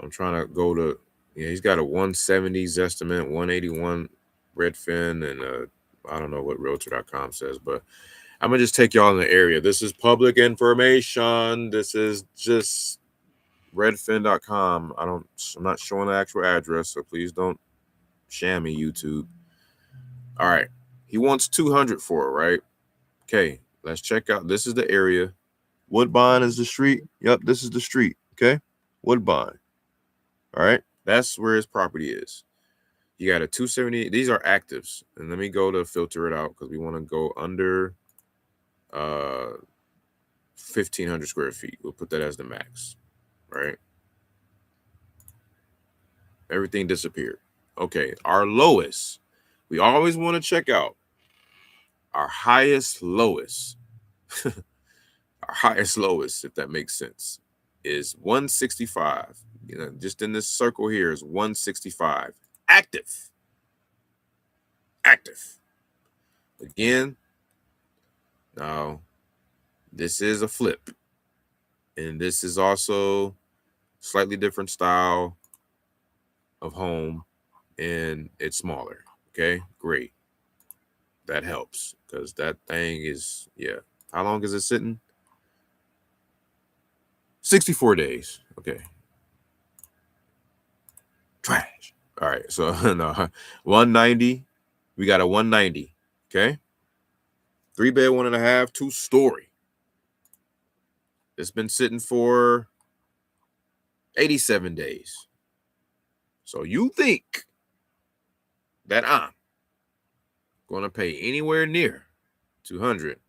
I'm trying to go to, he's got a 170s estimate, 181 Redfin, and I don't know what realtor.com says, but I'm going to just take y'all in the area. This is public information. This is just redfin.com. I'm not showing the actual address, so please don't sham me, YouTube. All right. He wants 200 for it, right? Okay, let's check out. This is the area. Woodbine is the street. Yep, this is the street. Okay, Woodbine. All right, that's where his property is. You got a 270. These are actives, and let me go to filter it out because we want to go under 1,500 square feet. We'll put that as the max, right? Everything disappeared. Okay, our lowest. We always want to check out our highest lowest. Our highest lowest, if that makes sense, is 165. You know, just in this circle here is 165. Active. Active. Again, now this is a flip. And this is also slightly different style of home, and it's smaller. Okay, great. That helps because that thing is, yeah. How long is it sitting? 64 days. Okay. Trash. All right. So no, 190. We got a 190. Okay. 3-bed, 1.5, 2-story. It's been sitting for 87 days. So you think that I'm gonna pay anywhere near 200?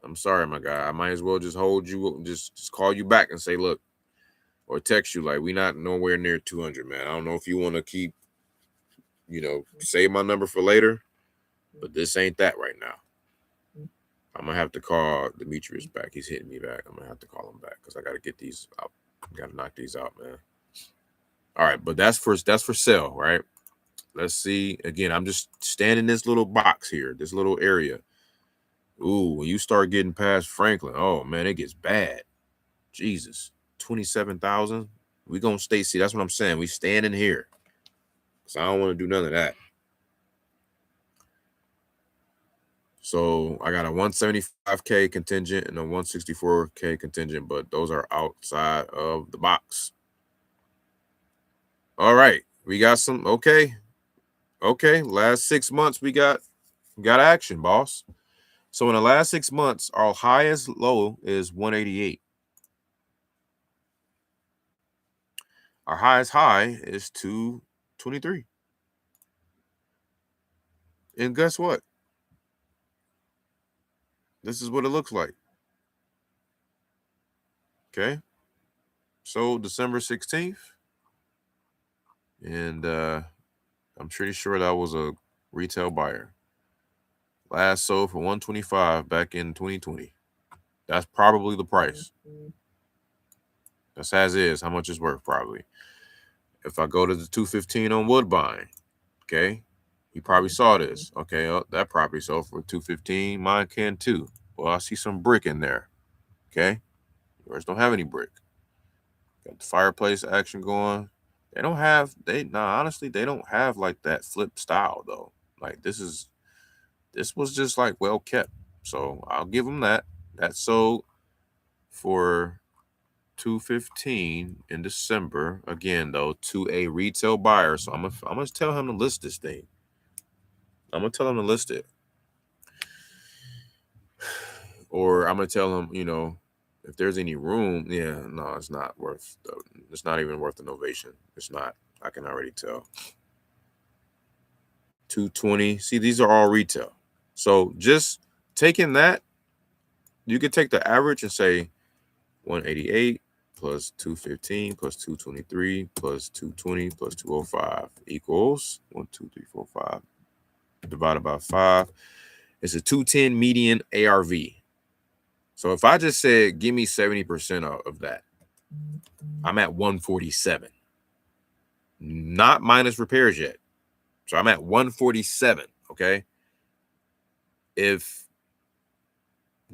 I'm sorry, my guy. I might as well just hold you, just call you back and say, look, or text you like, we not nowhere near 200, man. I don't know if you want to keep, save my number for later, but this ain't that right now. I'm gonna have to call Demetrius back. He's hitting me back. I'm gonna have to call him back because I gotta get these out. Gotta knock these out, man. All right, but that's for sale, right? Let's see. Again, I'm just standing in this little box here, this little area. Ooh, when you start getting past Franklin, oh man, it gets bad. Jesus, 27,000. We gonna stay. See, that's what I'm saying. We standing here, so I don't want to do none of that. So I got a 175K contingent and a 164K contingent, but those are outside of the box. All right, we got some. Okay. Last 6 months we got action, boss. So in the last 6 months, our highest low is 188. Our highest high is 223. And guess what? This is what it looks like. Okay. So December 16th. And I'm pretty sure that was a retail buyer. Last sold for 125 back in 2020. That's probably the price. That's as is, how much it's worth probably. If I go to the 215 on Woodbine, okay, you probably saw this. Okay, that property sold for 215. Mine can too. Well, I see some brick in there. Okay, yours don't have any brick. Got the fireplace action going. They don't have. Honestly, they don't have like that flip style though. Like this was just like well kept. So I'll give them that. That sold for 215 in December. Again, though, to a retail buyer. So I'm gonna tell him to list this thing. I'm gonna tell him to list it. Or I'm gonna tell him, if there's any room, no, it's not even worth the novation. It's not. I can already tell. 220. See, these are all retail. So just taking that, you could take the average and say 188 plus 215 plus 223 plus 220 plus 205 equals 1, 2, 3, 4, 5 divided by 5. It's a 210 median ARV. So if I just said, give me 70% of that, I'm at 147. Not minus repairs yet. So I'm at 147, okay? If,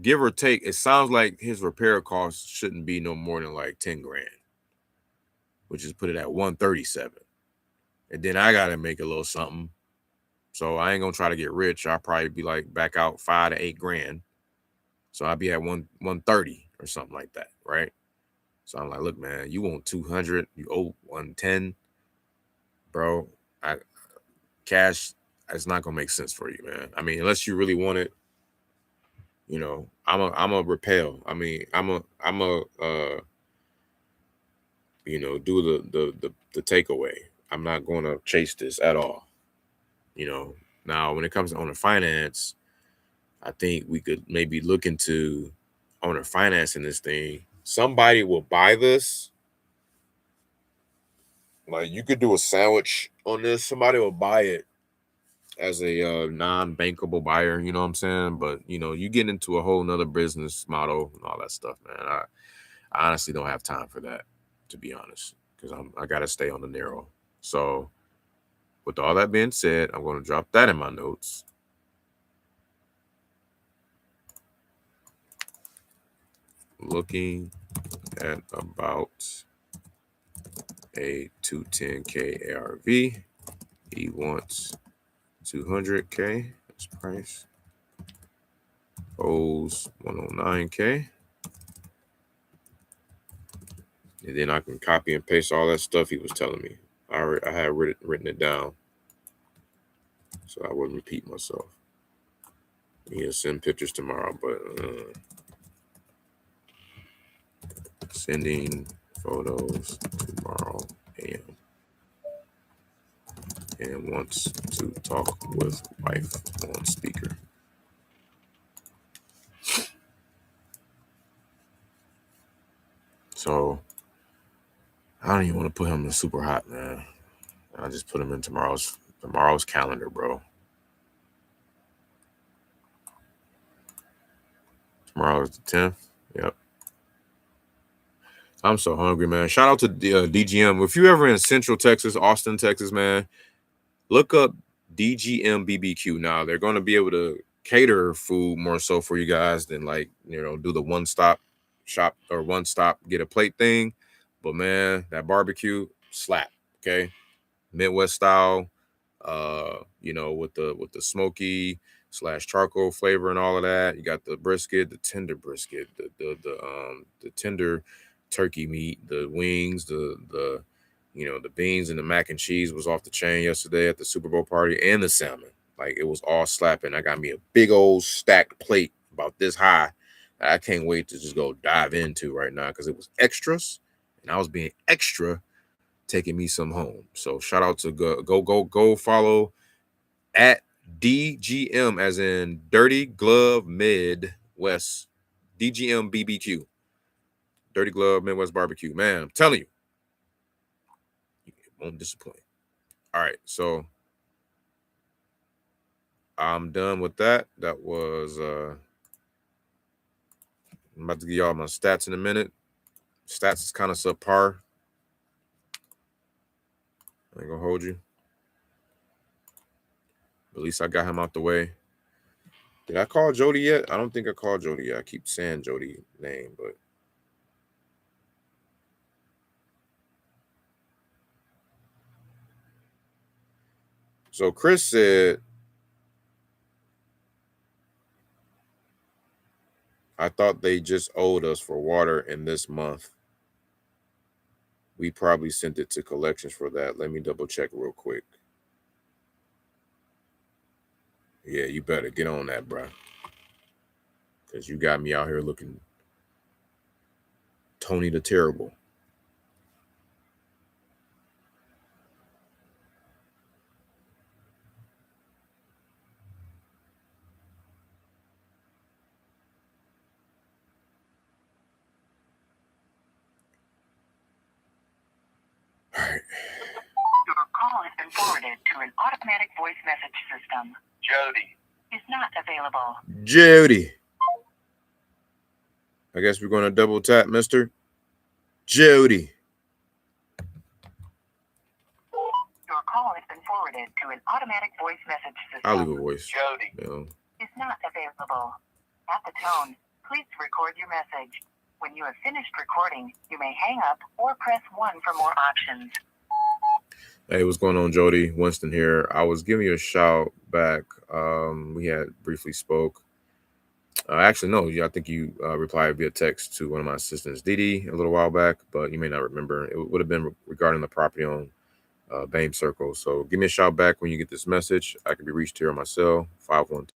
give or take, it sounds like his repair costs shouldn't be no more than like 10 grand, which is put it at 137. And then I got to make a little something. So I ain't going to try to get rich. I'll probably be like back out 5 to 8 grand. So I'll be at 130 or something like that, right? So I'm like, look, man, you want 200, you owe 110, bro. Cash, it's not gonna make sense for you, man. I mean, unless you really want it, I'm a repel. I mean, I'm a do the takeaway. I'm not going to chase this at all. Now when it comes to owner finance, I think we could maybe look into owner financing this thing. Somebody will buy this Like, you could do a sandwich on this. Somebody will buy it as a non-bankable buyer, you know what I'm saying? But, you know, you get into a whole nother business model and all that stuff, man. I honestly don't have time for that, to be honest, because I got to stay on the narrow. So with all that being said, I'm going to drop that in my notes. Looking at about a 210K ARV. He wants 200K. That's price. Owes 109K. And then I can copy and paste all that stuff he was telling me. I had written it down so I wouldn't repeat myself. He'll send pictures tomorrow, but sending photos tomorrow AM. And wants to talk with wife on speaker. So I don't even want to put him in super hot, man. I just put him in tomorrow's calendar, bro. Tomorrow is the 10th. Yep. I'm so hungry, man. Shout out to DGM. If you ever in Central Texas, Austin, Texas, man, look up DGM BBQ. Now they're going to be able to cater food more so for you guys than, like, you know, do the one-stop shop or one-stop get a plate thing. But man, that barbecue slap. Okay, Midwest style. You know, with the smoky / charcoal flavor and all of that. You got the brisket, the tender brisket, the tender turkey meat, the wings, the you know, the beans and the mac and cheese was off the chain yesterday at the Superbowl party, and the salmon. Like, it was all slapping. I got me a big old stacked plate about this high. I can't wait to just go dive into right now because it was extras, and I was being extra, taking me some home. So shout out to go follow at DGM, as in Dirty Glove Midwest, DGM BBQ, Dirty Glove Midwest Barbecue. Man, I'm telling you, it won't disappoint. All right, so I'm done with that. That was I'm about to give y'all my stats in a minute. Stats is kind of subpar. I ain't gonna hold you. At least I got him out the way. Did I call Jody yet? I don't think I called Jody yet. I keep saying Jody's name, but so Chris said, I thought they just owed us for water in this month. We probably sent it to collections for that. Let me double check real quick. Yeah, you better get on that, bro. Because you got me out here looking Tony the Terrible. All right. Your call has been forwarded to an automatic voice message system. Jody. Is not available. Jody. I guess we're going to double tap Mr. Jody. Your call has been forwarded to an automatic voice message system. I'll leave a voice. Jody. You know. Is not available. At the tone, please record your message. When you have finished recording, you may hang up or press 1 for more options. Hey, what's going on, Jody? Winston here. I was giving you a shout back. We had briefly spoke. Actually, no, I think you replied via text to one of my assistants, Didi, a little while back, but you may not remember. It would have been regarding the property on BAME Circle. So give me a shout back when you get this message. I can be reached here on my cell, 512.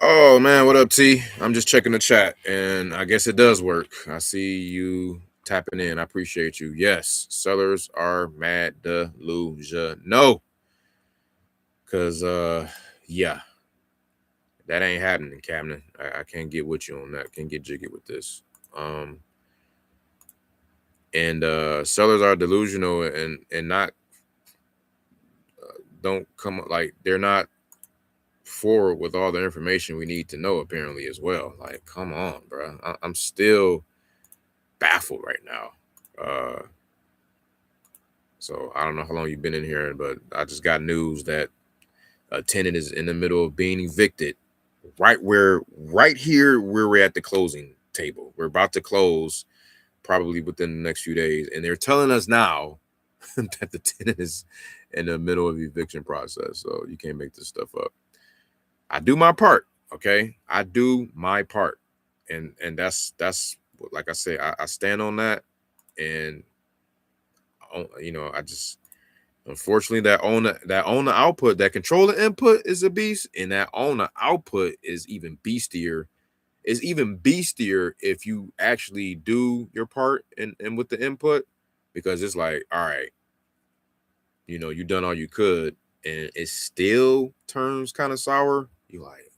Oh, man, what up, T? I'm just checking the chat, and I guess it does work. I see you tapping in. I appreciate you. Yes, sellers are mad delusional. No. Because, yeah, that ain't happening, Cabinet. I can't get with you on that. Can't get jiggy with this. And sellers are delusional and not don't come, like, they're not forward with all the information we need to know, apparently, as well. Like, come on, bro. I'm still baffled right now. So I don't know how long you've been in here, but I just got news that a tenant is in the middle of being evicted right here where we're at the closing table. We're about to close probably within the next few days, and they're telling us now that the tenant is in the middle of the eviction process. So you can't make this stuff up. I do my part, okay? I do my part, and that's like I say, I stand on that. And you know, I just, unfortunately, that owner output, that controller input is a beast, and that owner output is even beastier. Is even beastier if you actually do your part and with the input, because it's like, all right, you know, you done all you could, and it still turns kind of sour. You like,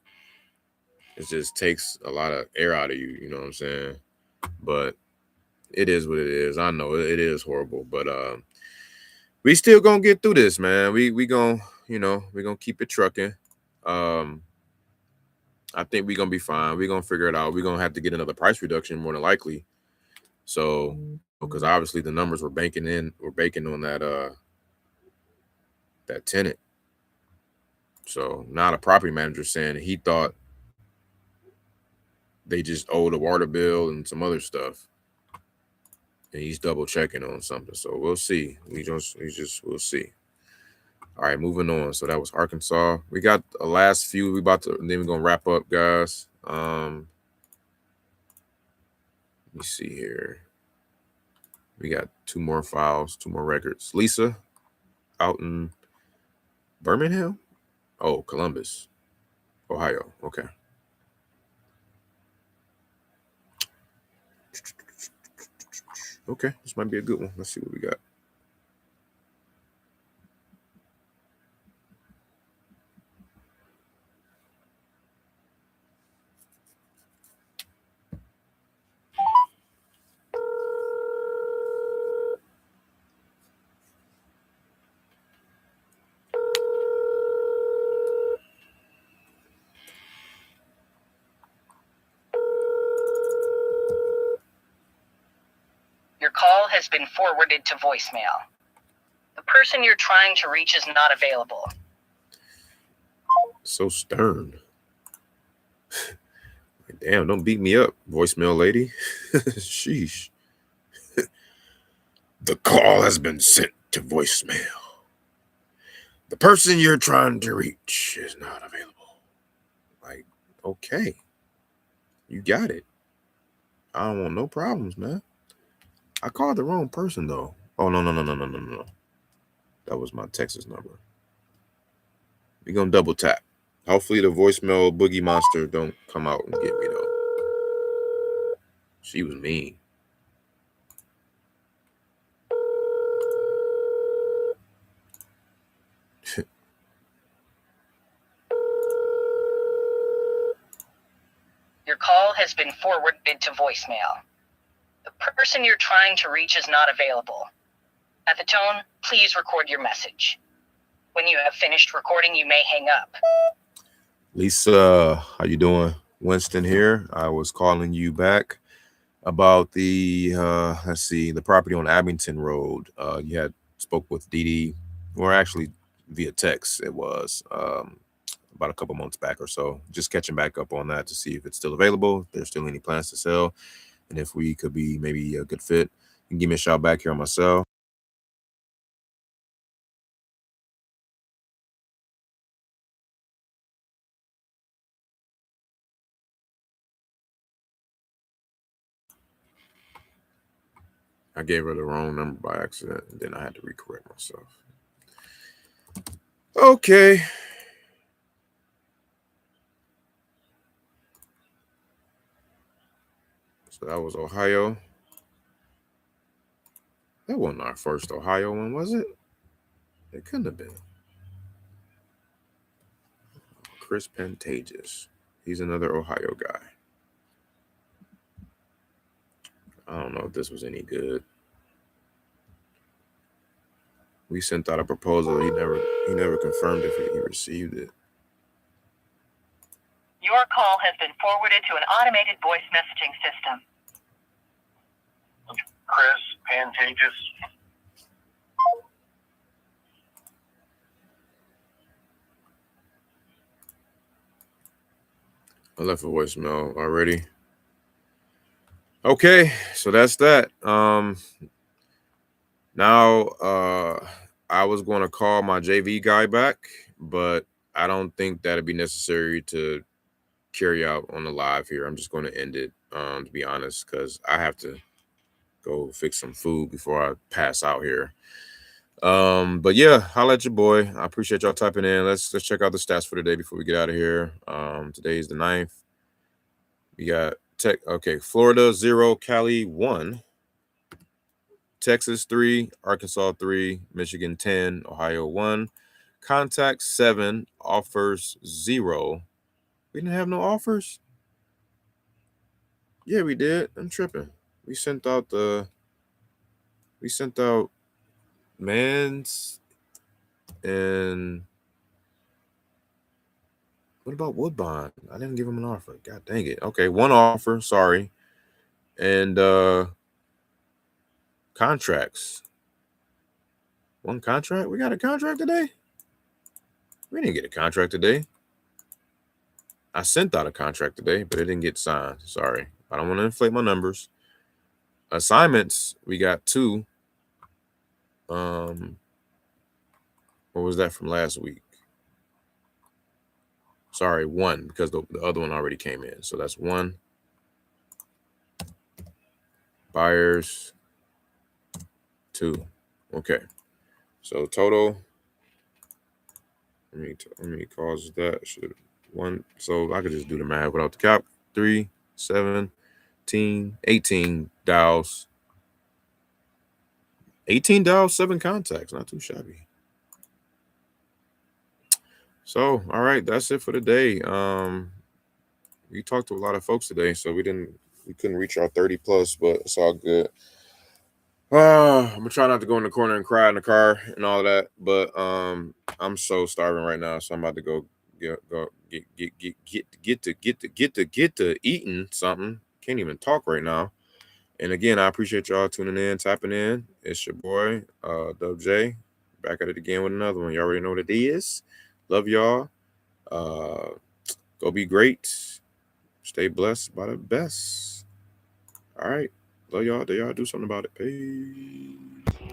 it just takes a lot of air out of you. You know what I'm saying? But it is what it is. I know it is horrible, but we still gonna get through this, man. We gonna, you know, we gonna keep it trucking. I think we're gonna be fine. We're gonna figure it out. We're gonna have to get another price reduction more than likely. So, because obviously the numbers we're banking on that that tenant. So now the property manager saying he thought they just owed a water bill and some other stuff, and he's double checking on something. So we'll see. We'll see. All right, moving on. So that was Arkansas. We got a last few. Then we're gonna wrap up, guys. Let me see here. We got 2 more files, 2 more records. Lisa, out in Birmingham? Oh, Columbus, Ohio. Okay. Okay, this might be a good one. Let's see what we got. Your call has been forwarded to voicemail. The person you're trying to reach is not available. So stern. Damn, don't beat me up, voicemail lady. Sheesh. The call has been sent to voicemail. The person you're trying to reach is not available. Like, okay. You got it. I don't want no problems, man. I called the wrong person, though. Oh, no. That was my Texas number. We're going to double tap. Hopefully the voicemail boogie monster don't come out and get me, though. She was mean. Your call has been forwarded to voicemail. The person you're trying to reach is not available. At the tone, please record your message. When you have finished recording, you may hang up. Lisa, how you doing? Winston here. I was calling you back about the the property on Abington Road. You had spoke with Dee Dee, or actually via text. It was about a couple months back or so. Just catching back up on that to see if it's still available, if there's still any plans to sell, and if we could be maybe a good fit. You can give me a shout back here on my cell. I gave her the wrong number by accident, and then I had to recorrect myself. Okay. So that was Ohio. That wasn't our first Ohio one, was it? It couldn't have been. Chris Pentages. He's another Ohio guy. I don't know if this was any good. We sent out a proposal. He never confirmed if he received it. Your call has been forwarded to an automated voice messaging system. Chris Pantages. I left a voicemail already. Okay, so that's that. Now I was going to call my JV guy back, but I don't think that'd be necessary to carry out on the live here. I'm just going to end it, to be honest, because I have to go fix some food before I pass out here. But yeah, holla at your boy. I appreciate y'all typing in. Let's check out the stats for today before we get out of here. Today is the 9th. We got Florida 0, Cali 1, Texas 3, Arkansas 3, Michigan 10, Ohio 1, contacts 7, offers 0. We didn't have no offers? Yeah, we did. I'm tripping. We sent out Mans and what about Woodbine? I didn't give him an offer. God dang it. Okay, one offer, sorry. And contracts. One contract? We got a contract today? We didn't get a contract today. I sent out a contract today, but it didn't get signed. Sorry. I don't want to inflate my numbers. Assignments, we got 2. What was that from last week? Sorry, 1, because the other one already came in. So that's 1. Buyers, 2. Okay. So total, let me cause that. 1. So I could just do the math without the cap. 3, 17, 18 dials. 18 dials, 7 contacts. Not too shabby. So, all right, that's it for today. We talked to a lot of folks today, so we couldn't reach our 30 plus, but it's all good. I'm gonna try not to go in the corner and cry in the car and all that, but I'm so starving right now, so I'm about to go get to eating something. Can't even talk right now. And again, I appreciate y'all tuning in, tapping in. It's your boy, Dub J, back at it again with another one. You already know what it is. Love y'all. Go be great. Stay blessed by the best. All right. Love y'all. Do y'all do something about it? Peace.